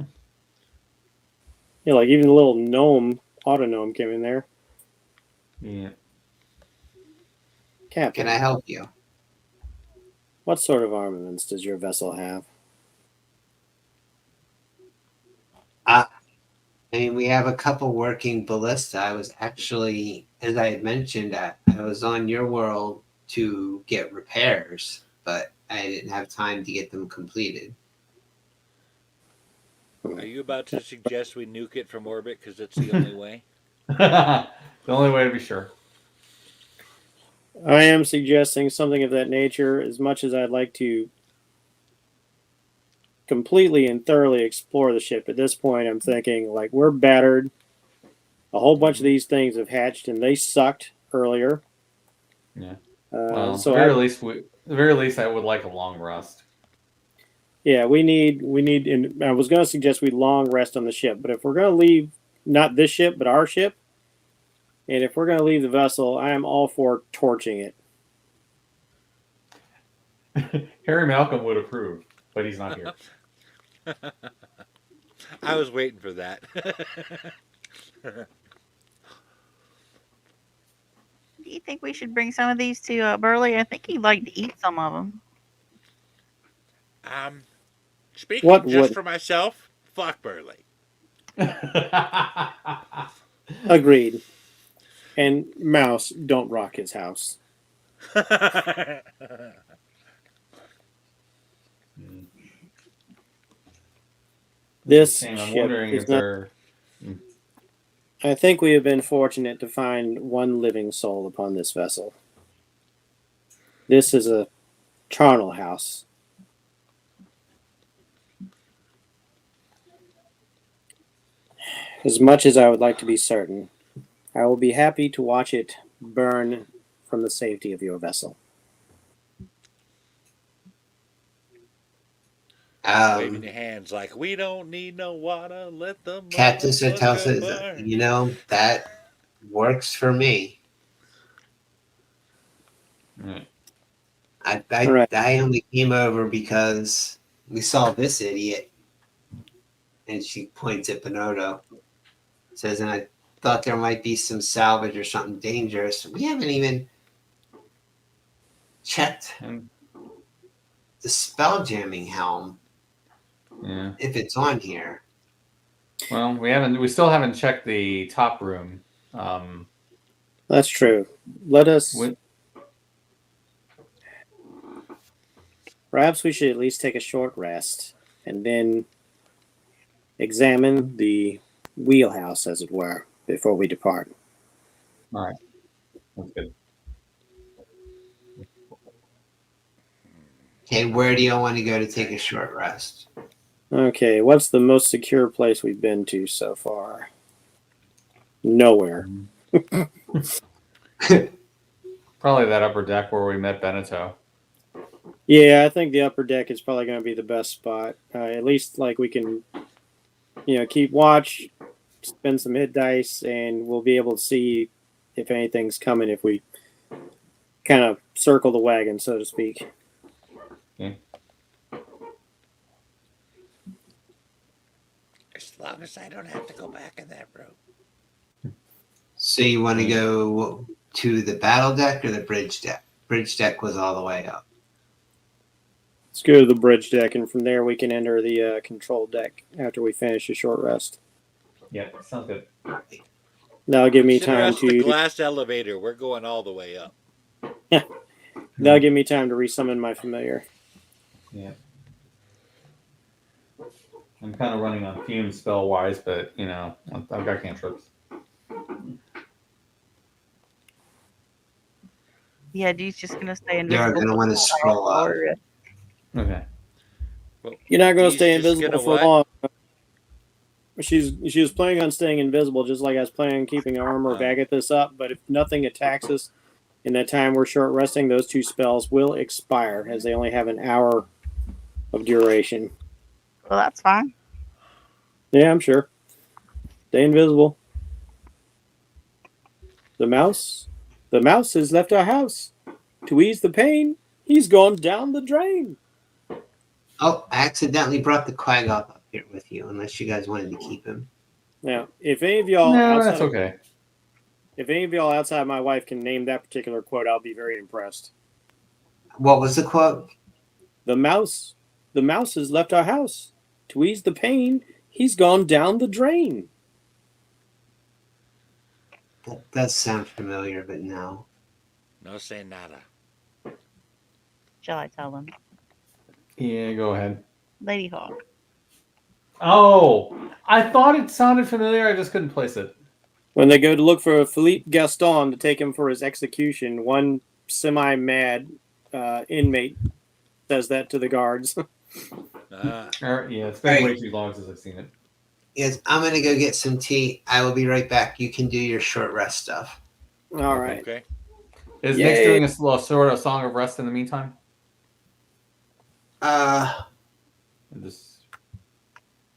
Yeah, like even the little gnome, auto gnome came in there. Yeah. Captain, Can I help you? what sort of armaments does your vessel have? I mean, we have a couple working ballista. I was actually, as I had mentioned, I was on your world to get repairs, but I didn't have time to get them completed. Are you about to suggest we nuke it from orbit because it's the only way? The only way to be sure. I am suggesting something of that nature, as much as I'd like to completely and thoroughly explore the ship. At this point, I'm thinking, like, we're battered. A whole bunch of these things have hatched, and they sucked earlier. Yeah. So at the very least, I would like a long rest. yeah, we need. And I was going to suggest we long rest on the ship, but if we're going to leave, not this ship, but our ship, and if we're going to leave the vessel, I am all for torching it. Harry Malcolm would approve, but he's not here. I was waiting for that. Do you think we should bring some of these to Burley? I think he'd like to eat some of them. Speaking What just would- for myself, fuck Burley. Agreed. And Mouse, don't rock his house. This And I'm ship wondering is if not. they're. I think we have been fortunate to find one living soul upon this vessel. This is a charnel house. As much as I would like to be certain, I will be happy to watch it burn from the safety of your vessel. Waving your hands like, we don't need no water, let the Captain motherfucker Sotel says, burn. that works for me. Right. I Right. only came over because we saw this idiot. And she points at Bernardo. Says, and I thought there might be some salvage or something dangerous. We haven't even checked And, the spell jamming helm yeah. if it's on here. Well, we still haven't checked the top room. That's true. Let us. Perhaps we should at least take a short rest and then examine the wheelhouse, as it were, before we depart. All right. That's good. Okay, where do you want to go to take a short rest? Okay, what's the most secure place we've been to so far? Nowhere. Probably that upper deck where we met Beneteau. Yeah, I think the upper deck is probably going to be the best spot. At least, like, we can, keep watch, spend some hit dice, and we'll be able to see if anything's coming if we kind of circle the wagon, so to speak. Okay. As long as I don't have to go back in that room. So you want to go to the battle deck or the bridge deck? Bridge deck was all the way up. Let's go to the bridge deck, and from there we can enter the control deck after we finish a short rest. Yeah, sounds good. That'll give me Consider time us the to. glass elevator. We're going all the way up. That'll give me time to resummon my familiar. Yeah. I'm kind of running on fumes spell wise, but I've got cantrips. Yeah, Dee's just gonna stay You're invisible. going to want to scroll up. Okay. Well, You're not going to he's stay just invisible gonna for what? long. She was planning on staying invisible, just like I was planning on keeping armor of Agathis up. But if nothing attacks us in that time we're short resting, those two spells will expire, as they only have an hour of duration. Well, that's fine. Yeah, I'm sure. Stay invisible. The mouse has left our house. To ease the pain, he's gone down the drain. Oh, I accidentally brought the Quag up here with you, unless you guys wanted to keep him. Now, if any of y'all No, that's okay. If any of y'all outside my wife can name that particular quote, I'll be very impressed. What was the quote? The mouse has left our house. To ease the pain, he's gone down the drain. That does sound familiar, but no. No say nada. Shall I tell them? Yeah, go ahead. Lady Hawk. Oh, I thought it sounded familiar. I just couldn't place it. When they go to look for Philippe Gaston to take him for his execution, one semi-mad inmate says that to the guards. Yeah, it's been way too long since I've seen it. Yes, I'm going to go get some tea. I will be right back. You can do your short rest stuff. All right. Okay. Is Nick's doing a sort of song of rest in the meantime?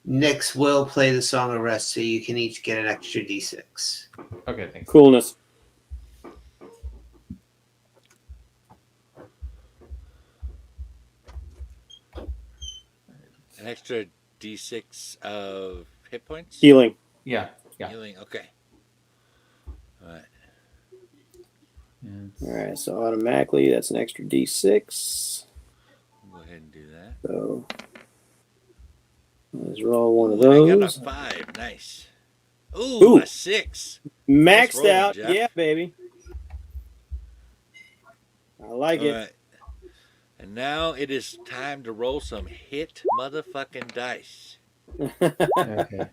Nyx will play the song of rest, so you can each get an extra d6. Okay, thanks. Coolness. An extra d6 of hit points? Healing. Yeah. Healing, okay. All right. All right, so automatically that's an extra d6. Go ahead and do that. So let's roll one of those. I got a 5. Nice. Ooh, a 6. Maxed rolling, out. Jeff. Yeah, baby. I like it. Right. And now it is time to roll some hit motherfucking dice. Okay.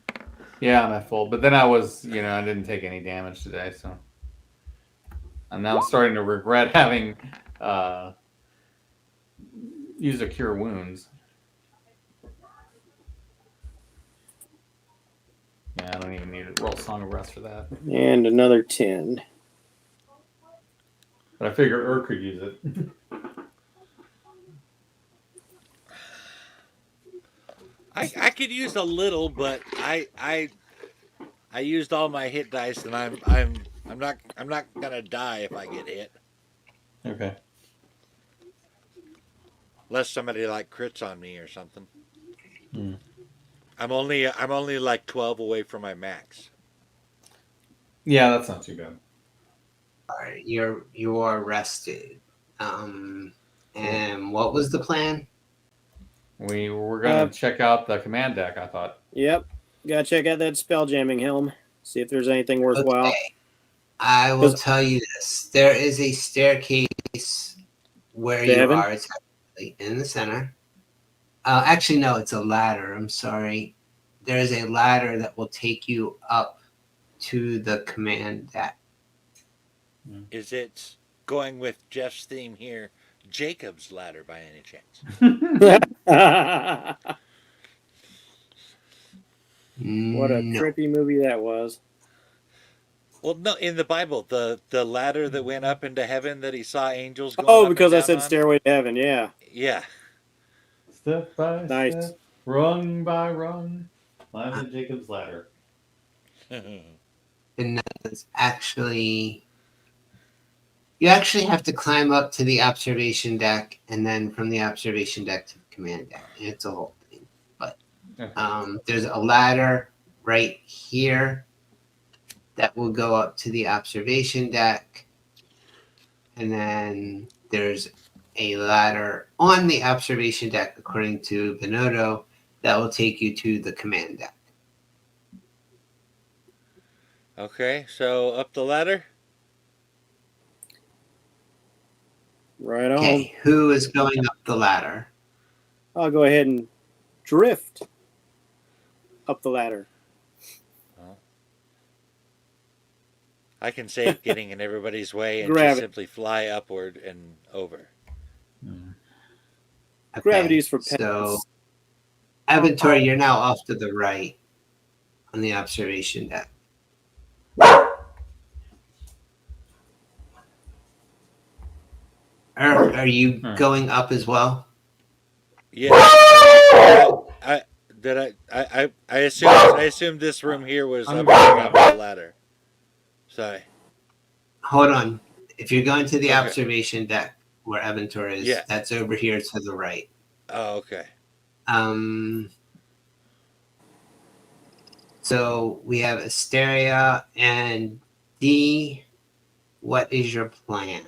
Yeah, I'm at full. But then I was, I didn't take any damage today, so I'm now starting to regret having used a cure wounds. Yeah, I don't even need to roll Song of Rest for that. And another 10. But I figure could use it. I could use a little, but I used all my hit dice, and I'm not gonna die if I get hit, Okay. unless somebody like crits on me or something. Hmm. I'm only like 12 away from my max. Yeah, that's not too bad. All right, you are rested. And what was the plan? We were going to check out the command deck, I thought. Yep. Gotta check out that spelljamming helm. See if there's anything worthwhile. Okay. I will tell you this. There is a staircase where you Devin? are. It's actually in the center. Actually, no, it's a ladder. I'm sorry. There is a ladder that will take you up to the command deck. Is it going with Jeff's theme here, Jacob's Ladder, by any chance? What a No. trippy movie that was. Well, no, in the Bible, the ladder that went up into heaven that he saw angels going Oh, up because and I down said on? Stairway to Heaven. Yeah. Yeah. Step by Nice. step, rung by rung, climb the Jacob's ladder. And that's actually, you actually have to climb up to the observation deck, and then from the observation deck to the command deck. It's a whole thing. But there's a ladder right here that will go up to the observation deck, and then there's a ladder on the observation deck, according to Benodo, that will take you to the command deck. Okay, so up the ladder? Right on. Okay, who is going up the ladder? I'll go ahead and drift up the ladder. I can save getting in everybody's way and Gravity. just simply fly upward and over. Okay, Gravity's for so peasants. Aventura, you're now off to the right on the observation deck. Are you going up as well? Yeah. I assumed this room here was up the ladder. Sorry. Hold on. If you're going to the observation deck where Aventura is, Yeah. that's over here to the right. Oh, okay. So we have Asteria and D. What is your plan?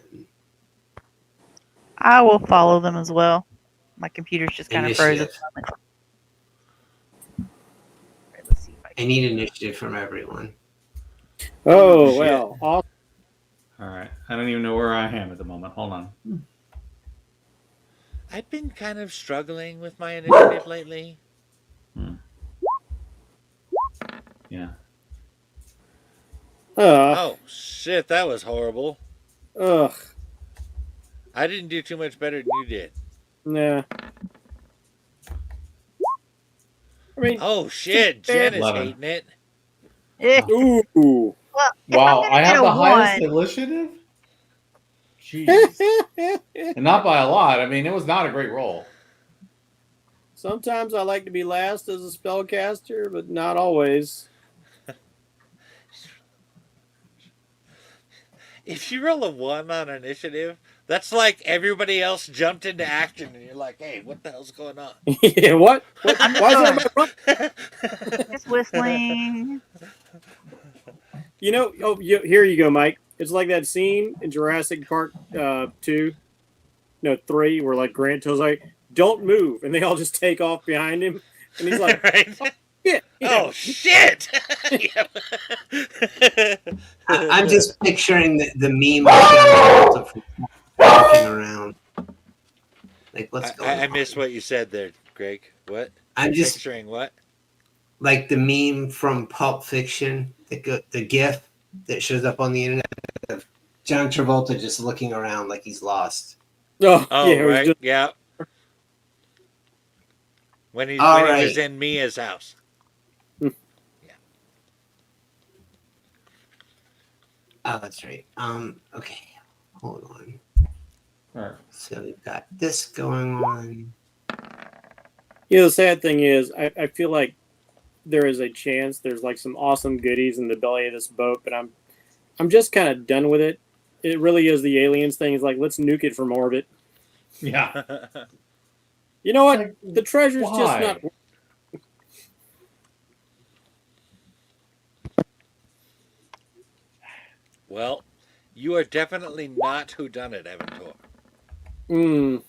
I will follow them as well. My computer's just kind of frozen. Initiative. Let's see if I I need initiative from everyone. Oh, Shit. well. All right. I don't even know where I am at the moment. Hold on. I've been kind of struggling with my initiative lately. Yeah. Oh, shit, that was horrible. Ugh. I didn't do too much better than you did. Nah. I mean, Oh, shit, Jen is 11. hating it. ooh. Well, if Wow, I'm gonna I get have a the highest one, initiative? Jeez. And not by a lot. I mean, it was not a great roll. Sometimes I like to be last as a spellcaster, but not always. If you roll a 1 on initiative, that's like everybody else jumped into action and you're like, hey, what the hell's going on? Yeah, what? Why I'm is just everybody running? just whistling. You know, here you go, Mike. It's like that scene in Jurassic Park 3, where like Grant tells like, "Don't move," and they all just take off behind him, and he's like, right? "Yeah, Oh, shit! I'm just picturing the meme of walking around. Like, what's going on? I missed what you said there, Greg. What? I'm just picturing what? like the meme from Pulp Fiction, the GIF that shows up on the internet of John Travolta just looking around like he's lost. Oh, Oh, yeah, it was right. just Yeah. When he All was right. in Mia's house. Oh, that's right. Okay, hold on. All right. So we've got this going on. the sad thing is, I feel like there is a chance there's like some awesome goodies in the belly of this boat, but I'm just kind of done with it. It really is the aliens thing. It's like, let's nuke it from orbit. Yeah. You know what? Like, The treasure's just why? not. Well, you are definitely not whodunit, Evan Tor. Mm.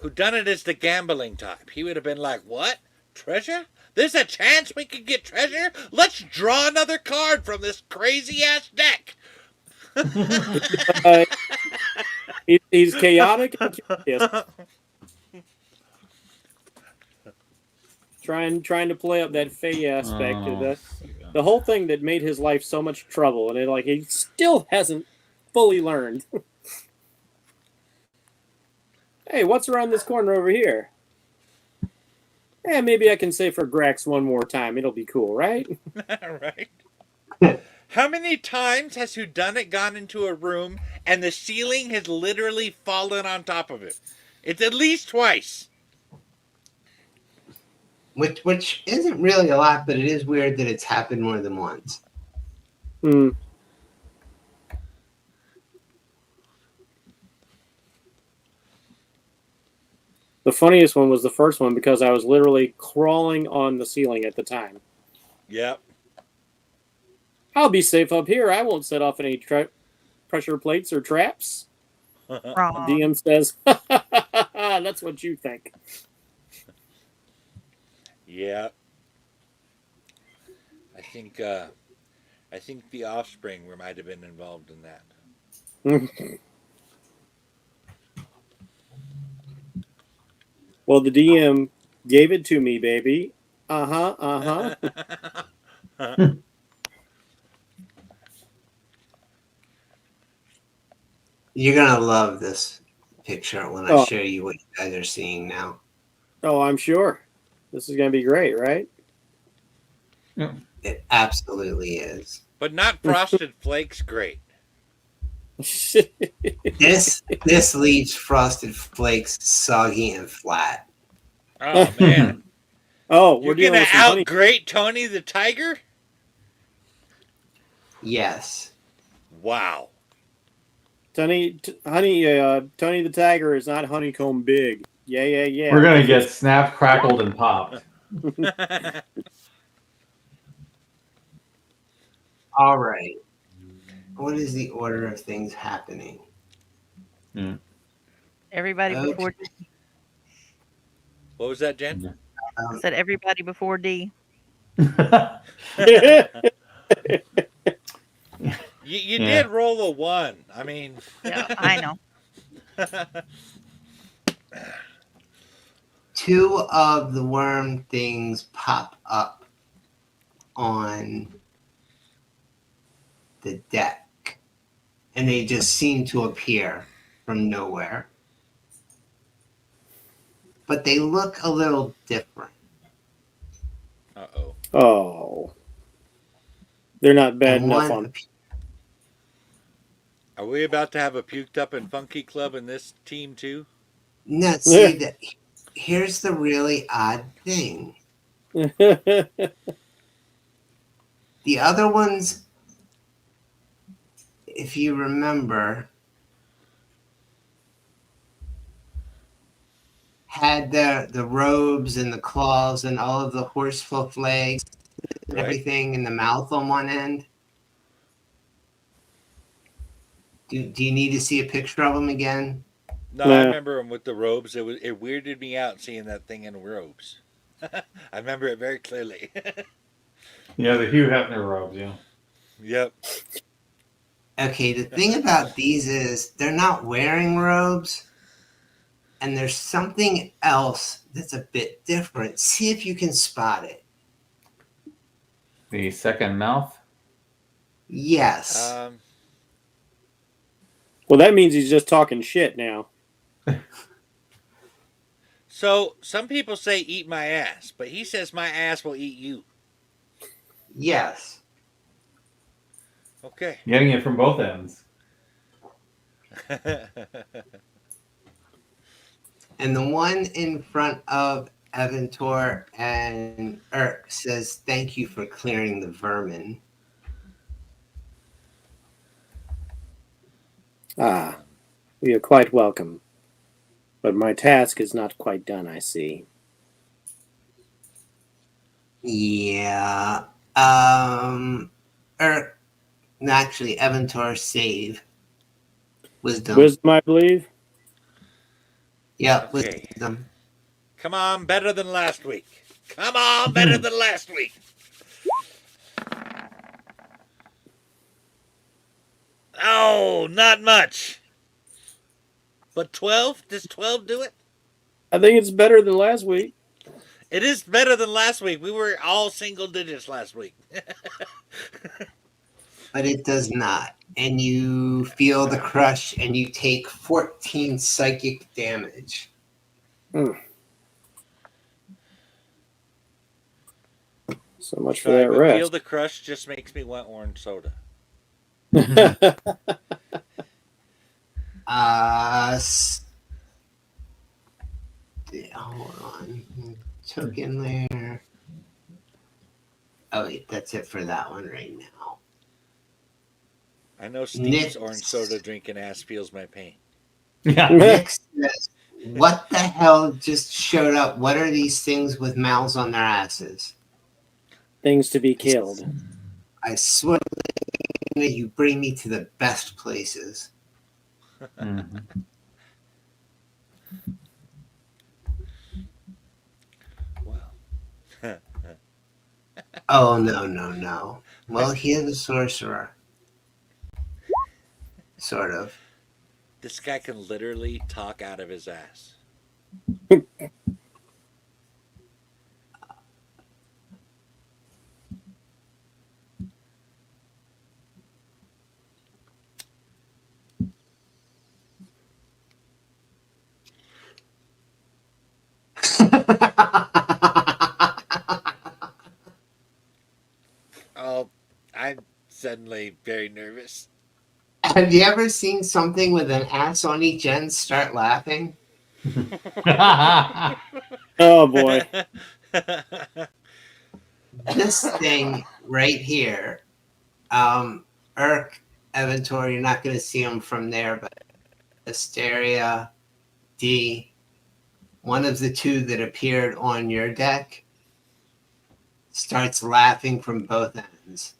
Whodunit is the gambling type. He would have been like, what? Treasure? There's a chance we could get treasure? Let's draw another card from this crazy ass deck. He's chaotic and curious. Trying to play up that Fey aspect of the whole thing that made his life so much trouble, and he still hasn't fully learned. Hey, what's around this corner over here? Maybe I can say for Grax one more time. It'll be cool, right? Right. How many times has whodunit gone into a room and the ceiling has literally fallen on top of it? It's at least twice. Which isn't really a lot, but it is weird that it's happened more than once. Hmm. The funniest one was the first one because I was literally crawling on the ceiling at the time. Yep. I'll be safe up here. I won't set off any pressure plates or traps. Wrong. DM says, that's what you think. Yeah. I think the offspring might have been involved in that. Well, the DM gave it to me, baby. Uh-huh. You're gonna love this picture when I show you what you guys are seeing now. Oh, I'm sure. This is going to be great, right? Yeah. It absolutely is. But not frosted flakes great. This leaves Frosted Flakes soggy and flat. Oh man. Oh, You're we're dealing gonna with some honey. outgrate Tony the Tiger? Yes. Wow. Tony the Tiger is not honeycomb big. Yeah. We're gonna get snapped, crackled, and popped. All right. What is the order of things happening? Everybody Okay. before What was that, Jen? I said everybody before D. You did roll a 1. I mean, Yeah, I know. 2 of the worm things pop up on the deck, and they just seem to appear from nowhere. But they look a little different. uh-oh. Oh. They're not bad And enough one on. Are we about to have a puked up and funky club in this team too? No, see that. Here's the really odd thing. The other ones, if you remember, had the robes and the claws and all of the horsehoof legs and Right. everything and the mouth on one end. Do you need to see a picture of them again? No, I remember him with the robes. It weirded me out seeing that thing in robes. I remember it very clearly. Yeah, the Hugh Hefner robes, yeah. Yep. Okay, the thing about these is they're not wearing robes, and there's something else that's a bit different. See if you can spot it. The second mouth. Yes. Well, that means he's just talking shit now. So some people say eat my ass, but he says my ass will eat you. Yes. Okay. Getting it from both ends. And the one in front of Aventor and Irk says, "Thank you for clearing the vermin." Ah, you're quite welcome. But my task is not quite done, I see. Yeah. Irk, actually, Aventor save. Wisdom. Wisdom, I believe? Yep, Okay. wisdom. Come on, better than last week. Come on, better than last week. Oh, not much. But 12? Does 12 do it? I think it's better than last week. It is better than last week. We were all single digits last week. But it does not. And you feel the crush and you take 14 psychic damage. So much for Sorry, that but feel rest. the crush just makes me want orange soda. Hold on. Token there. Oh, wait, that's it for that one right now. I know Steve's Nick, orange soda drinking ass feels my pain. Yeah. Nick says, "What the hell just showed up? What are these things with mouths on their asses?" Things to be killed. I swear that you bring me to the best places. Mhm. Well, Oh, no. Well, he is a sorcerer. Sort of. this guy can literally talk out of his ass. Oh, I'm suddenly very nervous. Have you ever seen something with an ass on each end start laughing? Oh boy. This thing right here, Irk, Aventor, you're not going to see him from there, but Asteria, D, one of the two that appeared on your deck, starts laughing from both ends.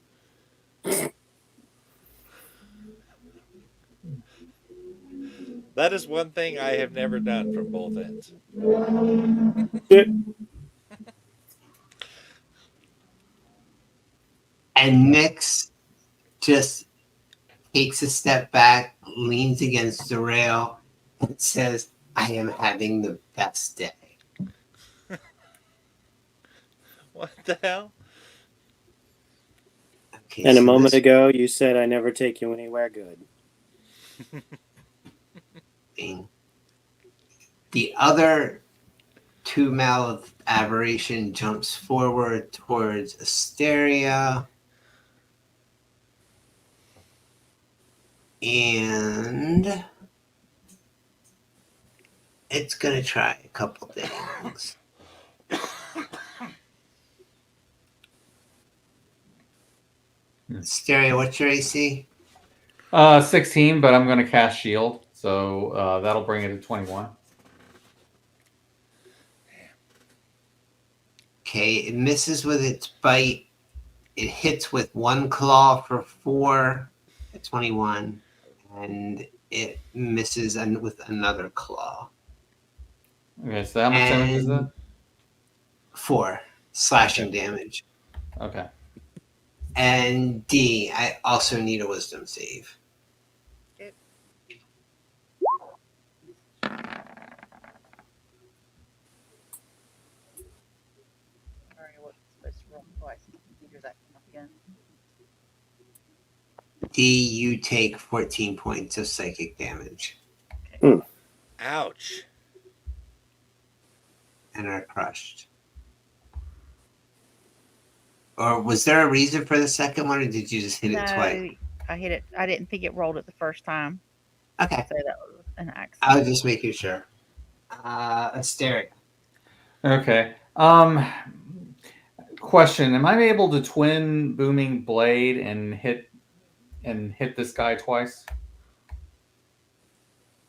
That is one thing I have never done from both ends. And Nyx just takes a step back, leans against the rail, and says, "I am having the best day." What the hell? Okay, And a so moment this ago, you said I never take you anywhere good. thing, the other two-mouthed aberration jumps forward towards Asteria. And it's going to try a couple things. Asteria, what's your AC? 16, but I'm going to cast shield, so that'll bring it to 21. Okay, it misses with its bite. It hits with one claw for 4 at 21, and it misses with another claw. Okay, so how much damage is that? 4 slashing damage. Okay. And D, I also need a wisdom save. Sorry, I wasn't supposed to roll twice. Neither that came up you take 14 points of psychic damage Ouch. and are crushed. Or was there a reason for the second one, or did you just hit it twice? No, I hit it. I didn't think it rolled it the first time, Okay, so that was an I accident. was just making sure. Asteria. Okay. Question: am I able to twin booming blade and hit this guy twice?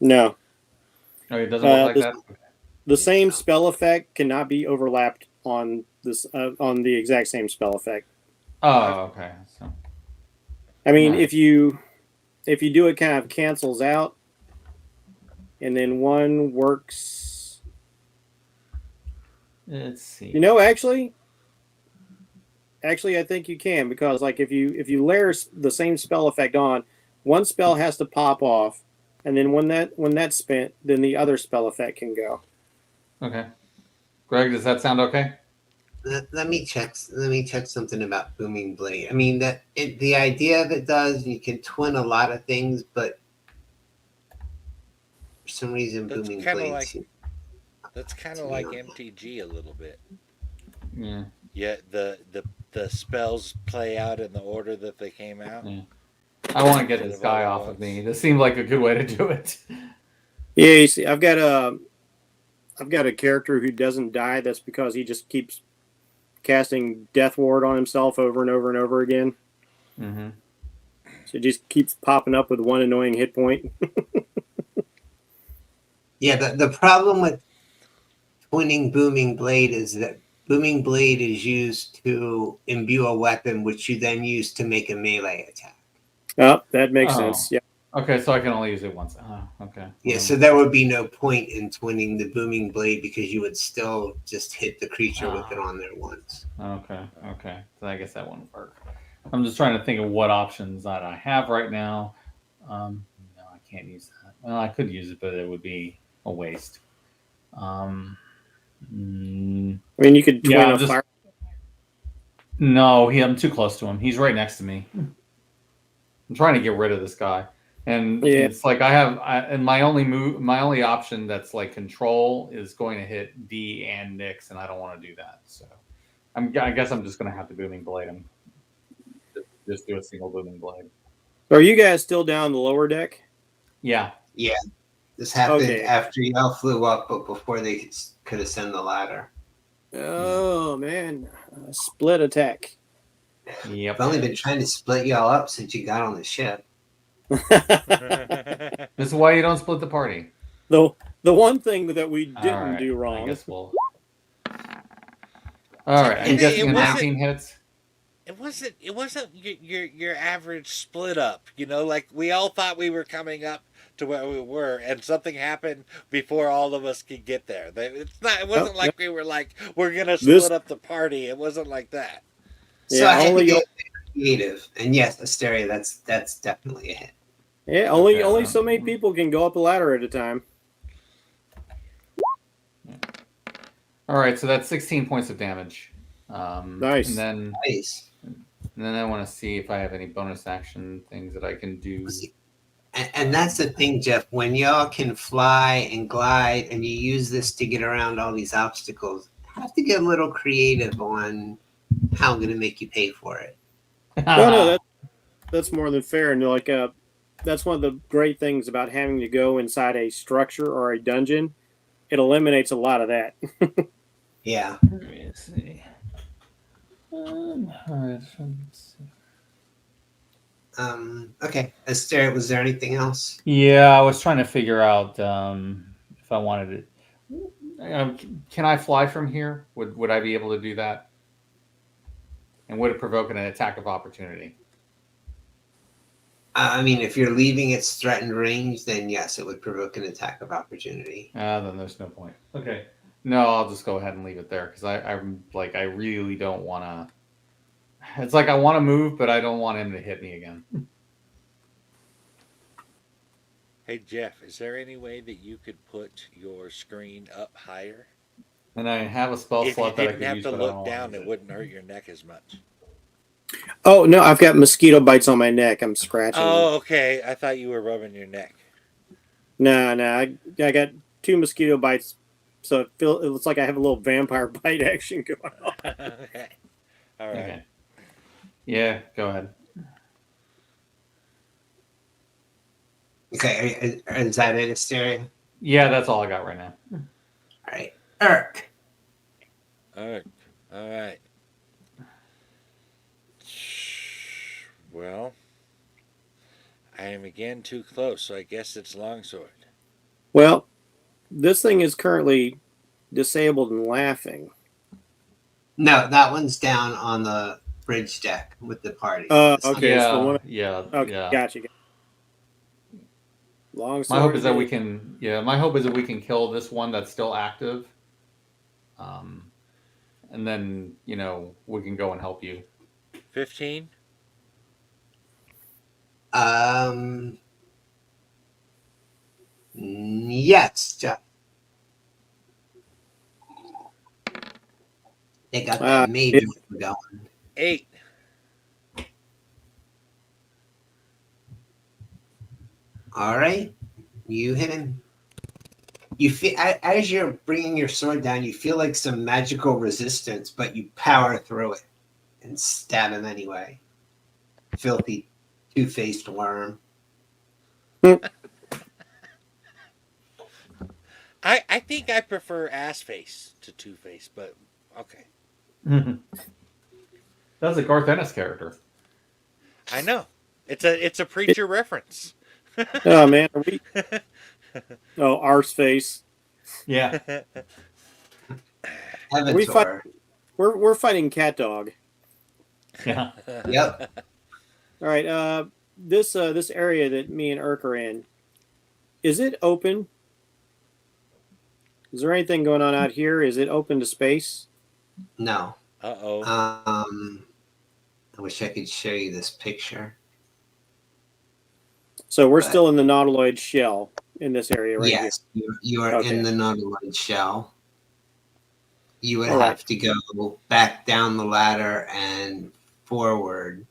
No. No, it doesn't work like the, that. the same spell effect cannot be overlapped on this on the exact same spell effect. Oh, okay. So, I mean, Right. if you do it, kind of cancels out, and then one works. let's see. You know, actually, I think you can, because like if you layer the same spell effect on, one spell has to pop off, and then when that's spent, then the other spell effect can go. Okay. Greg, does that sound okay? Let me check something about booming blade. I mean the idea of it does, you can twin a lot of things, but for some reason That's booming kind of blade. like MTG a little bit. Yeah. Yeah, the spells play out in the order that they came out. Yeah. I want to get Instead this of guy all at off of once. me. This seemed like a good way to do it. Yeah, you see, I've got a character who doesn't die. That's because he just keeps casting Death Ward on himself over and over and over again. Mm-hmm. So it just keeps popping up with one annoying hit point. Yeah, the problem with twinning booming blade is that booming blade is used to imbue a weapon, which you then use to make a melee attack. Oh, that makes Oh. sense. Yeah. Okay, so I can only use it once. Oh, okay. Yeah, so there would be no point in twinning the booming blade because you would still just hit the creature with it on there once. Okay. So I guess that wouldn't work. I'm just trying to think of what options that I have right now. No, I can't use that. Well, I could use it, but it would be a waste. I mean, you could twin Yeah, a fire. No, I'm too close to him. He's right next to me. I'm trying to get rid of this guy, and Yeah. it's like and my only option that's like control is going to hit D and Nyx, and I don't want to do that. So I guess I'm just going to have to booming blade him. Just do a single booming blade. Are you guys still down the lower deck? Yeah. Yeah, this happened Okay. after y'all flew up, but before they could ascend the ladder. Oh man, split attack. Yep. I've only been trying to split y'all up since you got on the ship. This is why you don't split the party. the one thing that we didn't All right, do I wrong. guess we'll. All right, I'm guessing a 19 hits. It wasn't your average split up. You know, like we all thought we were coming up to where we were, and something happened before all of us could get there. It wasn't like we were like, we're gonna split up the party. It wasn't like that. So I had to get creative, and yes, Asteria, that's definitely a hit. Yeah, only so many people can go up a ladder at a time. All right, so that's 16 points of damage. Nice. And then I want to see if I have any bonus action things that I can do. And that's the thing, Jeff. When y'all can fly and glide, and you use this to get around all these obstacles, I have to get a little creative on how I'm going to make you pay for it. No, that's more than fair. And like, that's one of the great things about having to go inside a structure or a dungeon. It eliminates a lot of that. Yeah. Let me see. All right. Okay. Asteria, was there anything else? Yeah, I was trying to figure out if I wanted it. Can I fly from here? Would I be able to do that? And would it provoke an attack of opportunity? I mean, if you're leaving its threatened range, then yes, it would provoke an attack of opportunity. Then there's no point. Okay. No, I'll just go ahead and leave it there because I'm like I really don't want to. It's like I want to move, but I don't want him to hit me again. Hey Jeff, is there any way that you could put your screen up higher? And I have a spell If you slot that I didn't could have use, to but I don't look wanna down, use it wouldn't hurt your neck as much. Oh no, I've got mosquito bites on my neck. I'm scratching them. Oh, okay. I thought you were rubbing your neck. No, I got 2 mosquito bites, so it looks like I have a little vampire bite action going on. Okay. All right. Okay. Yeah, go ahead. Okay, is that it, Asteria? Yeah, that's all I got right now. All right. Irk. All right. All right. Well, I am again too close, so I guess it's longsword. Well, this thing is currently disabled and laughing. No, that one's down on the bridge deck with the party. Okay. Yeah, So the one. yeah, Okay, yeah. gotcha. Long My hope is that sword we can. Yeah, my hope is that we can kill this one that's still active. And then we can go and help you. 15. Yes, Jeff. They got that major going. 8. All right, you hit him. You feel as you're bringing your sword down, you feel like some magical resistance, but you power through it and stab him anyway. Filthy, two-faced worm. I think I prefer ass face to two face, but okay. That's a Garth Ennis character. I know. It's a preacher reference. Oh man, are we? Oh, arse face. Yeah. Are we Evator. We're fighting cat dog. Yeah. Yep. All right. This area that me and Urk are in, is it open? Is there anything going on out here? Is it open to space? No. Uh-oh. I wish I could show you this picture. So we're still in the nautiloid shell in this area right here. Yes, you are Okay. in the nautiloid shell. You would All have right. to go back down the ladder and forward.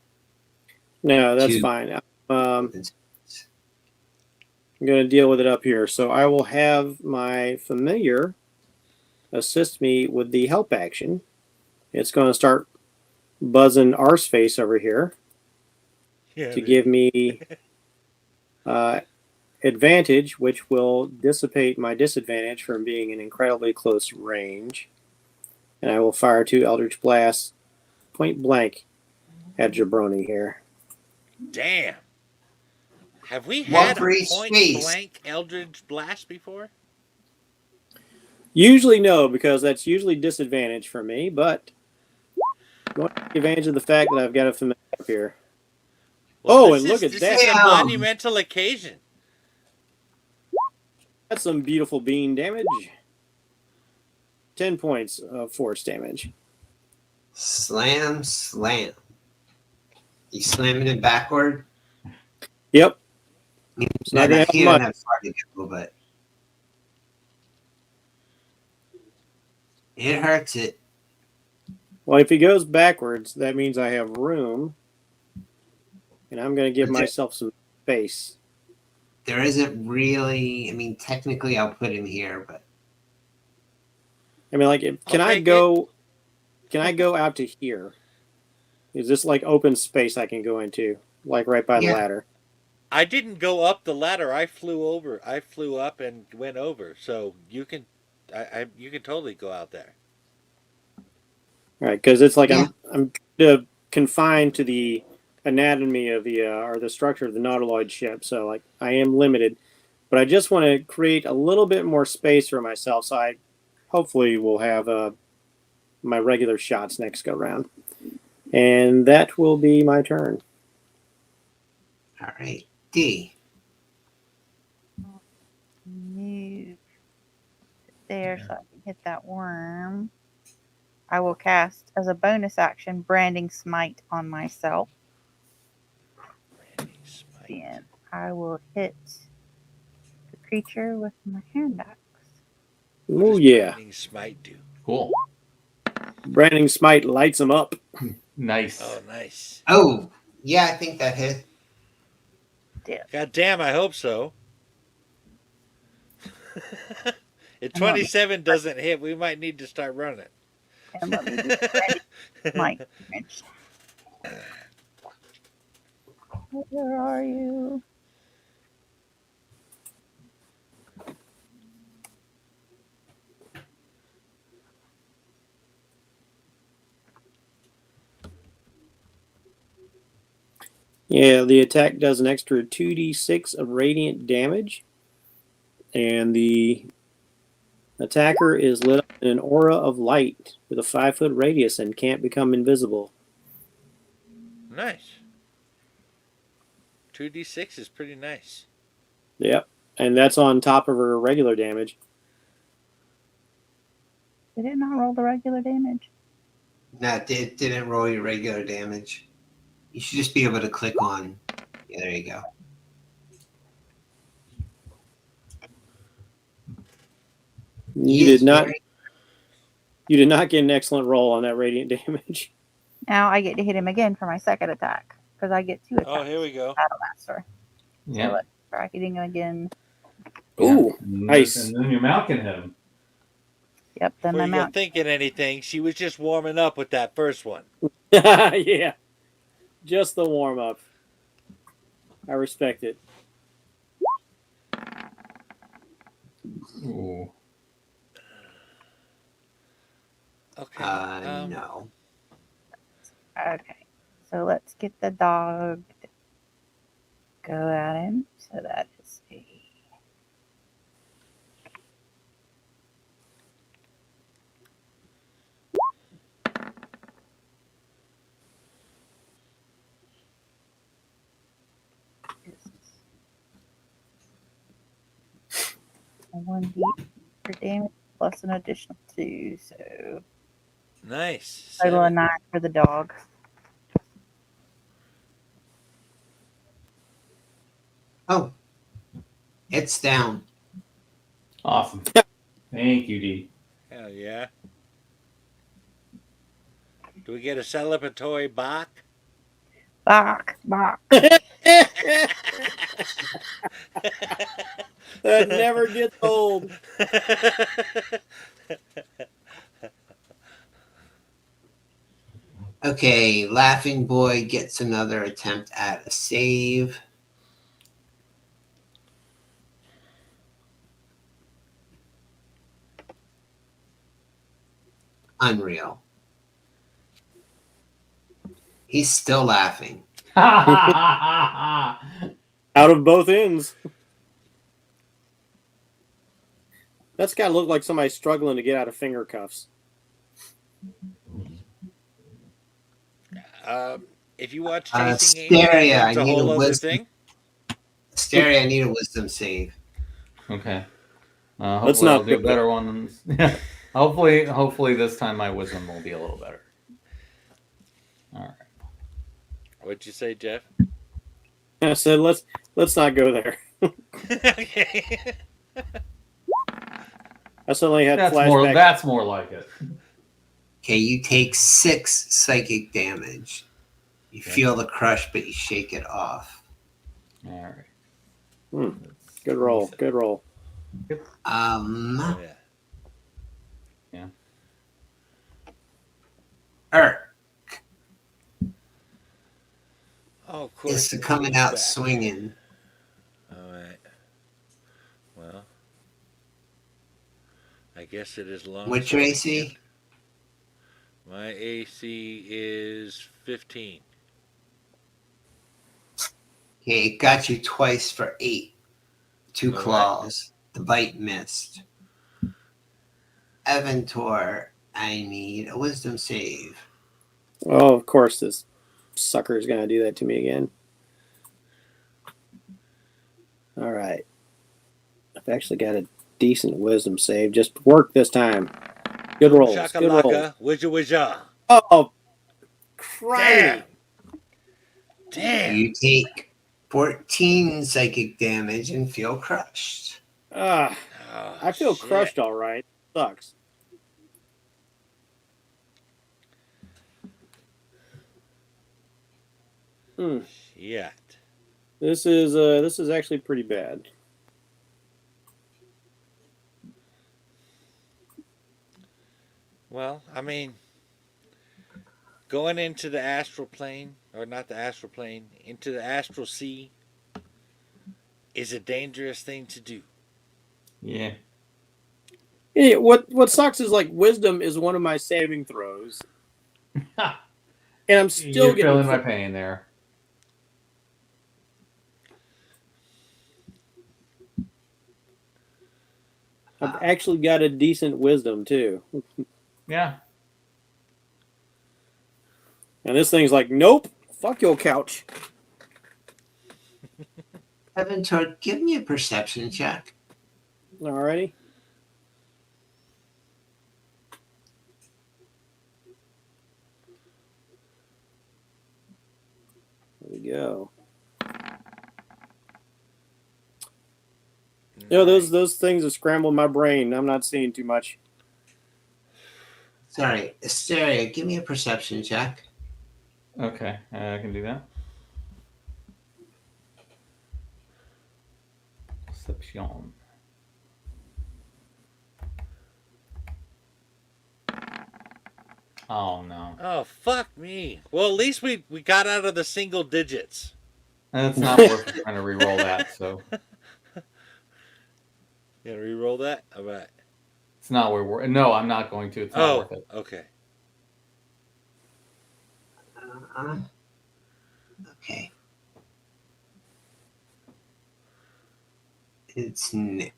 No, that's to- fine. I'm going to deal with it up here. So I will have my familiar assist me with the help action. It's going to start buzzing Arseface over here Yeah, to give me advantage, which will dissipate my disadvantage from being in incredibly close range. And I will fire 2 Eldritch Blasts point blank at Jabroni here. Damn. Have we One had for a each point face. blank Eldritch Blast before? Usually no, because that's usually disadvantage for me, but I'm going to take advantage of the fact that I've got a familiar up here. Well, And look at this that. is a Damn. monumental occasion. That's some beautiful bean damage. 10 points of force damage. Slam, slam. You slamming it backward? Yep. It's Not gonna he have doesn't have far to go, but it hurts it. Well, if he goes backwards, that means I have room. And I'm going to give Okay. myself some space. There isn't really. I mean, technically, I'll put him here, but I mean, like, can I'll I take go? Can I go out to here? Is this like open space I can go into, like right by the Yeah. ladder? I didn't go up the ladder. I flew over. I flew up and went over. So you can, you can totally go out there. All right, because it's like Yeah. I'm confined to the anatomy of the or the structure of the nautiloid ship, so like I am limited. But I just want to create a little bit more space for myself, so I hopefully will have my regular shots next go round, and that will be my turn. all right. D. Move there so I can hit that worm. I will cast as a bonus action Branding Smite on myself. And I will hit the creature with my hand axe. Oh yeah, Branding Smite do? Cool. Branding Smite lights them up. Nice. Oh, nice. Oh, yeah, I think that hit. God damn, I hope so. If And let me- 27 doesn't hit, we might need to start running. And let me just ready my wrench. Where are you? Yeah, the attack does an extra 2d6 of radiant damage, and the attacker is lit up in an aura of light with a 5-foot radius and can't become invisible. Nice. 2d6 is pretty nice. Yep, and that's on top of her regular damage. Did it not roll the regular damage? No, it didn't roll your regular damage. You should just be able to click on. Yeah, there you go. You did not. You did not get an excellent roll on that radiant damage. Now I get to hit him again for my second attack because I get 2 attacks. Oh, here we go. Battle Master. So Yeah. let's try hitting again. Ooh, And nice. And then your mount can hit him. Yep, then Before my you go mount. thinking anything, she was just warming up with that first one. Yeah, just the warm up. I respect it. Ooh. Okay. No. Okay, so let's get the dog to go at him. So that is a. A 1d for damage plus an additional 2, so Nice. total of 7. 9 for the dog. Oh, it's down. Awesome. Thank you, D. Hell yeah. Do we get a celebratory Bach? Bach, Bach. That never gets old. Okay, Laughing Boy gets another attempt at a save. Unreal. He's still laughing. Out of both ends. That's got to look like somebody struggling to get out of finger cuffs. If you watch Chasing Amy, Hysteria, that's I a need whole a other wisdom. thing. Hysteria, I need a wisdom save. Okay. Let's Hopefully I'll not do a do better one. Than, hopefully this time my wisdom will be a little better. All right. What'd you say, Jeff? I said, let's not go there. Okay. I suddenly had flashbacks. That's more like it. Okay, you take 6 psychic damage. You feel the crush, but you shake it off. All right. Good roll. Good roll. Oh, yeah. Yeah. Erk Oh, of course. is coming out back. swinging. All right. Well, I guess it is long. What's your AC? My AC is 15. Okay, it got you twice for 8. 2 All right. claws. The bite missed. Eventor, I need a wisdom save. Oh, of course, this sucker is going to do that to me again. All right. I've actually got a decent wisdom save. Just work this time. Good rolls. Good rolls. Shakalaka, wizja wizja. Oh, crap. Damn. You take 14 psychic damage and feel crushed. Oh, I feel shit. crushed all right. Sucks. Hmm. Shit. This is actually pretty bad. Well, I mean, going into the astral plane, or not the astral plane, into the astral sea is a dangerous thing to do. Yeah. Yeah, what sucks is like wisdom is one of my saving throws, and I'm still You're getting feeling my pain there. I've actually got a decent wisdom too. Yeah. And this thing's like, nope, fuck your couch. Evan, give me a perception check. Alrighty. There we go. You know, those things have scrambled my brain. I'm not seeing too much. Sorry, Asteria, give me a perception check. Okay, I can do that. Perception. Oh no. Oh, fuck me. Well, at least we got out of the single digits. That's not worth trying to re-roll that, so You gonna re-roll that? All right. it's not worth it. No, I'm not going to. It's not worth it. Okay. Okay. It's Nick.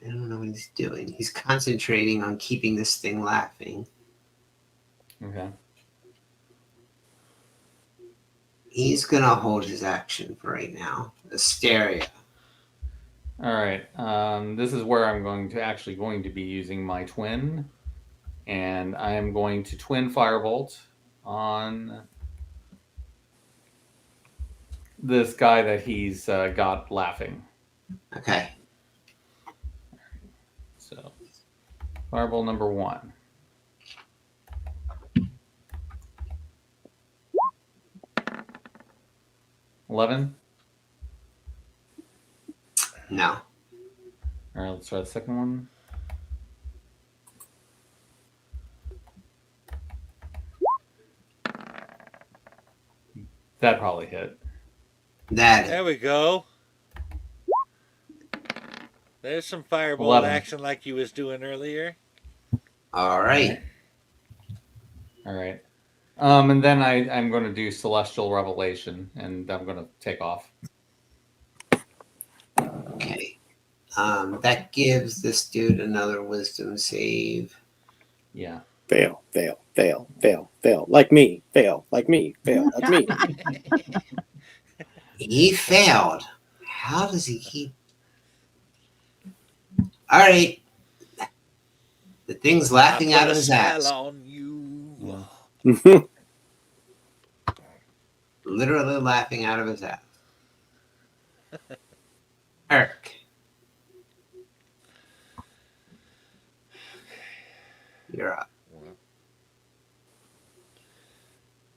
I don't know what he's doing. He's concentrating on keeping this thing laughing. Okay. He's gonna hold his action for right now. Asteria. All right. This is where I'm going to be using my twin, and I am going to twin firebolt on this guy that he's got laughing. Okay. So, firebolt number 1. $11. No. All right, let's try the second one. That probably hit. There we go. There's some fireball 11. action like you was doing earlier. All right. All right. And then I'm going to do Celestial Revelation, and I'm going to take off. Okay. That gives this dude another wisdom save. Yeah. Fail, fail, fail, fail, fail. Like me, fail, like me, fail, like me. He failed. How does he keep? All right. The thing's laughing out of his ass. On you. Yeah. Literally laughing out of his ass. Eric. You're up.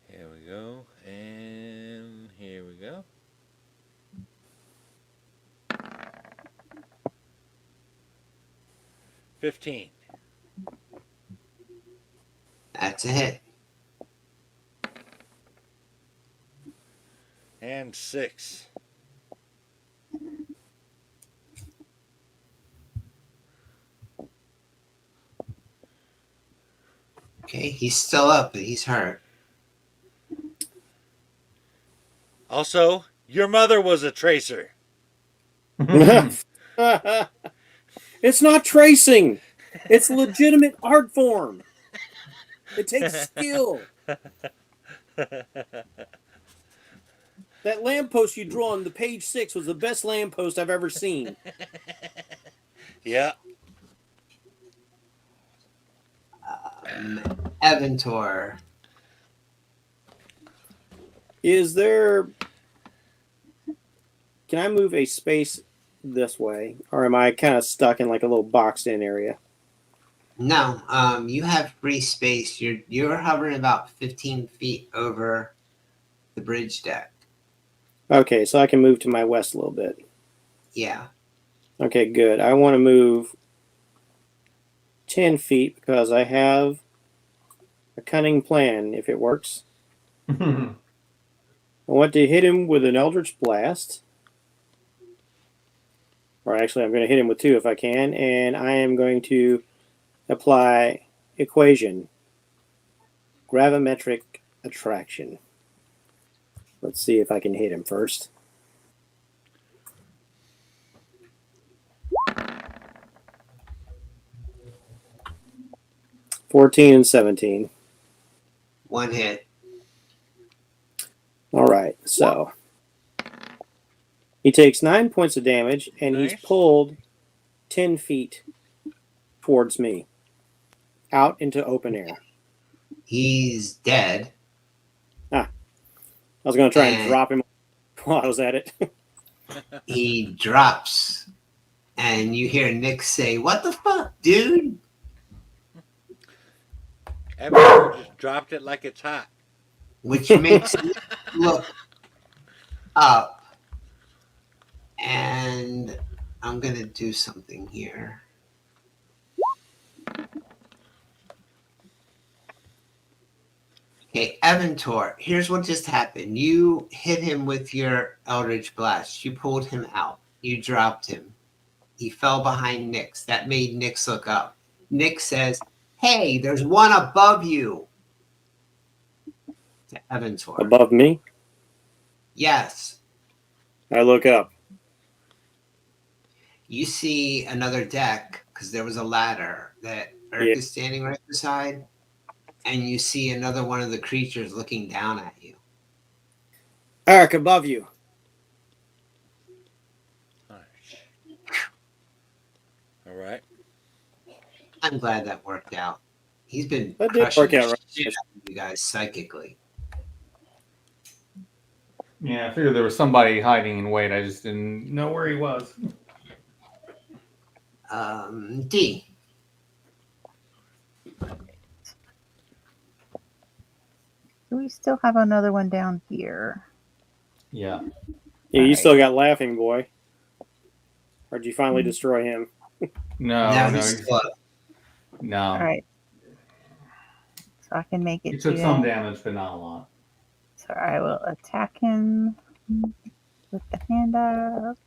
Here we go. And here we go. $15. That's a hit. And 6. Okay, he's still up, but he's hurt. Also, your mother was a tracer. It's not tracing. It's legitimate art form. It takes skill. That lamppost you drew on the page 6 was the best lamppost I've ever seen. Yeah. Aventor. Is there... Can I move a space this way, or am I kind of stuck in like a little boxed-in area? No, you have free space. You're hovering about 15 feet over the bridge deck. Okay, so I can move to my west a little bit. Yeah. Okay, good. I want to move 10 feet because I have a cunning plan, if it works. I want to hit him with an Eldritch Blast. Or actually, I'm going to hit him with 2 if I can. And I am going to apply Equation. Gravimetric Attraction. Let's see if I can hit him first. $14 and $17. One hit. All right, so he takes 9 points of damage, and Nice. he's pulled 10 feet towards me, out into open air. He's dead. I was going to try and And- drop him while I was at it. He drops, and you hear Nick say, "What the fuck, dude?" Evan just dropped it like it's hot. Which makes me look up. And I'm going to do something here. Okay, Evantor, here's what just happened. You hit him with your Eldritch Blast. You pulled him out. You dropped him. He fell behind Nyx. That made Nyx look up. Nyx says, "Hey, there's one above you." To Evantor. Above me, Yes. I look up. You see another deck because there was a ladder that Eric is standing right beside. And you see another one of the creatures looking down at you. Eric, above you. All right. I'm glad that worked out. He's been That did crushing work out the right. shit out of you guys psychically. Yeah, I figured there was somebody hiding in wait. I just didn't know where he was. D. Do we still have another one down here? Yeah. Yeah, you Alright. still got Laughing Boy. Or did you finally destroy him? No, He's still up. no. All right. So I can make it He took to some him. damage, but not a lot. So I will attack him with the hand up.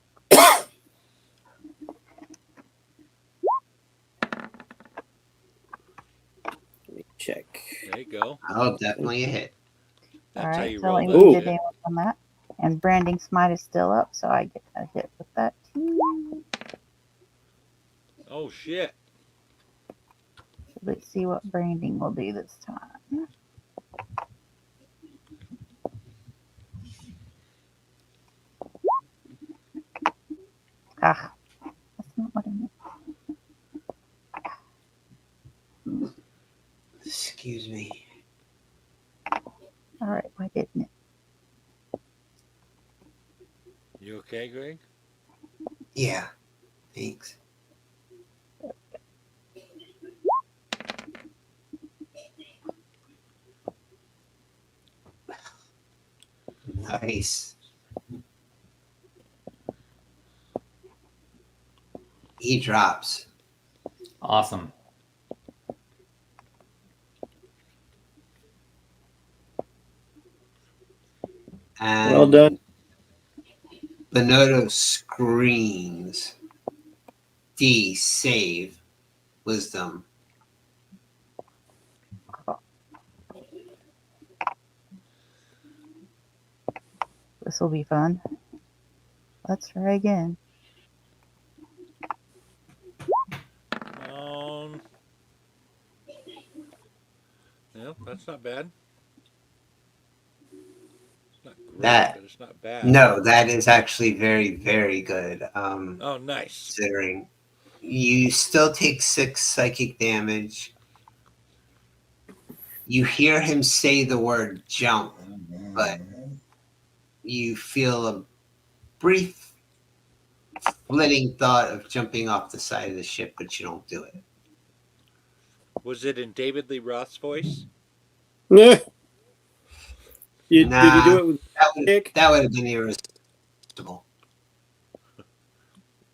Let me check. There you go. Oh, definitely a hit. That's All how right, you so roll let me that Ooh. do shit. damage on that. And Branding Smite is still up, so I get a hit with that too. Oh shit. So let's see what Branding will do this time. Ah, that's not what I meant. Excuse me. All right, why didn't it? You okay, Greg? Yeah. Thanks. Nice. He drops. Awesome. And Well done. Bonotto screams. D, save. Wisdom. This will be fun. Let's try again. Yep, that's not bad. It's not great, That- but it's not bad. No, that is actually very, very good. Oh, nice. Considering you still take 6 psychic damage. You hear him say the word jump, but you feel a brief flitting thought of jumping off the side of the ship, but you don't do it. Was it in David Lee Roth's voice? Did you Nah, do it with kick? that would have been irresistible.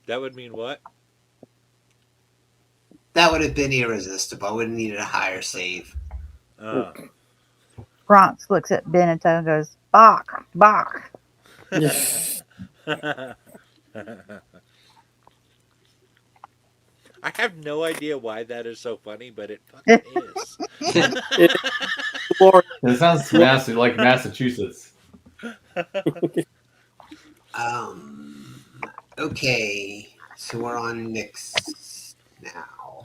That would mean what? That would have been irresistible. I would have needed a higher save. Bronx looks at Beneteau and goes, Bach, Bach. I have no idea why that is so funny, but it fucking is. It sounds massive, like Massachusetts. Okay, so we're on Nyx now.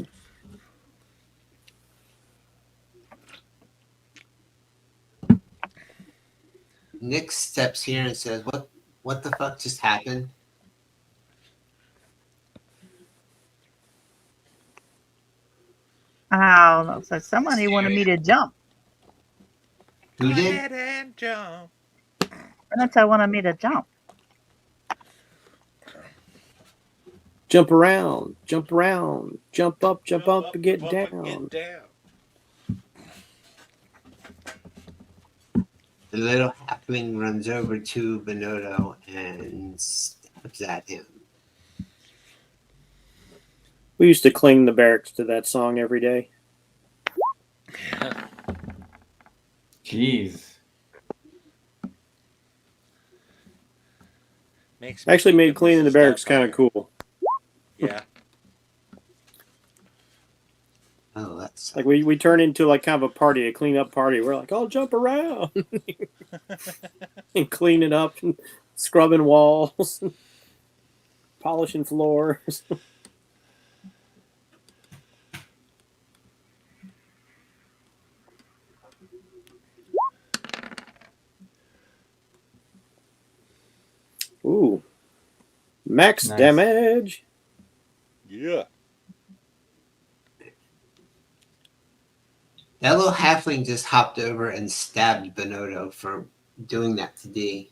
Nyx steps here and says, "What the fuck just happened?" I don't know. So somebody wanted me to jump. Who Go did? ahead and jump. Beneteau wanted me to jump. Jump around, jump up, and get Up down. and get down. The little halfling runs over to Benotto and stabs at him. We used to cling the barracks to that song every day. Jeez. Makes me Actually think made of cleaning the Mrs. barracks kind of Doubtfire. cool. Yeah. Oh, that's Like we turn into like kind of a party, a clean up party. We're like, oh, jump around and clean it up and scrubbing walls, polishing floors. Ooh, max Nice. damage. Yeah. that little halfling just hopped over and stabbed Benotto for doing that to D.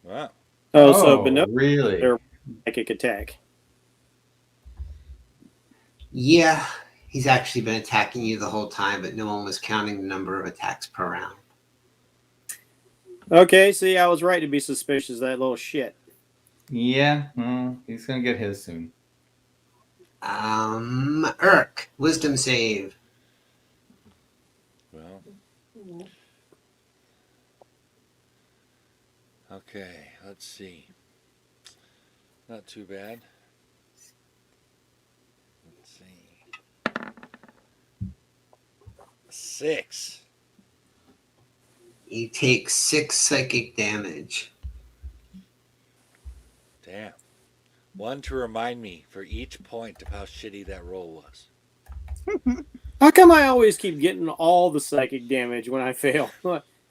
Wow. Oh, so Benotto, really? their psychic attack. Yeah, he's actually been attacking you the whole time, but no one was counting the number of attacks per round. Okay, see, I was right to be suspicious of that little shit. Yeah, well, he's gonna get his soon. Urk, wisdom save. Well. Okay, let's see. Not too bad. Let's see. 6. You take 6 psychic damage. Damn. One to remind me for each point of how shitty that roll was. How come I always keep getting all the psychic damage when I fail?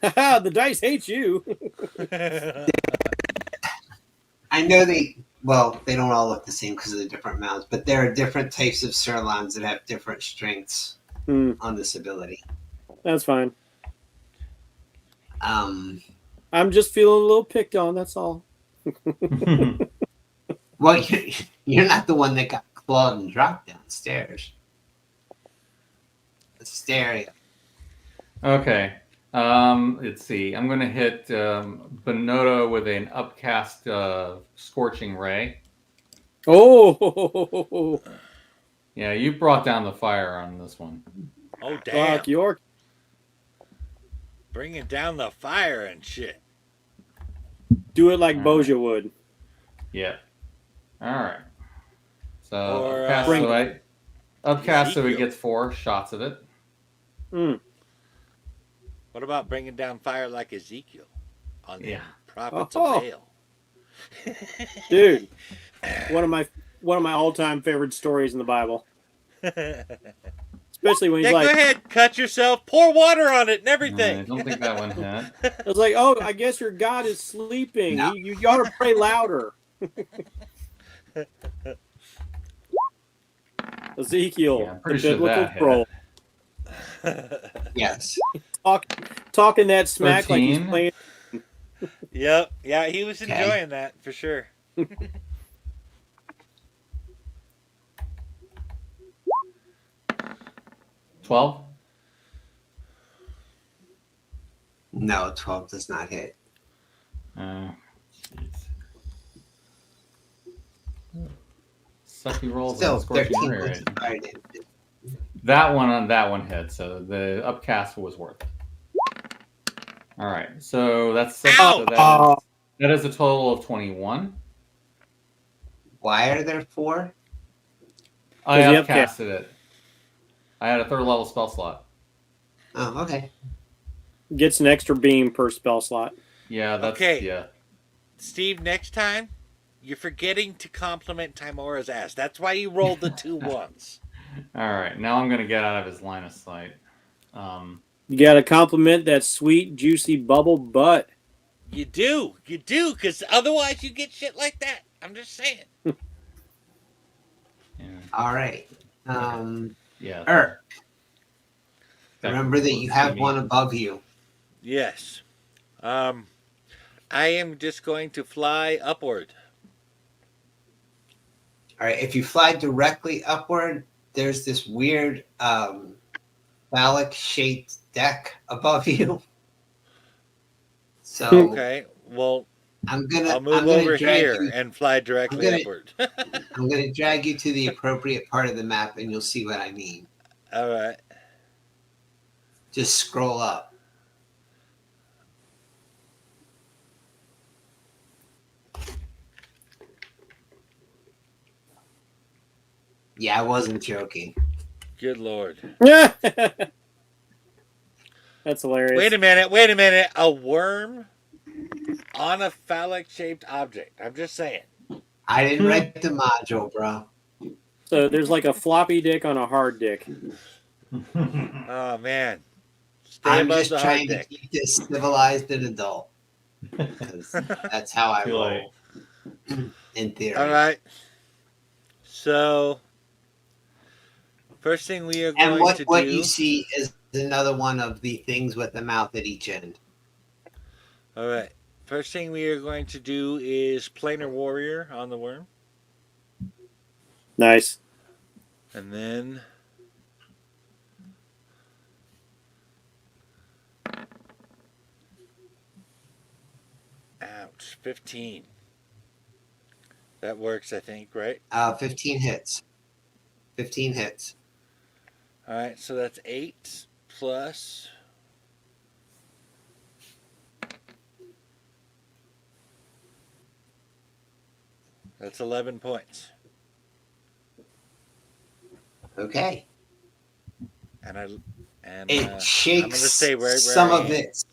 Haha, the dice hate you. I know they don't all look the same because of the different mounts, but there are different types of sirloins that have different strengths on this ability. That's fine. Um, I'm just feeling a little picked on, that's all. well, you're not the one that got clawed and dropped downstairs. Hysteria. Okay. Let's see. I'm going to hit Benotto with an upcast scorching ray. Oh, Yeah, you brought down the fire on this one. Oh, damn. fuck York. Bringing down the fire and shit. Do it like All Boja would. Yeah. All right. So Or, upcast so he Ezekiel. gets 4 shots of it. What about bringing down fire like Ezekiel on the Yeah. prophets Oh. of Baal? Dude, one of my all-time favorite stories in the Bible. Especially when he's Yeah, like, go ahead, cut yourself, pour water on it and I everything. don't think that one hit. I was like, oh, I guess your God is sleeping. No. You ought to pray louder. Ezekiel, Yeah, I'm the pretty sure biblical that hit. troll, Yes. talking that smack like he's 13. playing. Yep. Yeah, he was Okay. enjoying that for sure. 12. No, 12 does not hit. Jeez. Sucky rolls Still, and scorching 13 ray points rate. of fire damage. That one hit, so the upcast was worth it. All right, so that's six. Ow! So that is a total of 21. Why are there 4? I 'Cause you upcasted it. I had a 3rd level spell slot. Oh, okay. Gets an extra beam per spell slot. Yeah, that's Okay. yeah. Steve, next time, you're forgetting to compliment Timora's ass. That's why you rolled the 2 ones. All right, now I'm gonna get out of his line of sight. You got to compliment that sweet, juicy bubble butt. You do, because otherwise you get shit like that. I'm just saying. Yeah. All right. Yeah. Erk, That remember that you have me. one above you. Yes. I am just going to fly upward. All right. If you fly directly upward, there's this weird phallic-shaped deck above you. So Okay. Well, I'll I'll move over here and fly directly upward. I'm gonna drag you to the appropriate part of the map, and you'll see what I mean. All right. Just scroll up. Yeah, I wasn't joking. Good Lord. That's hilarious. Wait a minute. A worm on a phallic-shaped object. I'm just saying. I didn't write the module, bro. So there's like a floppy dick on a hard dick. Oh, man. Stay I'm above just the hard trying to dick. keep this civilized and adult. 'Cause that's how I Too roll. late. In theory. All right. So, first thing we are going And what to do. you see is another one of the things with the mouth at each end. All right. First thing we are going to do is planar warrior on the worm. Nice. And then. Ouch. 15. That works, I think, right? 15 hits. 15 hits. All right. So that's 8 plus. That's 11 points. Okay. And It shakes I'm gonna stay right where some I of am. its.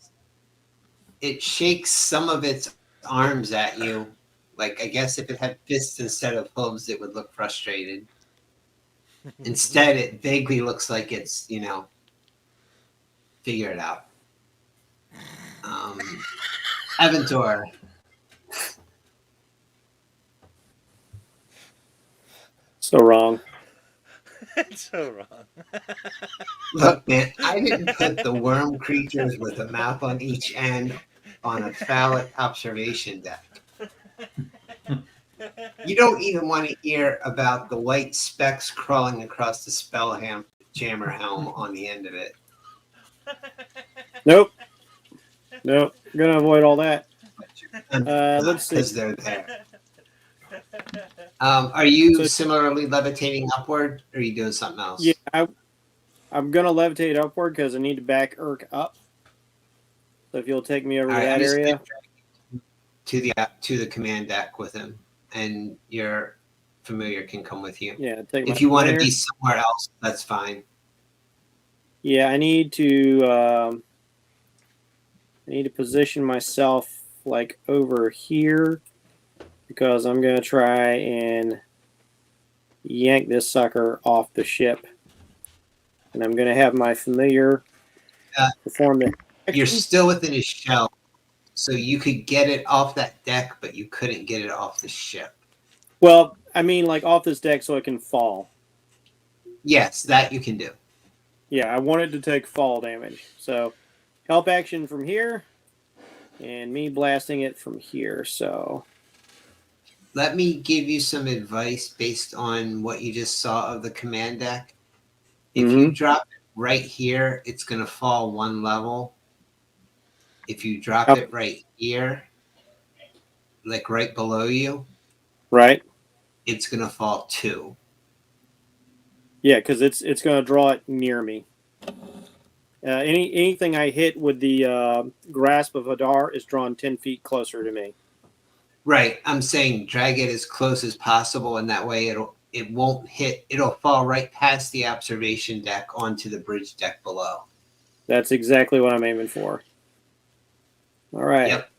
It shakes some of its arms at you. Like, I guess if it had fists instead of hooves, it would look frustrated. Instead, it vaguely looks like it's, figure it out. Aventor. So wrong. It's so wrong. Look, man, I didn't put the worm creatures with a mouth on each end on a phallic observation deck. You don't even want to hear about the white specks crawling across the Spelljammer helm on the end of it. Nope. Nope. I'm gonna avoid all that. Let's see. Because they're there. Are you So- similarly levitating upward, or are you doing something else? Yeah, I'm gonna levitate upward because I need to back Urk up. So if you'll take me over All to right, that I'm just area. gonna drag you to the command deck with him, and your familiar can come with you. Yeah, take my If you want to player. be somewhere else, that's fine. Yeah, I need to position myself like over here because I'm gonna try and yank this sucker off the ship, and I'm gonna have my familiar perform the. You're still within his shell, so you could get it off that deck, but you couldn't get it off the ship. Well, I mean, like off this deck so it can fall. Yes, that you can do. Yeah, I wanted to take fall damage. So, help action from here, and me blasting it from here. So Let me give you some advice based on what you just saw of the command deck. If you drop it right here, it's going to fall 1 level. If you drop it right here, like right below you, right, it's going to fall 2. yeah, because it's going to draw it near me. Anything I hit with the grasp of Hadar is drawn 10 feet closer to me. Right. I'm saying drag it as close as possible, and that way it won't hit. It'll fall right past the observation deck onto the bridge deck below. That's exactly what I'm aiming for. All right. Yep.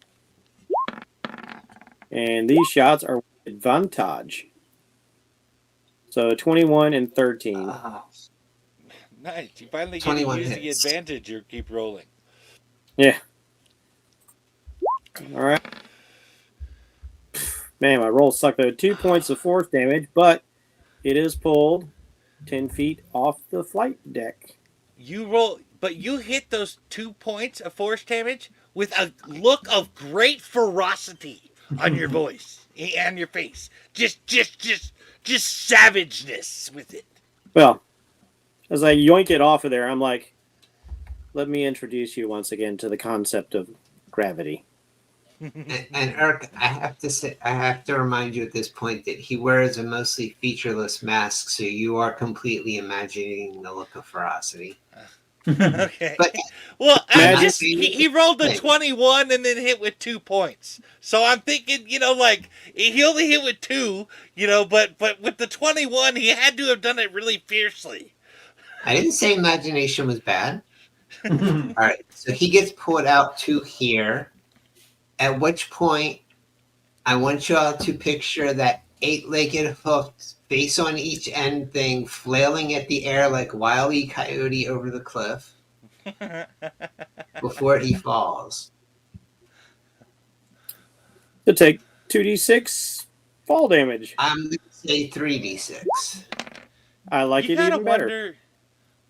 And these shots are with advantage. So 21 and 13. Nice. You finally get to 21 use hits. the advantage you keep rolling. Yeah. All right. Man, my roll sucked though. 2 points of force damage, but it is pulled 10 feet off the flight deck. You roll, but you hit those 2 points of force damage with a look of great ferocity on your voice and your face. Just savageness with it. Well, as I yoink it off of there, I'm like, let me introduce you once again to the concept of gravity. And Eric, I have to remind you at this point that he wears a mostly featureless mask, so you are completely imagining the look of ferocity. Okay. But well, Imagine- he rolled a 21 and then hit with 2 points. So I'm thinking, like he only hit with 2, but with the 21, he had to have done it really fiercely. I didn't say imagination was bad. All right, so he gets pulled out to here, at which point I want you all to picture that 8-legged hooked face on each end thing flailing at the air like Wile E. Coyote over the cliff before he falls. To take 2d6 fall damage. I'm going to say 3d6 I like You it gotta even better. wonder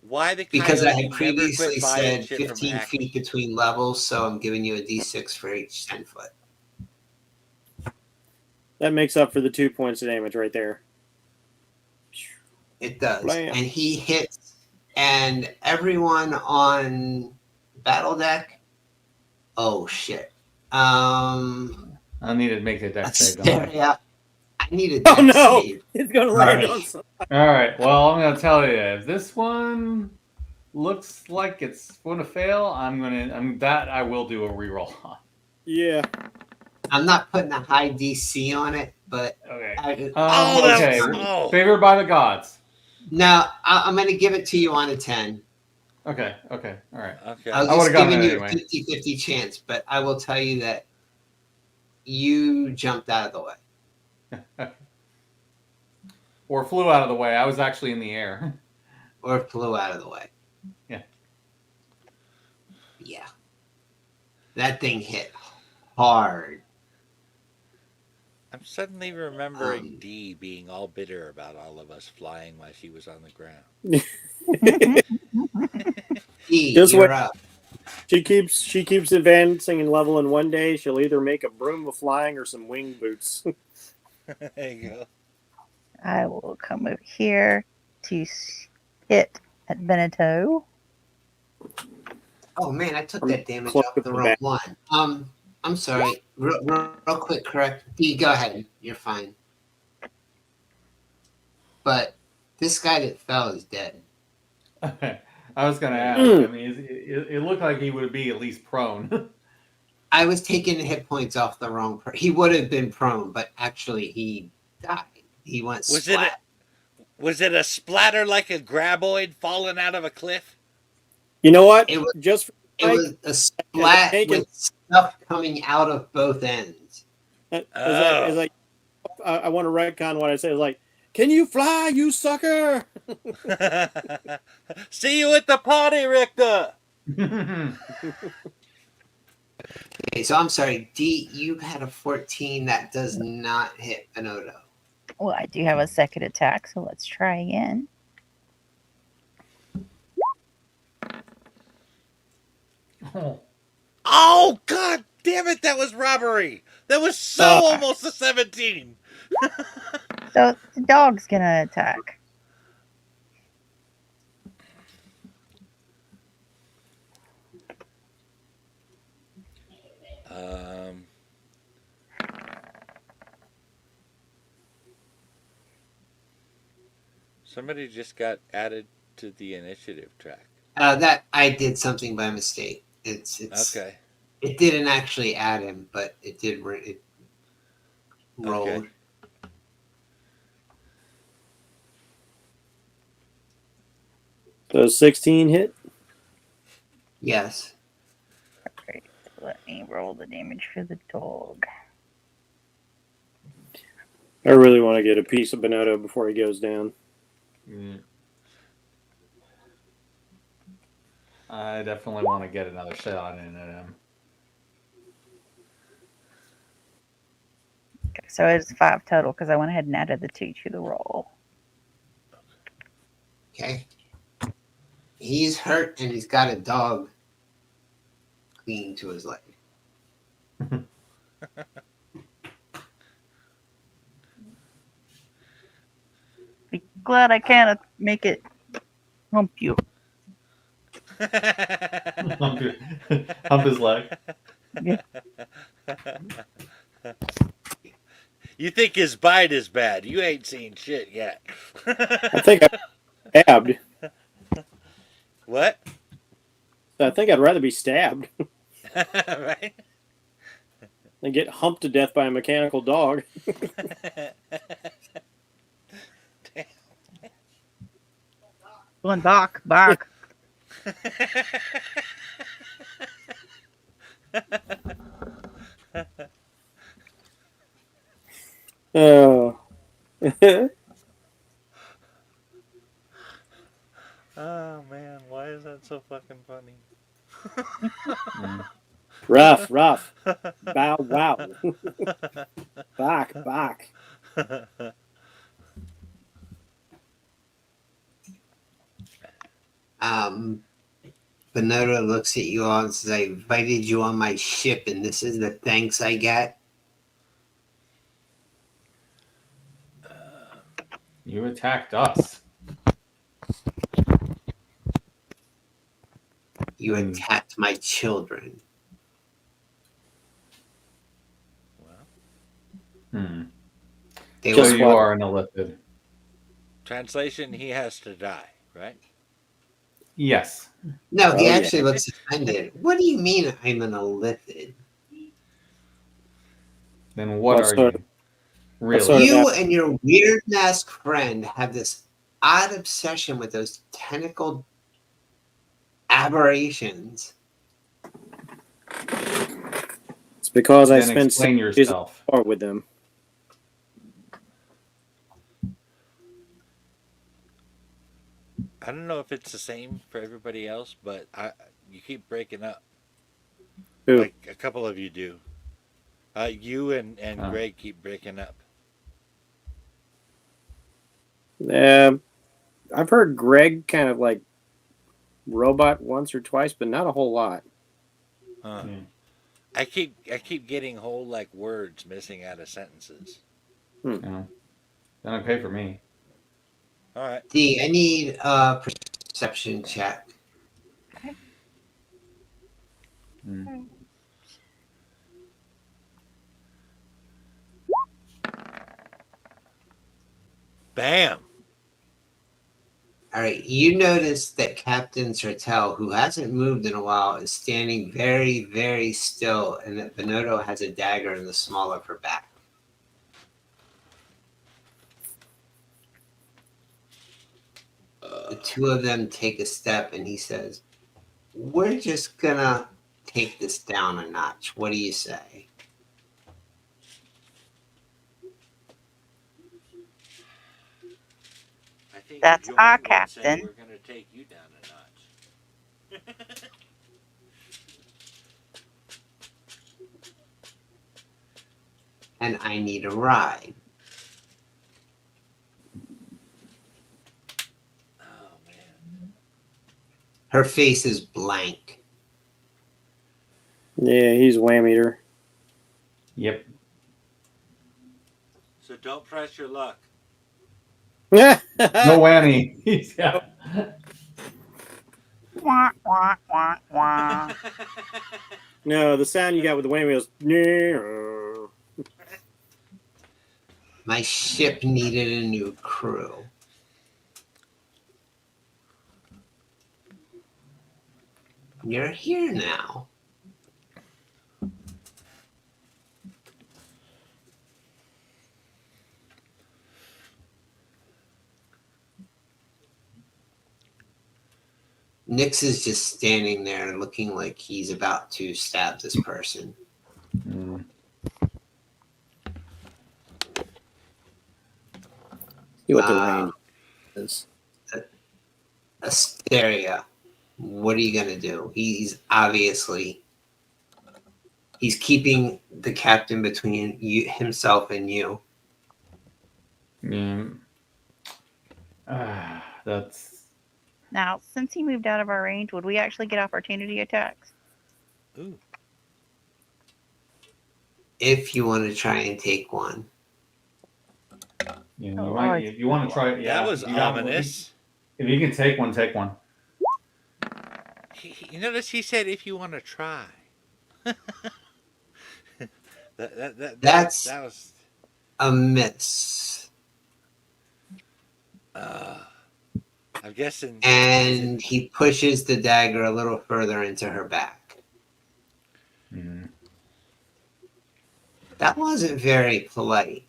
why the because I coyote had never previously quit buying said shit from 15 Acme. feet between levels, so I'm giving you a d6 for each 10 foot. That makes up for the 2 points of damage right there. It does. Blam. And he hits, and everyone on battle deck. Oh shit. I need to make the deck save. Don't I? Yeah. I need a Oh deck no! save. It's going to land Right. on something. All right. Well, I'm gonna tell you, if this one looks like it's going to fail, I will do a reroll on. Yeah. I'm not putting a high DC on it, but Okay. that Okay. was- Favored by the gods. no, I'm going to give it to you on a 10. Okay. All right. Okay. I was I just would've gotten giving it you anyway. a 50-50 chance, but I will tell you that you jumped out of the way. Or flew out of the way. I was actually in the air. Or flew out of the way. Yeah. Yeah. That thing hit hard. I'm suddenly remembering Dee being all bitter about all of us flying while she was on the ground. E, Just you're wait. up. She keeps advancing and leveling. One day she'll either make a broom of flying or some wing boots. There you go. I will come over here to hit at Beneteau. Oh man, I took I'm that damage close off to the the wrong back. one. I'm sorry. Real quick, correct. D, go ahead. You're fine. But this guy that fell is dead. I was gonna ask. I mean, it looked like he would be at least prone. I was taking hit points off the wrong person. He would have been prone, but actually he died. He went splat. Was it a splatter like a graboid falling out of a cliff? You know what? It was- Just It was a splat taken- with stuff coming out of both ends. I want to retcon what I said. It's like, can you fly, you sucker? See you at the party, Richter. Okay, so I'm sorry. D, you had a 14 that does not hit Benodo. Well, I do have a second attack, so let's try again. Oh God! Damn it, that was robbery. That was so Ah. almost a 17. So the dog's gonna attack. Um, somebody just got added to the initiative track. That I did something by mistake. It's Okay. It didn't actually add him, but it did. It rolled. Okay. So 16 hit. Yes. Alright, let me roll the damage for the dog. I really want to get a piece of Bonotto before he goes down. I definitely want to get another shot in at him. Okay, so it's 5 total because I went ahead and added the 2 to the roll. Okay. He's hurt and he's got a dog clinging to his leg. Be glad I can't make it hump you. Hump his leg. Yeah. You think his bite is bad? You ain't seen shit yet. I think I'm stabbed. What? I think I'd rather be stabbed Right? than get humped to death by a mechanical dog. Going back. Oh. Oh man, why is that so fucking funny? Rough. Bow, wow. Back. Bonotto looks at you all and says, I invited you on my ship, and this is the thanks I get. You attacked us. You attacked my children. They So Just were you what? are an ellipid. Translation: he has to die, right? Yes. No, he Oh, yeah. actually looks offended. What do you mean I'm an ellipid? Then what What are sort you? of- Really? sort of- You and your weird mask friend have this odd obsession with those tentacled aberrations. It's because I Then spent explain 6 years yourself. with them. I don't know if it's the same for everybody else, but you keep breaking up. Who? Like a couple of you do. You and Oh. Greg keep breaking up. I've heard Greg kind of like robot once or twice, but not a whole lot. Huh. Yeah. I keep getting whole like words missing out of sentences. No. Then okay for me. All right. D, I need a perception check. Bam. All right, you notice that Captain Sertel, who hasn't moved in a while, is standing very, very still, and that Bonotto has a dagger in the small of her back. The two of them take a step, and he says, "We're just gonna take this down a notch. What do you say?" I think That's Join our would say captain. we're gonna take you down a notch. And I need a ride. Oh man. Her face is blank. Yeah, he's whammied Yep. So don't press your luck. her. No whammy. Yeah. Wah, wah, wah, wah. No, the sound you got with the whammy was. My ship needed a new crew. You're here now. Nix is just standing there looking like he's about to stab this person. Mm. See what the range is. Asteria, what are you going to do? He's obviously... He's keeping the captain between himself and you. Yeah. That's Now, since he moved out of our range, would we actually get opportunity attacks? Ooh. If you want to try and take one. you Oh, might, right. if you want to try it. Yeah, That was if you got- ominous. If you can take one, take one. You notice he said, if you want to try. That's that was... a miss. I'm guessing... And he pushes the dagger a little further into her back. Mm. That wasn't very polite.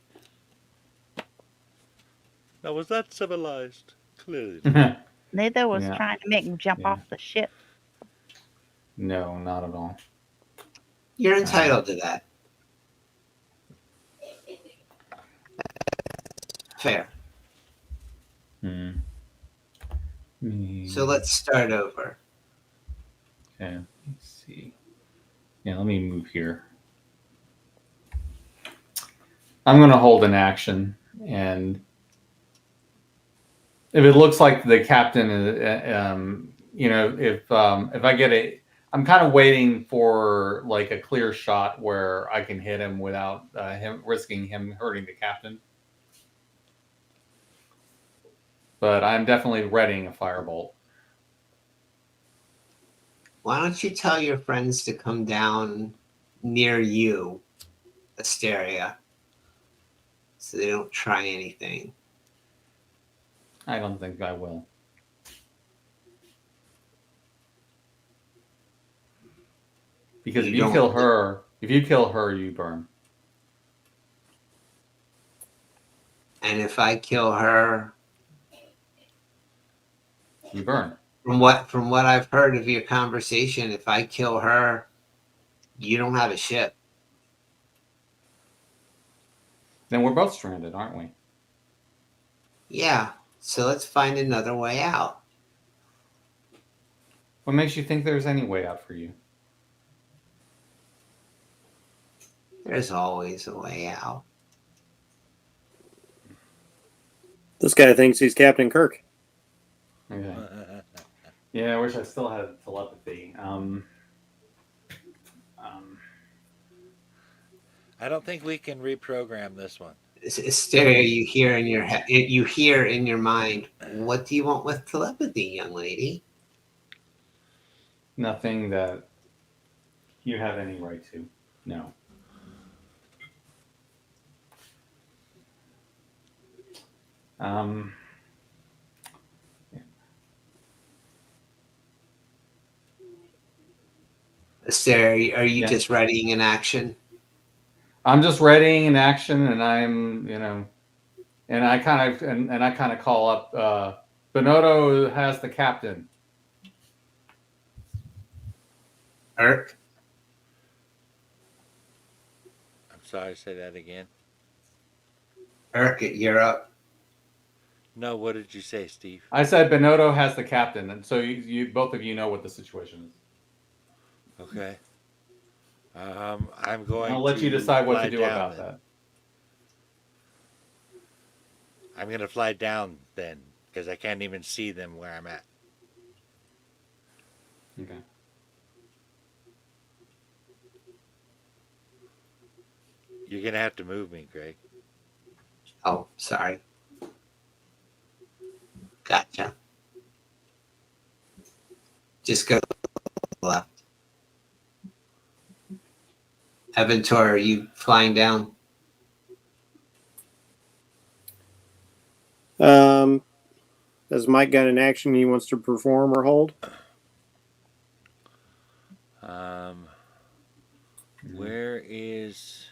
No, was that civilized? Clearly. Neither was Yeah. trying to make him jump Yeah. off the ship. No, not at all. You're entitled to that. Fair. Mm. So let's start over. Okay, let's see. Yeah, let me move here. I'm going to hold an action, and if it looks like the captain is, if I get I'm kind of waiting for like a clear shot where I can hit him without him risking him hurting the captain. But I'm definitely readying a firebolt. Why don't you tell your friends to come down near you, Asteria, so they don't try anything? I don't think I will. Because if you kill her, you burn. And if I kill her, You burn. from what I've heard of your conversation, if I kill her, you don't have a ship. Then we're both stranded, aren't we? Yeah, so let's find another way out. What makes you think there's any way out for you? There's always a way out. This guy thinks he's Captain Kirk. Okay. Yeah, I wish I still had telepathy. I don't think we can reprogram this one. Hysteria, you hear in your you hear in your mind. What do you want with telepathy, young lady? Nothing that you have any right to. No. Yeah. Hysteria, are you Yeah. just readying an action? I'm just readying an action, and I'm, and I kind of call up. Bonotto has the captain. Irk, I'm sorry, say that again. Irk, you're up. No, what did you say, Steve? I said Bonotto has the captain, and so you both of you know what the situation is. Okay. I'm going I'll let to you decide what fly to do down about then. that. I'm going to fly down then, because I can't even see them where I'm at. Okay. You're gonna have to move me, Greg. Oh, sorry. Gotcha. Just go left. Evantor, are you flying down? Has Mike got an action he wants to perform or hold? Where is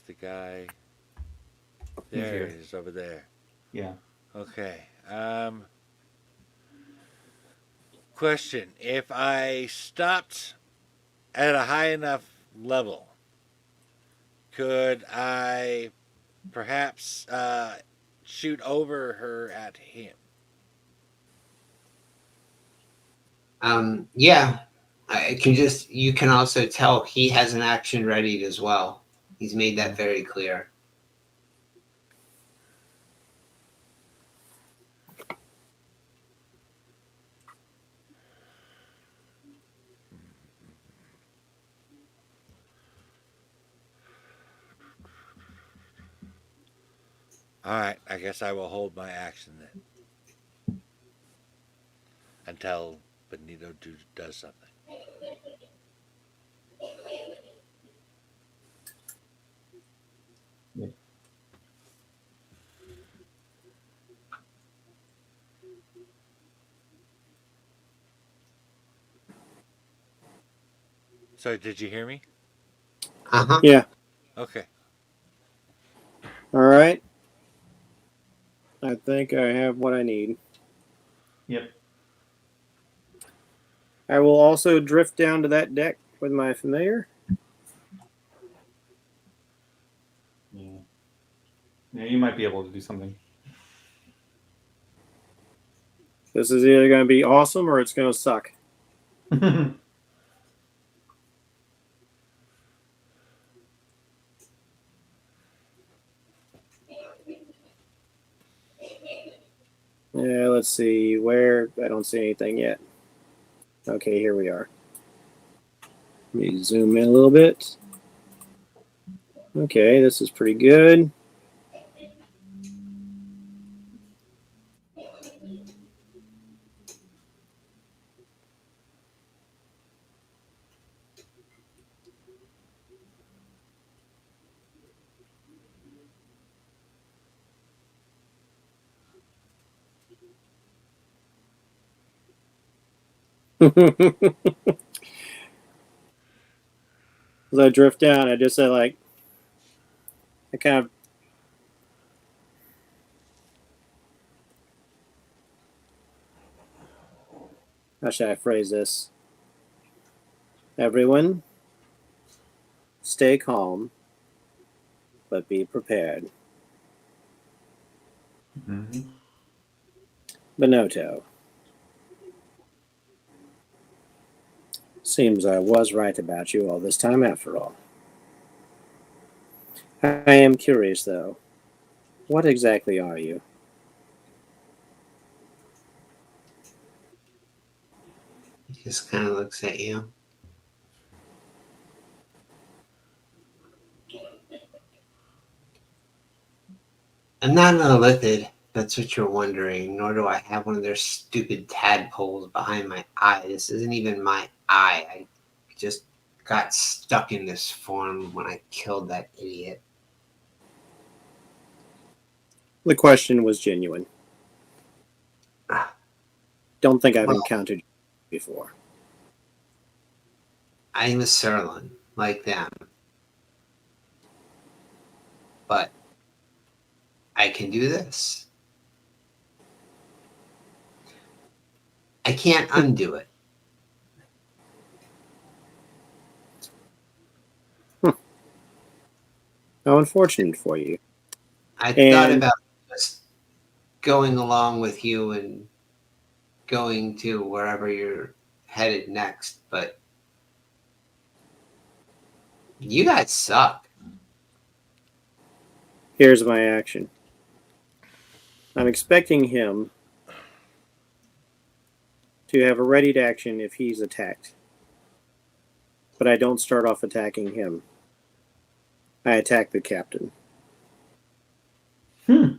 the guy? There here. he is over there. Yeah. Okay. Question: if I stopped at a high enough level, could I perhaps shoot over her at him? Yeah. You can also tell he has an action readied as well. He's made that very clear. All right, I guess I will hold my action then until Benito does something. Yeah. So, did you hear me? Uh-huh. Yeah. Okay. All right. I think I have what I need. Yep. I will also drift down to that deck with my familiar. Yeah. Yeah, you might be able to do something. This is either going to be awesome or it's going to suck. Yeah, let's see. Where? I don't see anything yet. Okay, here we are. Let me zoom in a little bit. Okay, this is pretty good. As I drift down, I just said, like, I kind of. How should I phrase this? Everyone, stay calm, but be prepared. Mhm. Benito. Seems I was right about you all this time after all. I am curious, though. What exactly are you? He just kind of looks at you. I'm not an illithid. That's what you're wondering. Nor do I have one of their stupid tadpoles behind my eye. This isn't even my eye. I just got stuck in this form when I killed that idiot. The question was genuine. Don't think I've Well, encountered you before. I'm a Serlin, like them. But I can do this. I can't undo it. How unfortunate for you. I thought And about just going along with you and going to wherever you're headed next, but you guys suck. here's my action. I'm expecting him to have a readied action if he's attacked. but I don't start off attacking him. I attack the captain. I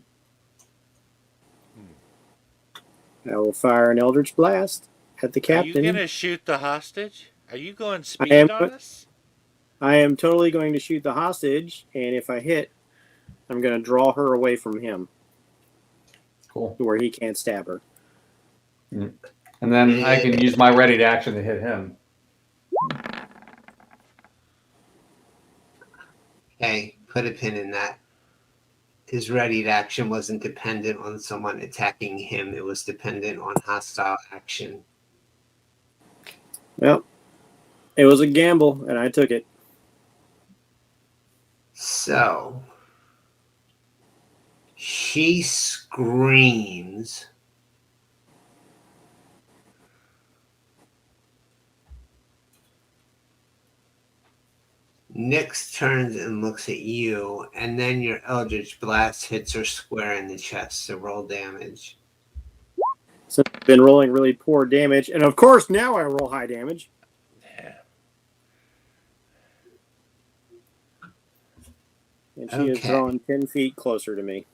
will fire an Eldritch Blast at the Are you captain. gonna shoot the hostage? Are you going am, speed on us? I am totally going to shoot the hostage, and if I hit, I'm going to draw her away from him Cool. to where he can't stab her. And then I can use my ready to action to hit him. Okay, put a pin in that. His ready action wasn't dependent on someone attacking him. It was dependent on hostile action. Well, it was a gamble, and I took it. So, she screams. Nyx turns and looks at you, and then your Eldritch Blast hits her square in the chest, so roll damage. So I've been rolling really poor damage, and of course now I roll high damage. Yeah. And she is Okay. drawn 10 feet closer to me.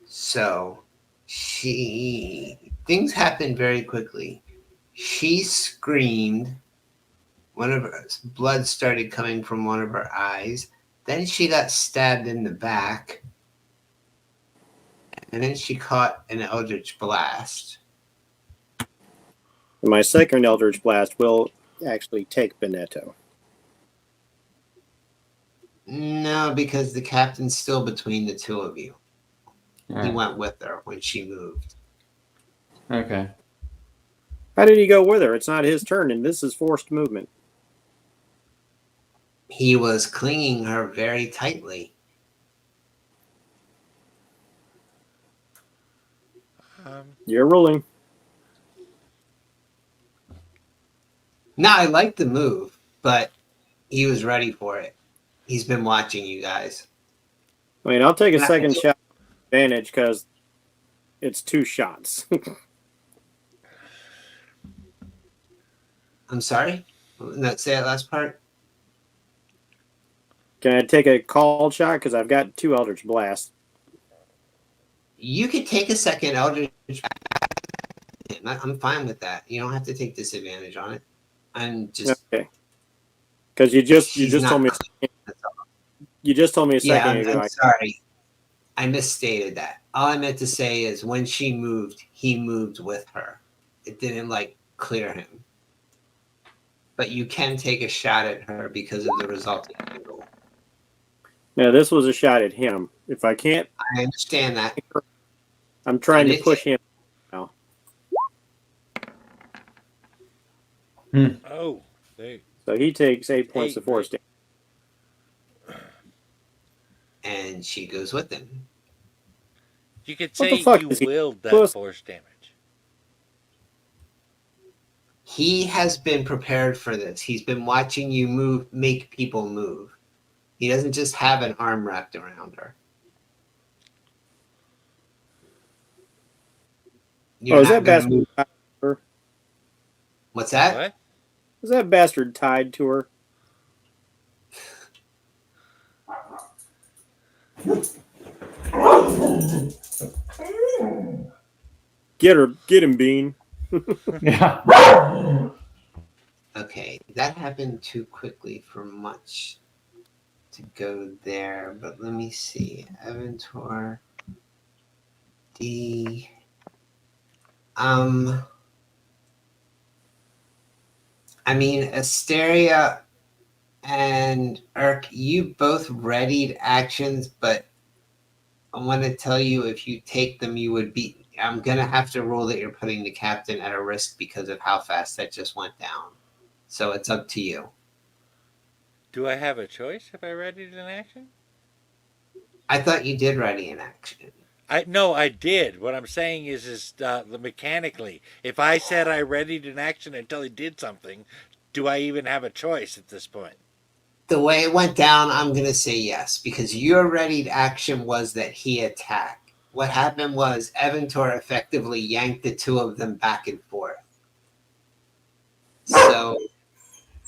So, things happen very quickly. She screamed. One of her blood started coming from one of her eyes. Then she got stabbed in the back. And then she caught an Eldritch Blast. And my second Eldritch Blast will actually take Benetto. No, because the captain's still between the two of you. He Alright. went with her when she moved. Okay. How did he go with her? It's not his turn, and this is forced movement. He was clinging her very tightly. You're rolling. No, I like the move, but he was ready for it. He's been watching you guys. I mean, I'll take a Not second really. shot advantage because it's 2 shots. I'm sorry? Say that last part? Can I take a called shot? Because I've got 2 Eldritch Blasts. You could take a second Eldritch. I'm fine with that. You don't have to take disadvantage on it. I'm just. Okay. Because you just she's told me not clean. That's all. you just told me a Yeah, second ago. I'm sorry. I misstated that. All I meant to say is when she moved, he moved with her. It didn't clear him. But you can take a shot at her because of the resulting angle. No, this was a shot at him. If I can't, I understand that. I'm trying to And push him. Oh, they. So he takes 8 points of force damage. And she goes with him. You could What say the fuck you is he? willed that Puss. force damage. He has been prepared for this. He's been watching you make people move. He doesn't just have an arm wrapped around her. You're Is not that gonna bastard move. tied to her? What's that? What? Is that bastard tied to her? Get him, Bean. Yeah. Okay, that happened too quickly for much to go there, but let me see. Aventor D. I mean, Asteria and Urk, you both readied actions, but I want to tell you if you take them, you would be. I'm going to have to rule that you're putting the captain at a risk because of how fast that just went down. So it's up to you. Do I have a choice if I readied an action? I thought you did ready an action. No, I did. What I'm saying is mechanically, if I said I readied an action until he did something, do I even have a choice at this point? The way it went down, I'm going to say yes, because your readied action was that he attacked. What happened was Aventor effectively yanked the two of them back and forth. So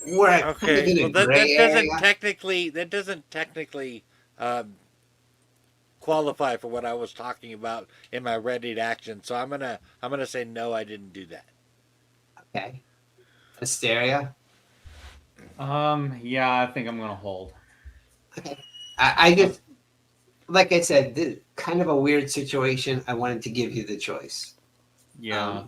we're kind of Okay, in a well that, gray area. that doesn't technically um, qualify for what I was talking about in my readied action. So I'm gonna say no, I didn't do that. Okay. Hysteria. Yeah, I think I'm gonna hold. Okay. I just, like I said, kind of a weird situation. I wanted to give you the choice. Yeah,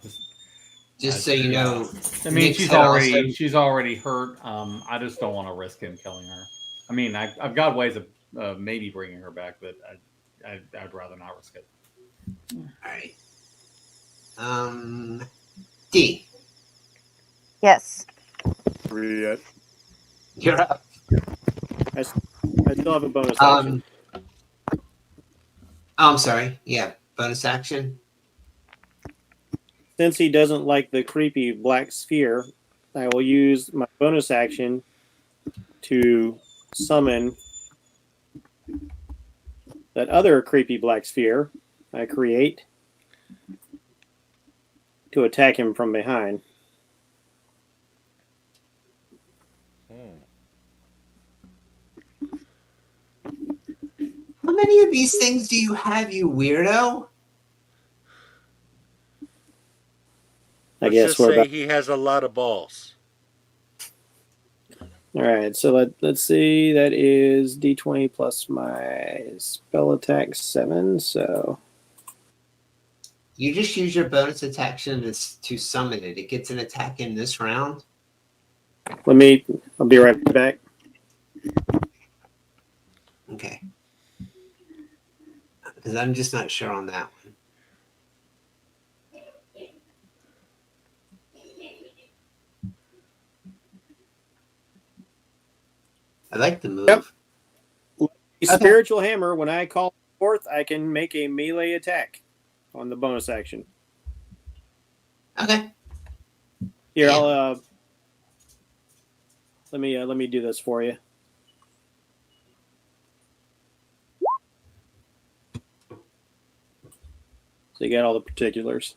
Just so you know, I mean, Nick's she's had also. already hurt. I just don't want to risk him killing her. I mean, I've got ways of maybe bringing her back, but I'd rather not risk it. All right. D. Yes. Yet. You're up. I still have a bonus action. Oh, I'm sorry. Yeah, bonus action. Since he doesn't like the creepy black sphere, I will use my bonus action to summon that other creepy black sphere I create to attack him from behind. How many of these things do you have, you weirdo? I Let's guess just we're say about. he has a lot of balls. All right, so let's see. That is D20 plus my spell attack 7. So You just use your bonus action to summon it. It gets an attack in this round. I'll be right back. Okay. Because I'm just not sure on that one. I like the move. Yep. Okay. Spiritual hammer. When I call forth, I can make a melee attack on the bonus action. Okay. Here, Yeah. I'll let me do this for you. So you got all the particulars.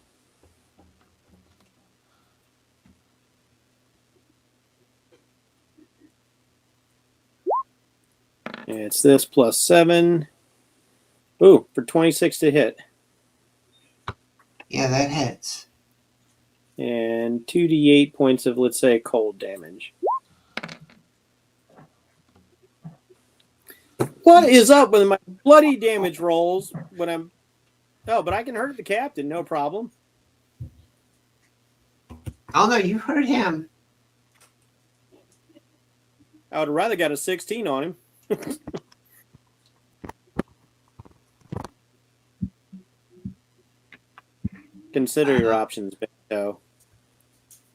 And it's this plus 7. Ooh, for 26 to hit. Yeah, that hits. And 2d8 points of, let's say, cold damage. What is up with my bloody damage rolls when I'm... Oh, but I can hurt the captain, no problem. Oh, no, you heard him. I would have rather got a 16 on him. Consider your options, Bento.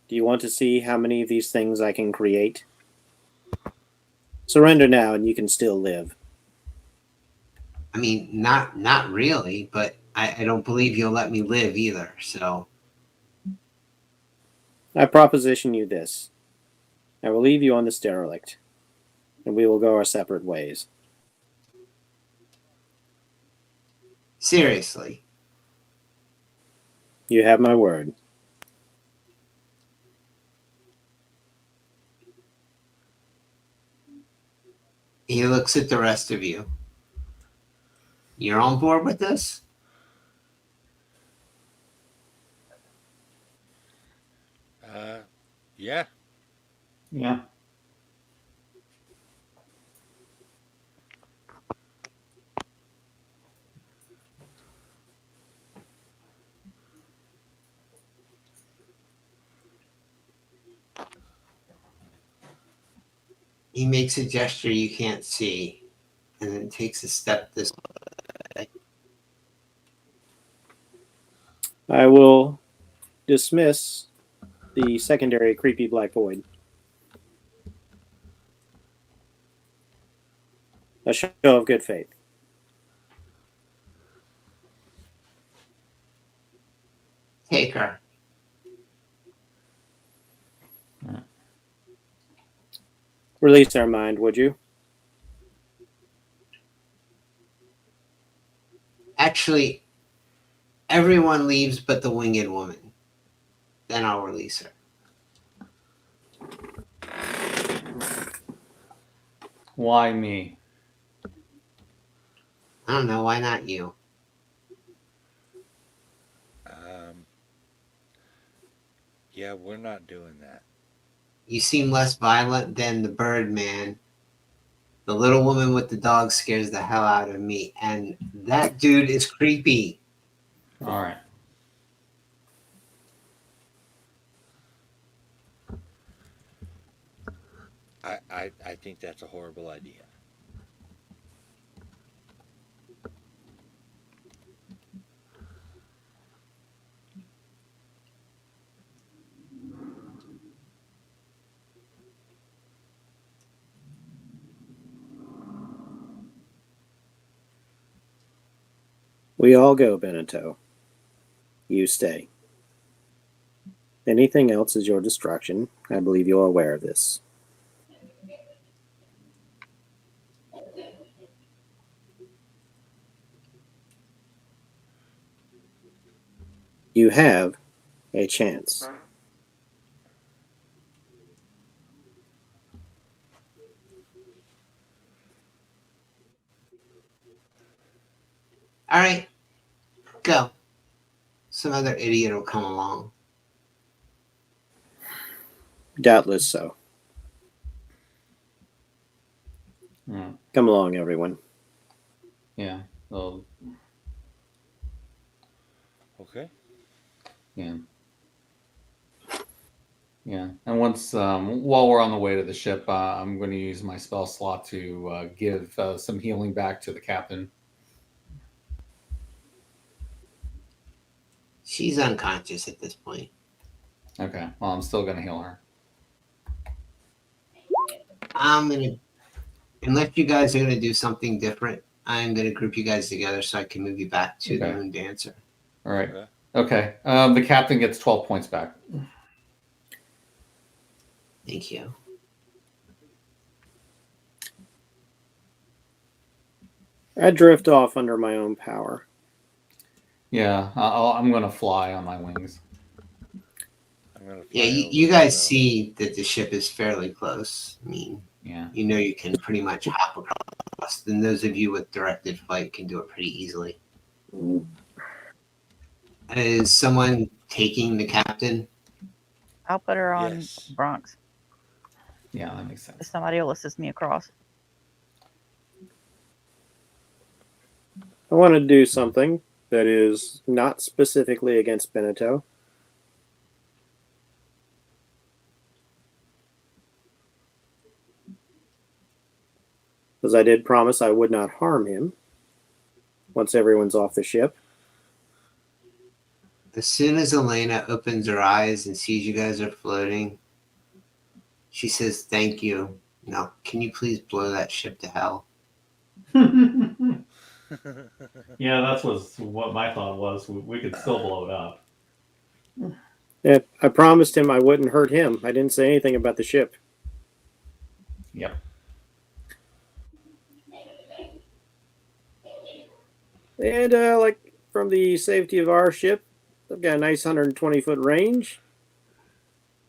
Do you want to see how many of these things I can create? Surrender now and you can still live. I mean, not really, but I don't believe you'll let me live either. So I proposition you this. I will leave you on this derelict, and we will go our separate ways. seriously, You have my word. he looks at the rest of you. You're on board with this? Yeah. Yeah. He makes a gesture you can't see, and then takes a step this way. I will dismiss the secondary creepy black void. A show of good faith. Take her. Release our mind, would you? Actually, everyone leaves but the winged woman. Then I'll release her. Why me? I don't know. Why not you? Yeah, we're not doing that. You seem less violent than the bird man. The little woman with the dog scares the hell out of me, and that dude is creepy. All right. I think that's a horrible idea. We all go, Benito. You stay. Anything else is your destruction. I believe you're aware of this. You have a chance. All right, go. Some other idiot will come along. Doubtless so. Mm, Come along, everyone. yeah. Well, Okay. yeah. Yeah. And once, while we're on the way to the ship, I'm going to use my spell slot to give some healing back to the captain. She's unconscious at this point. Okay. Well, I'm still going to heal her. I'm gonna, unless you guys are gonna do something different, I'm gonna group you guys together so I can move you back to the Okay. Moon Dancer. All right. Okay. Okay. The captain gets 12 points back. Thank you. I drift off under my own power. Yeah. I'm going to fly on my wings. I'm gonna fly Yeah, over you as guys well. see that the ship is fairly close. I mean, Yeah. you know you can pretty much hop across. And those of you with directed flight can do it pretty easily. Is someone taking the captain? I'll put her on Yes. Bronx. Yeah, that makes If sense. somebody will assist me across. I want to do something that is not specifically against Benito. Because I did promise I would not harm him once everyone's off the ship. As soon as Elena opens her eyes and sees you guys are floating, she says, "Thank you. Now, can you please blow that ship to hell?" Yeah, that's what my thought was. We could still blow it up. Yeah, I promised him I wouldn't hurt him. I didn't say anything about the ship. Yep. And like from the safety of our ship, I've got a nice 120-foot range.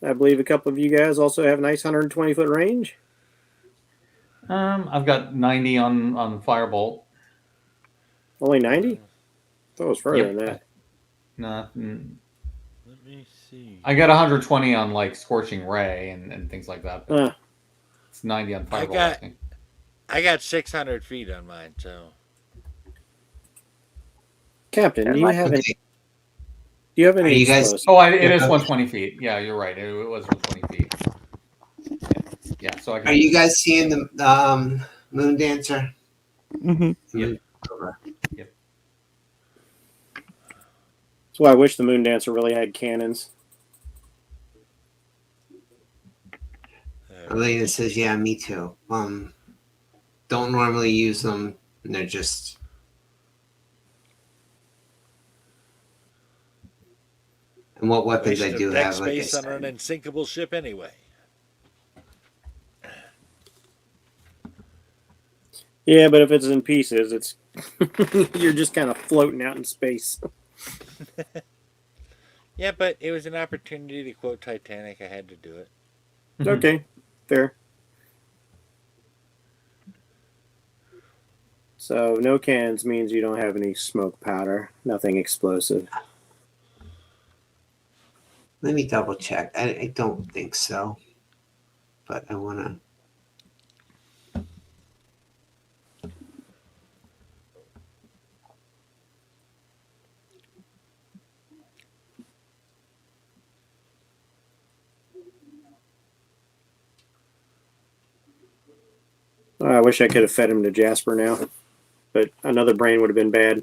I believe a couple of you guys also have a nice 120-foot range. I've got 90 on Firebolt. Only 90? That was further Yep. than that. No, Let me see. I got 120 on like Scorching Ray and things like that. But it's 90 on Firebolt. I think. I got 600 feet on mine, so. Captain, do you have any? Okay. Do you have Are any you guys- explosives? Oh, it is 120 feet. Yeah, you're right. It was 120 feet. Yeah, so I can. Are you guys seeing the Moon Dancer? Mm-hmm. Yep. Move over. That's why I wish the Moon Dancer really had cannons. Elena says, "Yeah, me too. Don't normally use them, and they're just." And what weapons Waste I of do deck have, like I space on an said. unsinkable ship anyway. Yeah, but if it's in pieces, it's you're just kind of floating out in space. Yeah, but it was an opportunity to quote Titanic. I had to do it. Okay, fair. So no cannons means you don't have any smoke powder, nothing explosive. Let me double check. I don't think so. But I want to. Oh, I wish I could have fed him to Jasper now, but another brain would have been bad.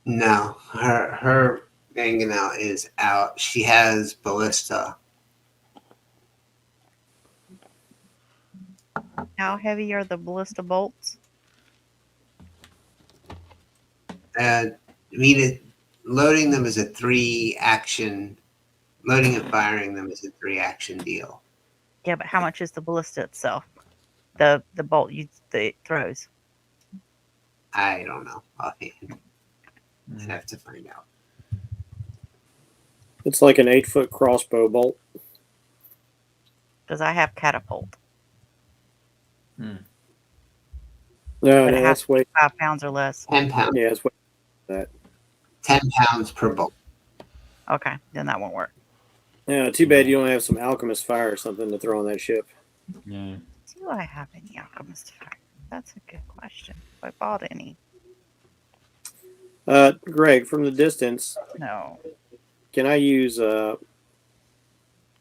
No, her mangonel is out. She has ballista. How heavy are the ballista bolts? Loading them is a 3-action. Loading and firing them is a 3-action deal. Yeah, but how much is the ballista itself? The bolt that it throws. I don't know offhand. I'd have to find out. It's like an 8-foot crossbow bolt. Because I have catapult. No, But it has that's to be way. 5 pounds or less. 10 pounds. Yeah, it's way that. 10 pounds per bolt. Okay, then that won't work. Yeah, too bad you don't have some alchemist fire or something to throw on that ship. Yeah. Do I have any alchemist fire? That's a good question. If I bought any. Greg, from the distance, No. can I use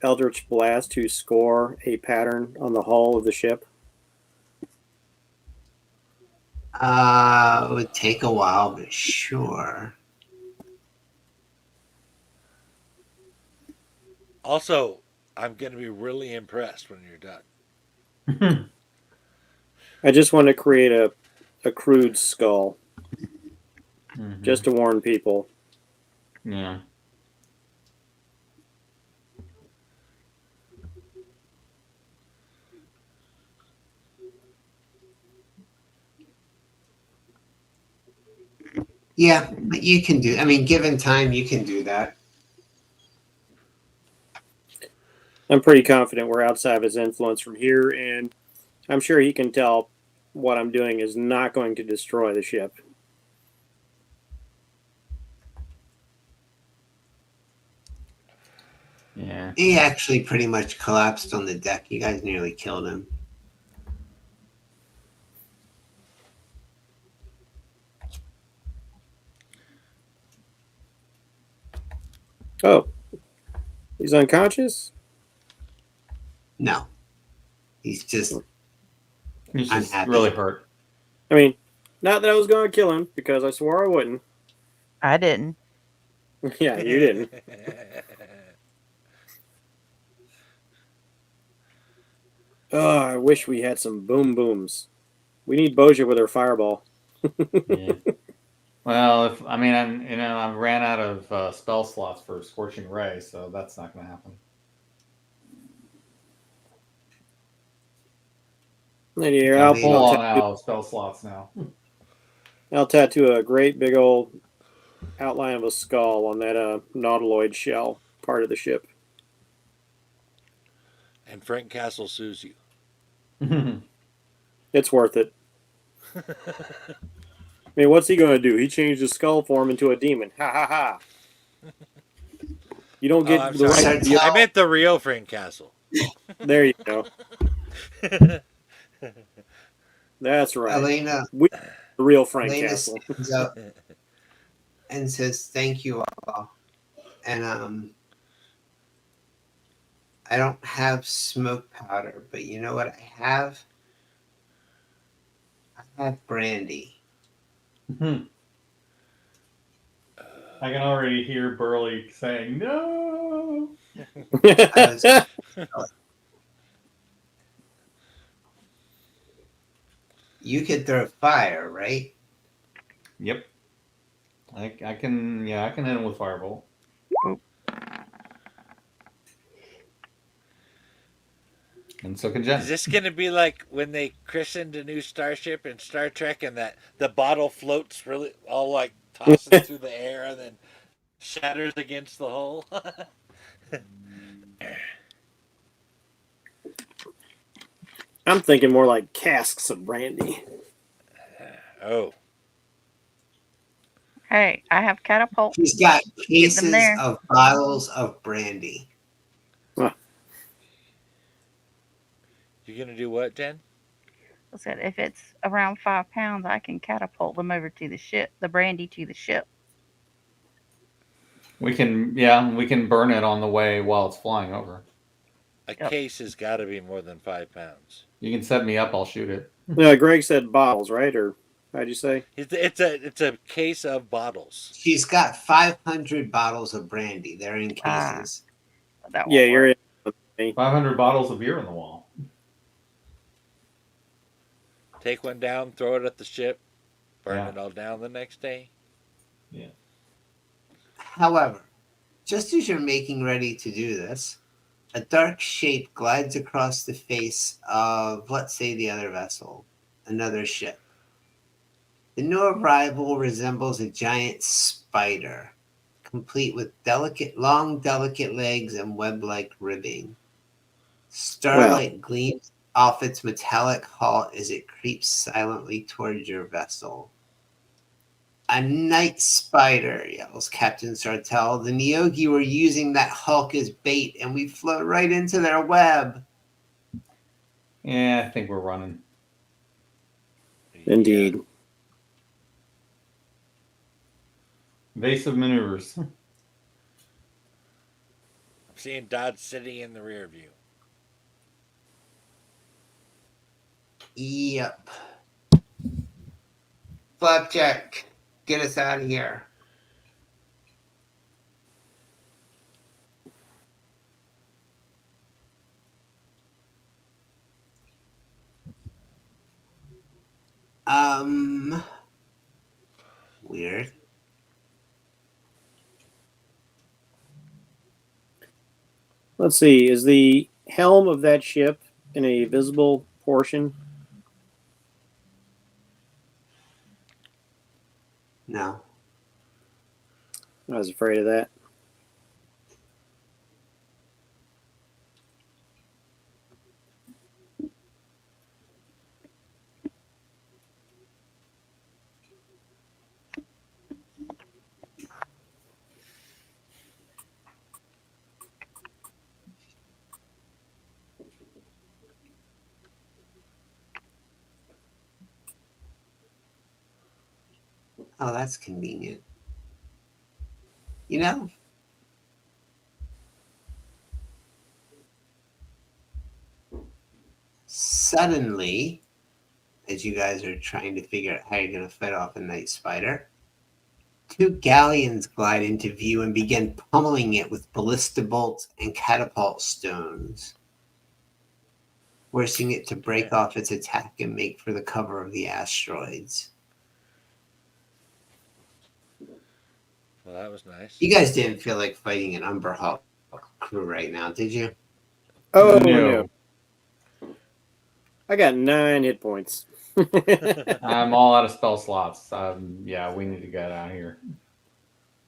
Eldritch Blast to score a pattern on the hull of the ship? It would take a while, but sure. Also, I'm going to be really impressed when you're done. I just want to create a crude skull, Mhm. just to warn people. Yeah. Yeah, but you can do. I mean, given time, you can do that. I'm pretty confident we're outside of his influence from here, and I'm sure he can tell what I'm doing is not going to destroy the ship. Yeah. He actually pretty much collapsed on the deck. You guys nearly killed him. Oh, he's unconscious? No, he's just He's just unhappy. really hurt. I mean, not that I was going to kill him, because I swore I wouldn't. I didn't. Yeah, you didn't. Oh, I wish we had some boom booms. We need Boja with her fireball. Yeah. Well, I ran out of spell slots for Scorching Ray, so that's not going to happen. Here, Yeah, I'll, we- Full I'll, on out of spell slots now. I'll tattoo a great big old outline of a skull on that nautiloid shell part of the ship. And Frank Castle sues you. It's worth it. I mean, what's he going to do? He changed his skull form into a demon. Ha ha ha. You don't get I'm the sorry. right to I meant the real Frank Castle. There you go. That's right. Elena, The real Frank Elena Castle. stands up and says, "Thank you all." And I don't have smoke powder, but you know what I have? I have brandy. I can already hear Burley saying, "No." I was- You could throw fire, right? Yep. I can hit him with Firebolt. And so can Jen. Is this going to be like when they christened a new starship in Star Trek and that the bottle floats really all like tosses through the air and then shatters against the hull? I'm thinking more like casks of brandy. Oh. Hey, I have catapult. She's got Get them cases there. of bottles of brandy. You're going to do what, Jen? I said if it's around 5 pounds, I can catapult them over to the ship, the brandy to the ship. We can burn it on the way while it's flying over. A Yep. case has got to be more than 5 pounds. You can set me up, I'll shoot it. No, Greg said bottles, right? Or how'd you say? It's a case of bottles. She's got 500 bottles of brandy. They're in cases. That won't Yeah, you're work. in. 500 bottles of beer on the wall. Take one down, throw it at the ship, burn Yeah. it all down the next day. Yeah. However, just as you're making ready to do this, a dark shape glides across the face of, let's say, the other vessel, another ship. The new arrival resembles a giant spider, complete with long, delicate legs and web-like ribbing. Starlight gleams off its metallic hull as it creeps silently towards your vessel. A night spider, yells Captain Sartell. The Neogi were using that hulk as bait, and we float right into their web. Yeah, I think we're running. Indeed. Yeah. Evasive maneuvers. I'm seeing Dodge City in the rear view. Yep. Flapjack, get us out of here. Weird. Let's see. Is the helm of that ship in a visible portion? No. I was afraid of that. Oh, that's convenient. You know, suddenly, as you guys are trying to figure out how you're going to fight off a night spider, two galleons glide into view and begin pummeling it with ballista bolts and catapult stones, forcing it to break off its attack and make for the cover of the asteroids. Well, that was nice. You guys didn't feel like fighting an Umber Hulk crew right now, did you? Oh, No. no. I got 9 hit points. I'm all out of spell slots. Yeah, we need to get out of here.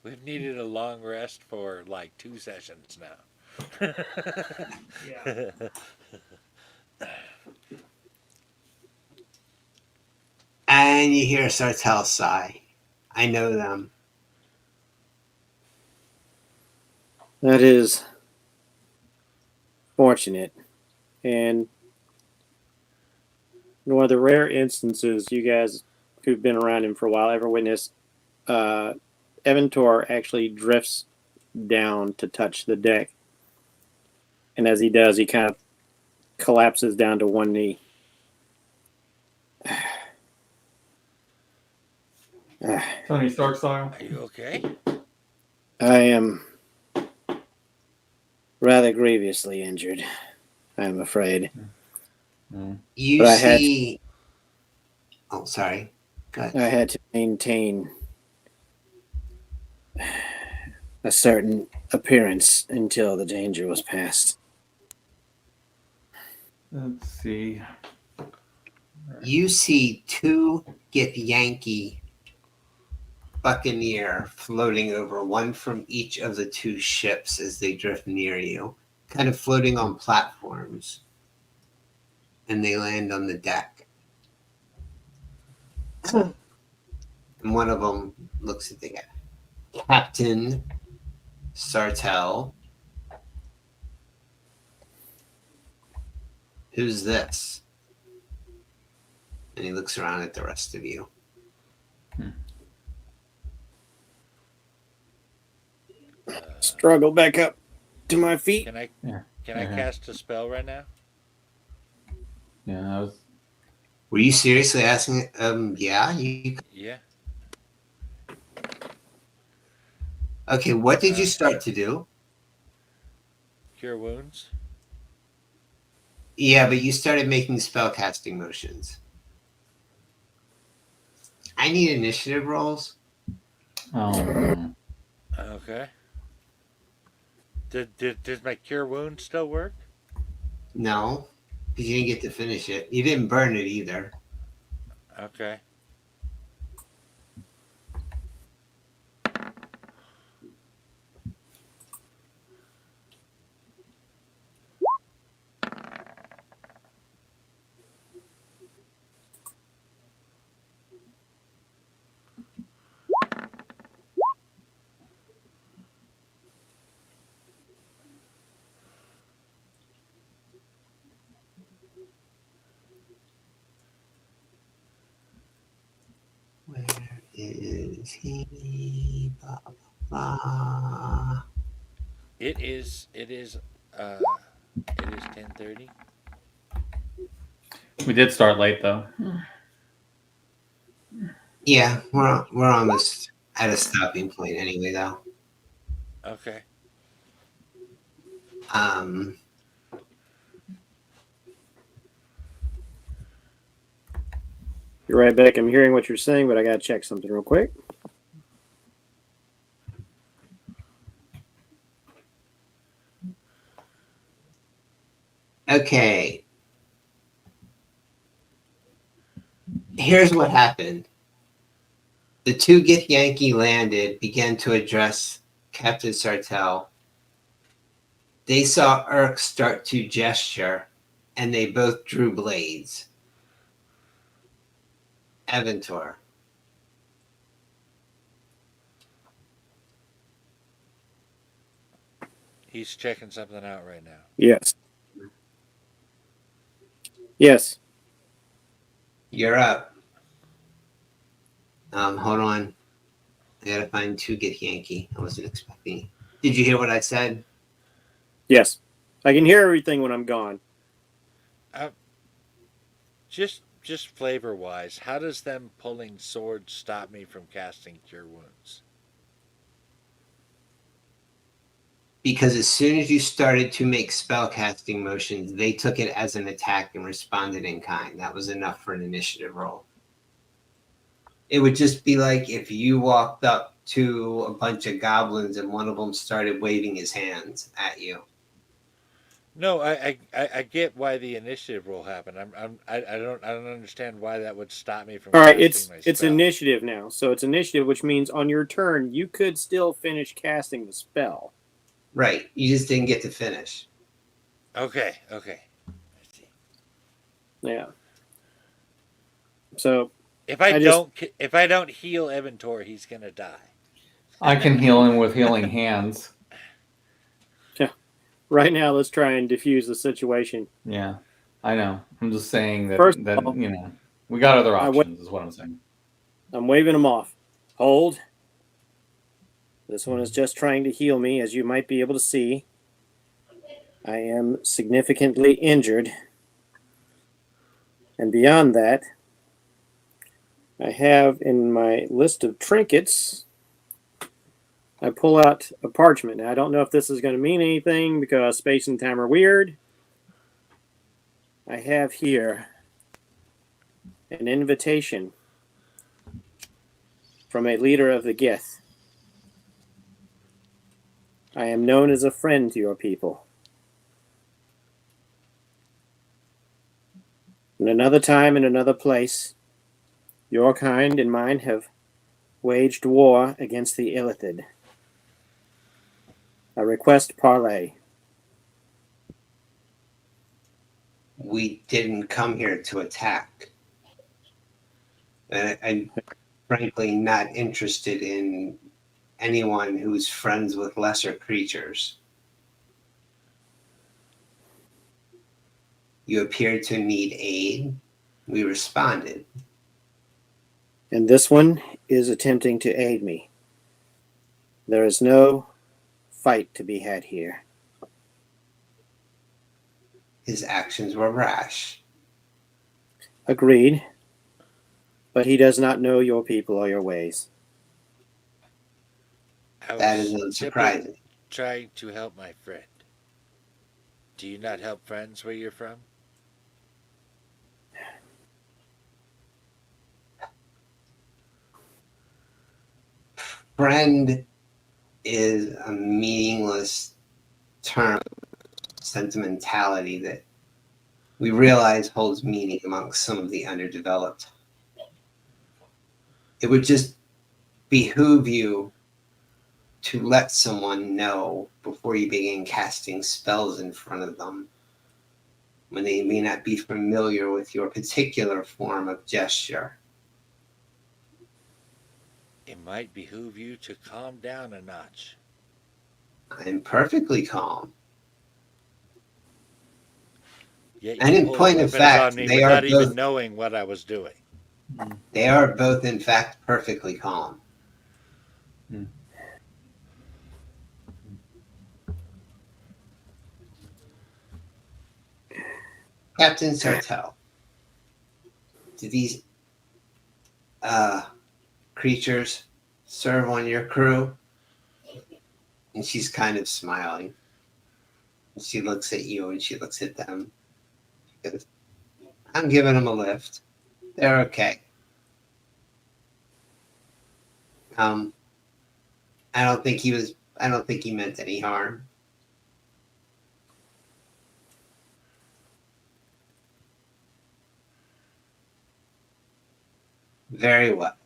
We've needed a long rest for like 2 sessions now. Yeah. And you hear Sartell sigh. I know them. That is fortunate. And one of the rare instances you guys who've been around him for a while ever witnessed, Evantor actually drifts down to touch the deck. And as he does, he kind of collapses down to one knee. Tony Stark style. Are you okay? I am rather grievously injured, I'm afraid. You But I had- see. Oh, sorry. Go ahead. I had to maintain a certain appearance until the danger was past. Let's see. You see two Githyanki Buccaneer floating over, one from each of the two ships as they drift near you, kind of floating on platforms. And they land on the deck. And one of them looks at the guy. Captain Sartell. Who's this? And he looks around at the rest of you. Struggle back up to my feet. Can I Yeah. can I cast a spell right now? Yeah, I was. Were you seriously asking? Yeah. Yeah. Okay, what did you start to do? Cure wounds. Yeah, but you started making spellcasting motions. I need initiative rolls. Oh. Okay. Does my cure wound still work? No, because you didn't get to finish it. You didn't burn it either. Okay. Where is he? Blah, blah, blah. It is 10:30. We did start late though. Yeah, we're almost at a stopping point anyway, though. Okay. You're right, Beck. I'm hearing what you're saying, but I gotta check something real quick. Okay. Here's what happened. The two Githyanki landed, began to address Captain Sartell. They saw Urk start to gesture, and they both drew blades. Aventor. He's checking something out right now. Yes. Yes. You're up. Hold on. I gotta find two Githyanki. I wasn't expecting. Did you hear what I said? Yes. I can hear everything when I'm gone. Just flavor wise, how does them pulling swords stop me from casting cure wounds? Because as soon as you started to make spellcasting motions, they took it as an attack and responded in kind. That was enough for an initiative roll. It would just be like if you walked up to a bunch of goblins and one of them started waving his hands at you. No, I get why the initiative roll happened. I don't understand why that would stop me from All right, casting my it's spell. initiative now. So it's initiative, which means on your turn you could still finish casting the spell. Right. You just didn't get to finish. Okay. I see. Yeah. So If I don't heal Eventor, he's gonna die. I can heal him with healing hands. right now, let's try and diffuse the situation. Yeah, I know. I'm just saying that First of all, we got other options. Is what I'm saying. I'm waving them off. Hold. This one is just trying to heal me, as you might be able to see. I am significantly injured. And beyond that, I have in my list of trinkets, I pull out a parchment. Now, I don't know if this is going to mean anything because space and time are weird. I have here an invitation from a leader of the Gith. I am known as a friend to your people. In another time, in another place, your kind and mine have waged war against the Illithid. I request parley. We didn't come here to attack. And I'm frankly not interested in anyone who's friends with lesser creatures. You appeared to need aid. We responded. And this one is attempting to aid me. There is no fight to be had here. His actions were rash. Agreed. But he does not know your people or your ways. I That was is simply unsurprising. trying to help my friend. Do you not help friends where you're from? Friend is a meaningless term, sentimentality that we realize holds meaning amongst some of the underdeveloped. It would just behoove you to let someone know before you begin casting spells in front of them when they may not be familiar with your particular form of gesture. It might behoove you to calm down a notch. I'm perfectly calm. Yet And you in pulled point of weapons on fact, me they are without even both knowing what I was doing. in fact perfectly calm. Captain Sartell, do these creatures serve on your crew? And she's kind of smiling. She looks at you and she looks at them. She goes, I'm giving them a lift. They're okay. I don't think he meant any harm. Very well.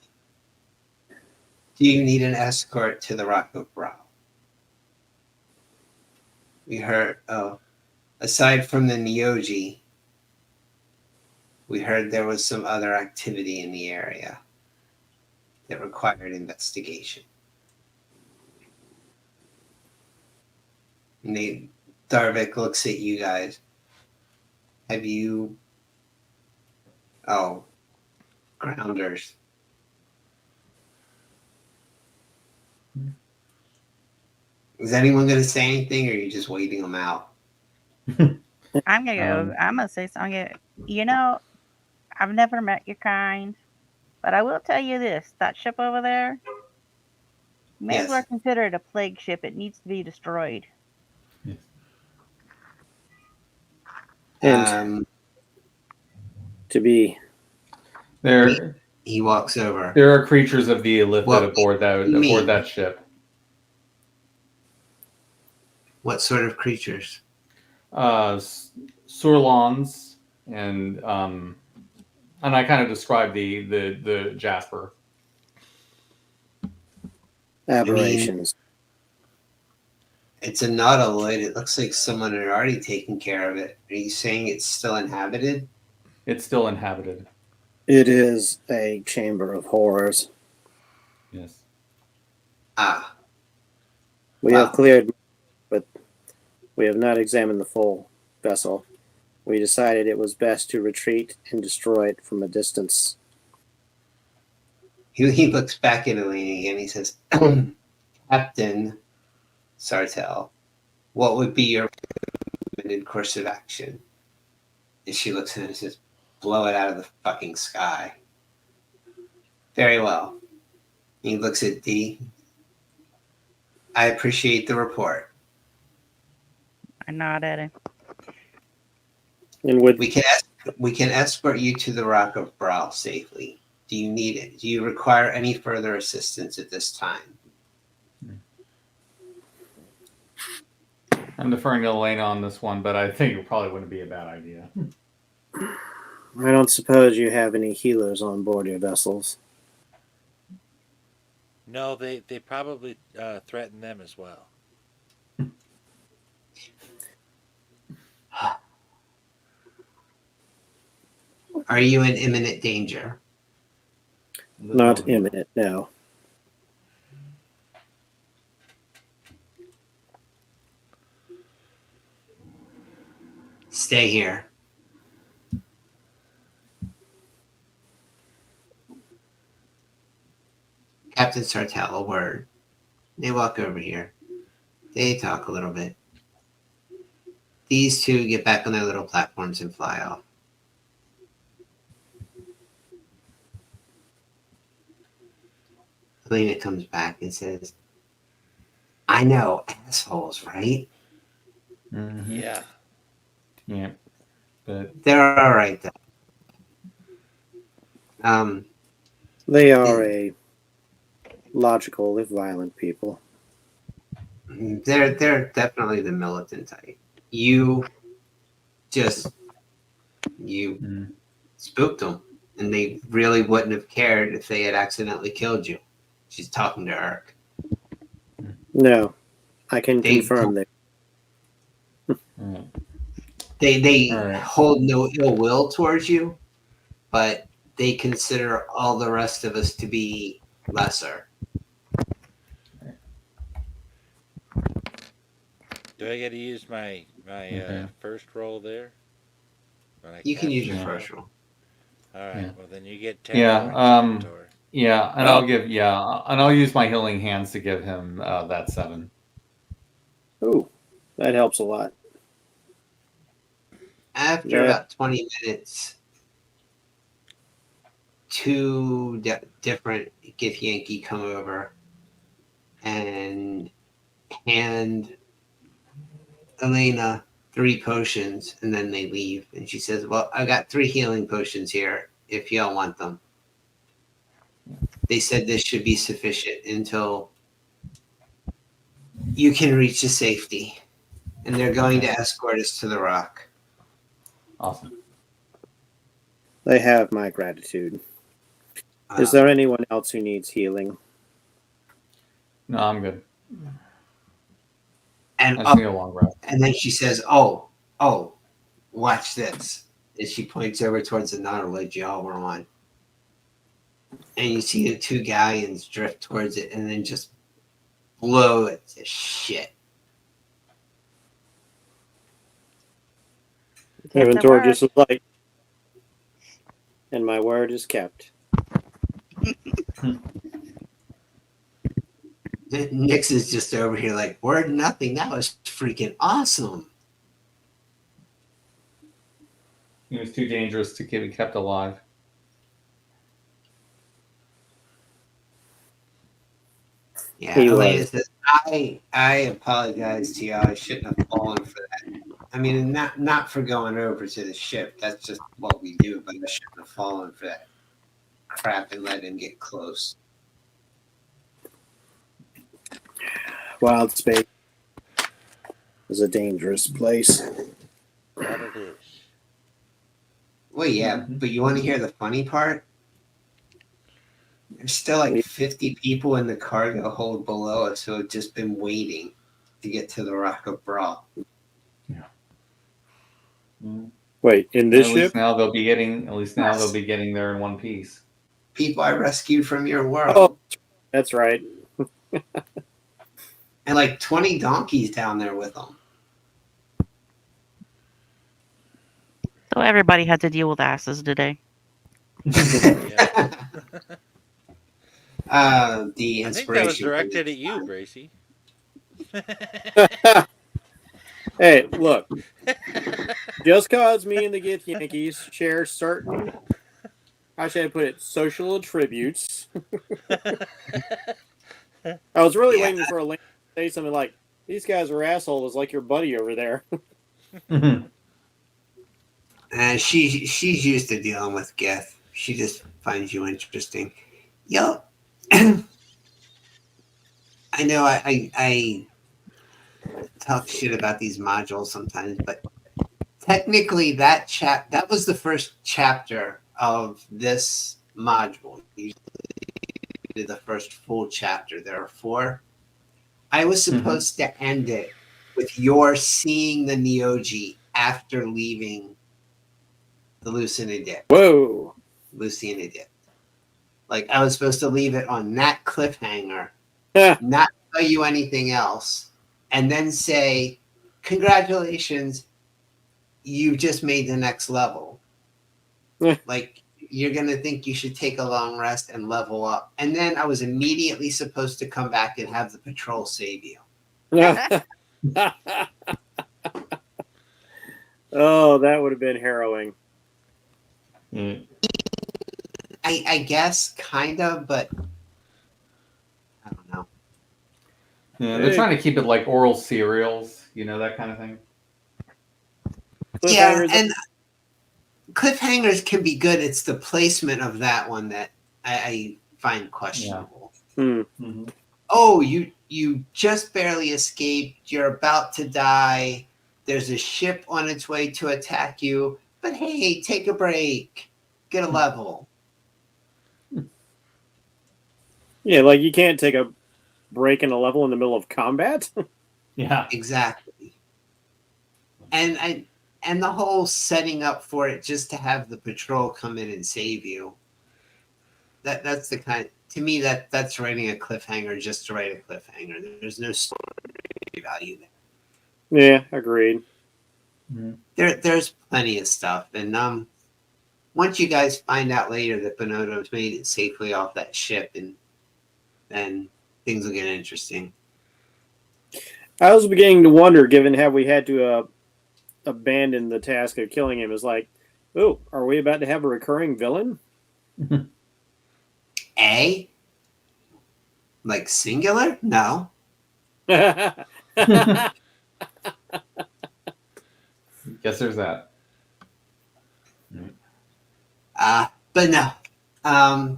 Do you need an escort to the Rock of Brow? We heard, aside from the Nyoji, we heard there was some other activity in the area that required investigation. And Darvik looks at you guys. Have you... Oh, grounders. Is anyone going to say anything, or are you just waiting them out? I'm gonna go. I'm gonna say something. You know, I've never met your kind, but I will tell you this: that ship over there, you may as well Yes. consider it a plague ship. It needs to be destroyed. And to be There, He walks over. there are creatures of the Illithid What aboard do you mean? that ship. What sort of creatures? Surlons and I kind of described the Jasper. aberrations. It's a nautiloid. It looks like someone had already taken care of it. Are you saying it's still inhabited? It's still inhabited. It is a chamber of horrors. Yes. Ah, We Wow. have cleared, but we have not examined the full vessel. We decided it was best to retreat and destroy it from a distance. he looks back at Eleni and he says, Captain Sartell, what would be your recommended course of action? And she looks at him and says, blow it out of the fucking sky. Very well. He looks at D. I appreciate the report. I nod at him. And would We can escort you to the Rock of Brow safely. Do you require any further assistance at this time? I'm deferring to Elena on this one, but I think it probably wouldn't be a bad idea. I don't suppose you have any healers on board your vessels. No, they probably threaten them as well. Are you in imminent danger? Not imminent, no. Stay here. Captain Sartell, a word. They walk over here. They talk a little bit. These two get back on their little platforms and fly off. Helena comes back and says, I know, assholes, right? Mhm. Yeah. Yeah. But They're all right, though. They are a logical, if violent people. They're definitely the militant type. You mm, spooked them, and they really wouldn't have cared if they had accidentally killed you. She's talking to Urk. No, I can They confirm that. mm, they all right. hold no ill will towards you, but they consider all the rest of us to be lesser. Do I get to use my Okay. first roll there? When I You can use your Yeah. first roll. All right. Yeah. Well, then you get 10 Yeah. points, Centaur. Yeah, and Oh. I'll use my healing hands to give him that 7. Ooh, that helps a lot. After Yeah. about 20 minutes, two different Githyanki come over and hand Elena 3 potions, and then they leave. And she says, well, I got 3 healing potions here if y'all want them. They said this should be sufficient until you can reach the safety. And they're going to escort us to the rock. Awesome. They have my gratitude. Is there anyone else who needs healing? No, I'm good. And I just need a long rest. And then she says, oh, watch this. And she points over towards the knowledge y'all were on. And you see the 2 galleons drift towards it and then just blow it to shit. Evan Kept my word. Torges is like, and my word is kept. Nix is just over here like, word nothing. That was freaking awesome. He was too dangerous to be kept alive. Yeah, He Elena was. says, I apologize to y'all. I shouldn't have fallen for that. I mean, not for going over to the ship. That's just what we do, but I shouldn't have fallen for that crap and let him get close. Wild space is a dangerous place. That it is. Well, yeah, but you want to hear the funny part? There's still like 50 people in the cargo hold below us who have just been waiting to get to the Rock of Brawl. Wait, in this At ship? least now they'll be getting there in one piece. People I rescued from your world. Oh, that's right. And like 20 donkeys down there with them. So everybody had to deal with asses today. Yeah. The I think inspiration. that was directed at you, Bracy. Hey, look. Just cause me and the Githyanki's share certain, how should I put it, social attributes. I was really waiting for a link to say something like, these guys are assholes like your buddy over there. She's used to dealing with Geth. She just finds you interesting. Yo, I know I talk shit about these modules sometimes, but technically that was the first chapter of this module. Usually the first full chapter. There are 4. I was supposed to end it with your seeing the Neogi after leaving the Lucian Edict. Whoa. Lucian Edict. Like, I was supposed to leave it on that cliffhanger, Yeah. not tell you anything else, and then say, congratulations, you just made the next level. Yeah. Like, you're going to think you should take a long rest and level up. And then I was immediately supposed to come back and have the patrol save you. Oh, that would have been harrowing. I guess, kind of, but I don't know. Yeah, they're trying to keep it like oral serials, that kind of thing. Yeah, and cliffhangers can be good. It's the placement of that one that I find questionable. Yeah. Oh, you just barely escaped. You're about to die. There's a ship on its way to attack you. But hey, take a break. Get a level. Yeah, like you can't take a break in a level in the middle of combat. Yeah. Exactly. And the whole setting up for it just to have the patrol come in and save you. That's the kind, to me, that's writing a cliffhanger just to write a cliffhanger. There's no story value there. Yeah, agreed. There's plenty of stuff, and once you guys find out later that Bonotto's made it safely off that ship, and then things will get interesting. I was beginning to wonder, given how we had to abandon the task of killing him, is like, oh, are we about to have a recurring villain? A? Like singular? No. Guess there's that. But no.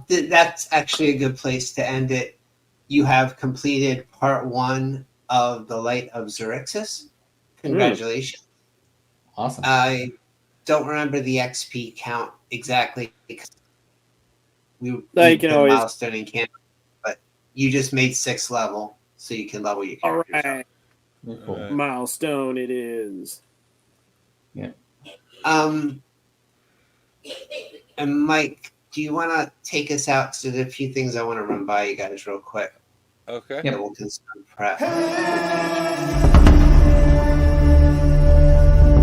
That's actually a good place to end it. You have completed part 1 of the Light of Xaryxis. Congratulations. Awesome. I don't remember the XP count exactly because we can always milestone in camp, but you just made 6th level, so you can level your all characters right. Cool. Milestone it is. Yeah. And Mike, do you want to take us out? Because there's a few things I want to run by you guys real quick. Okay. Yep. That will concern prep.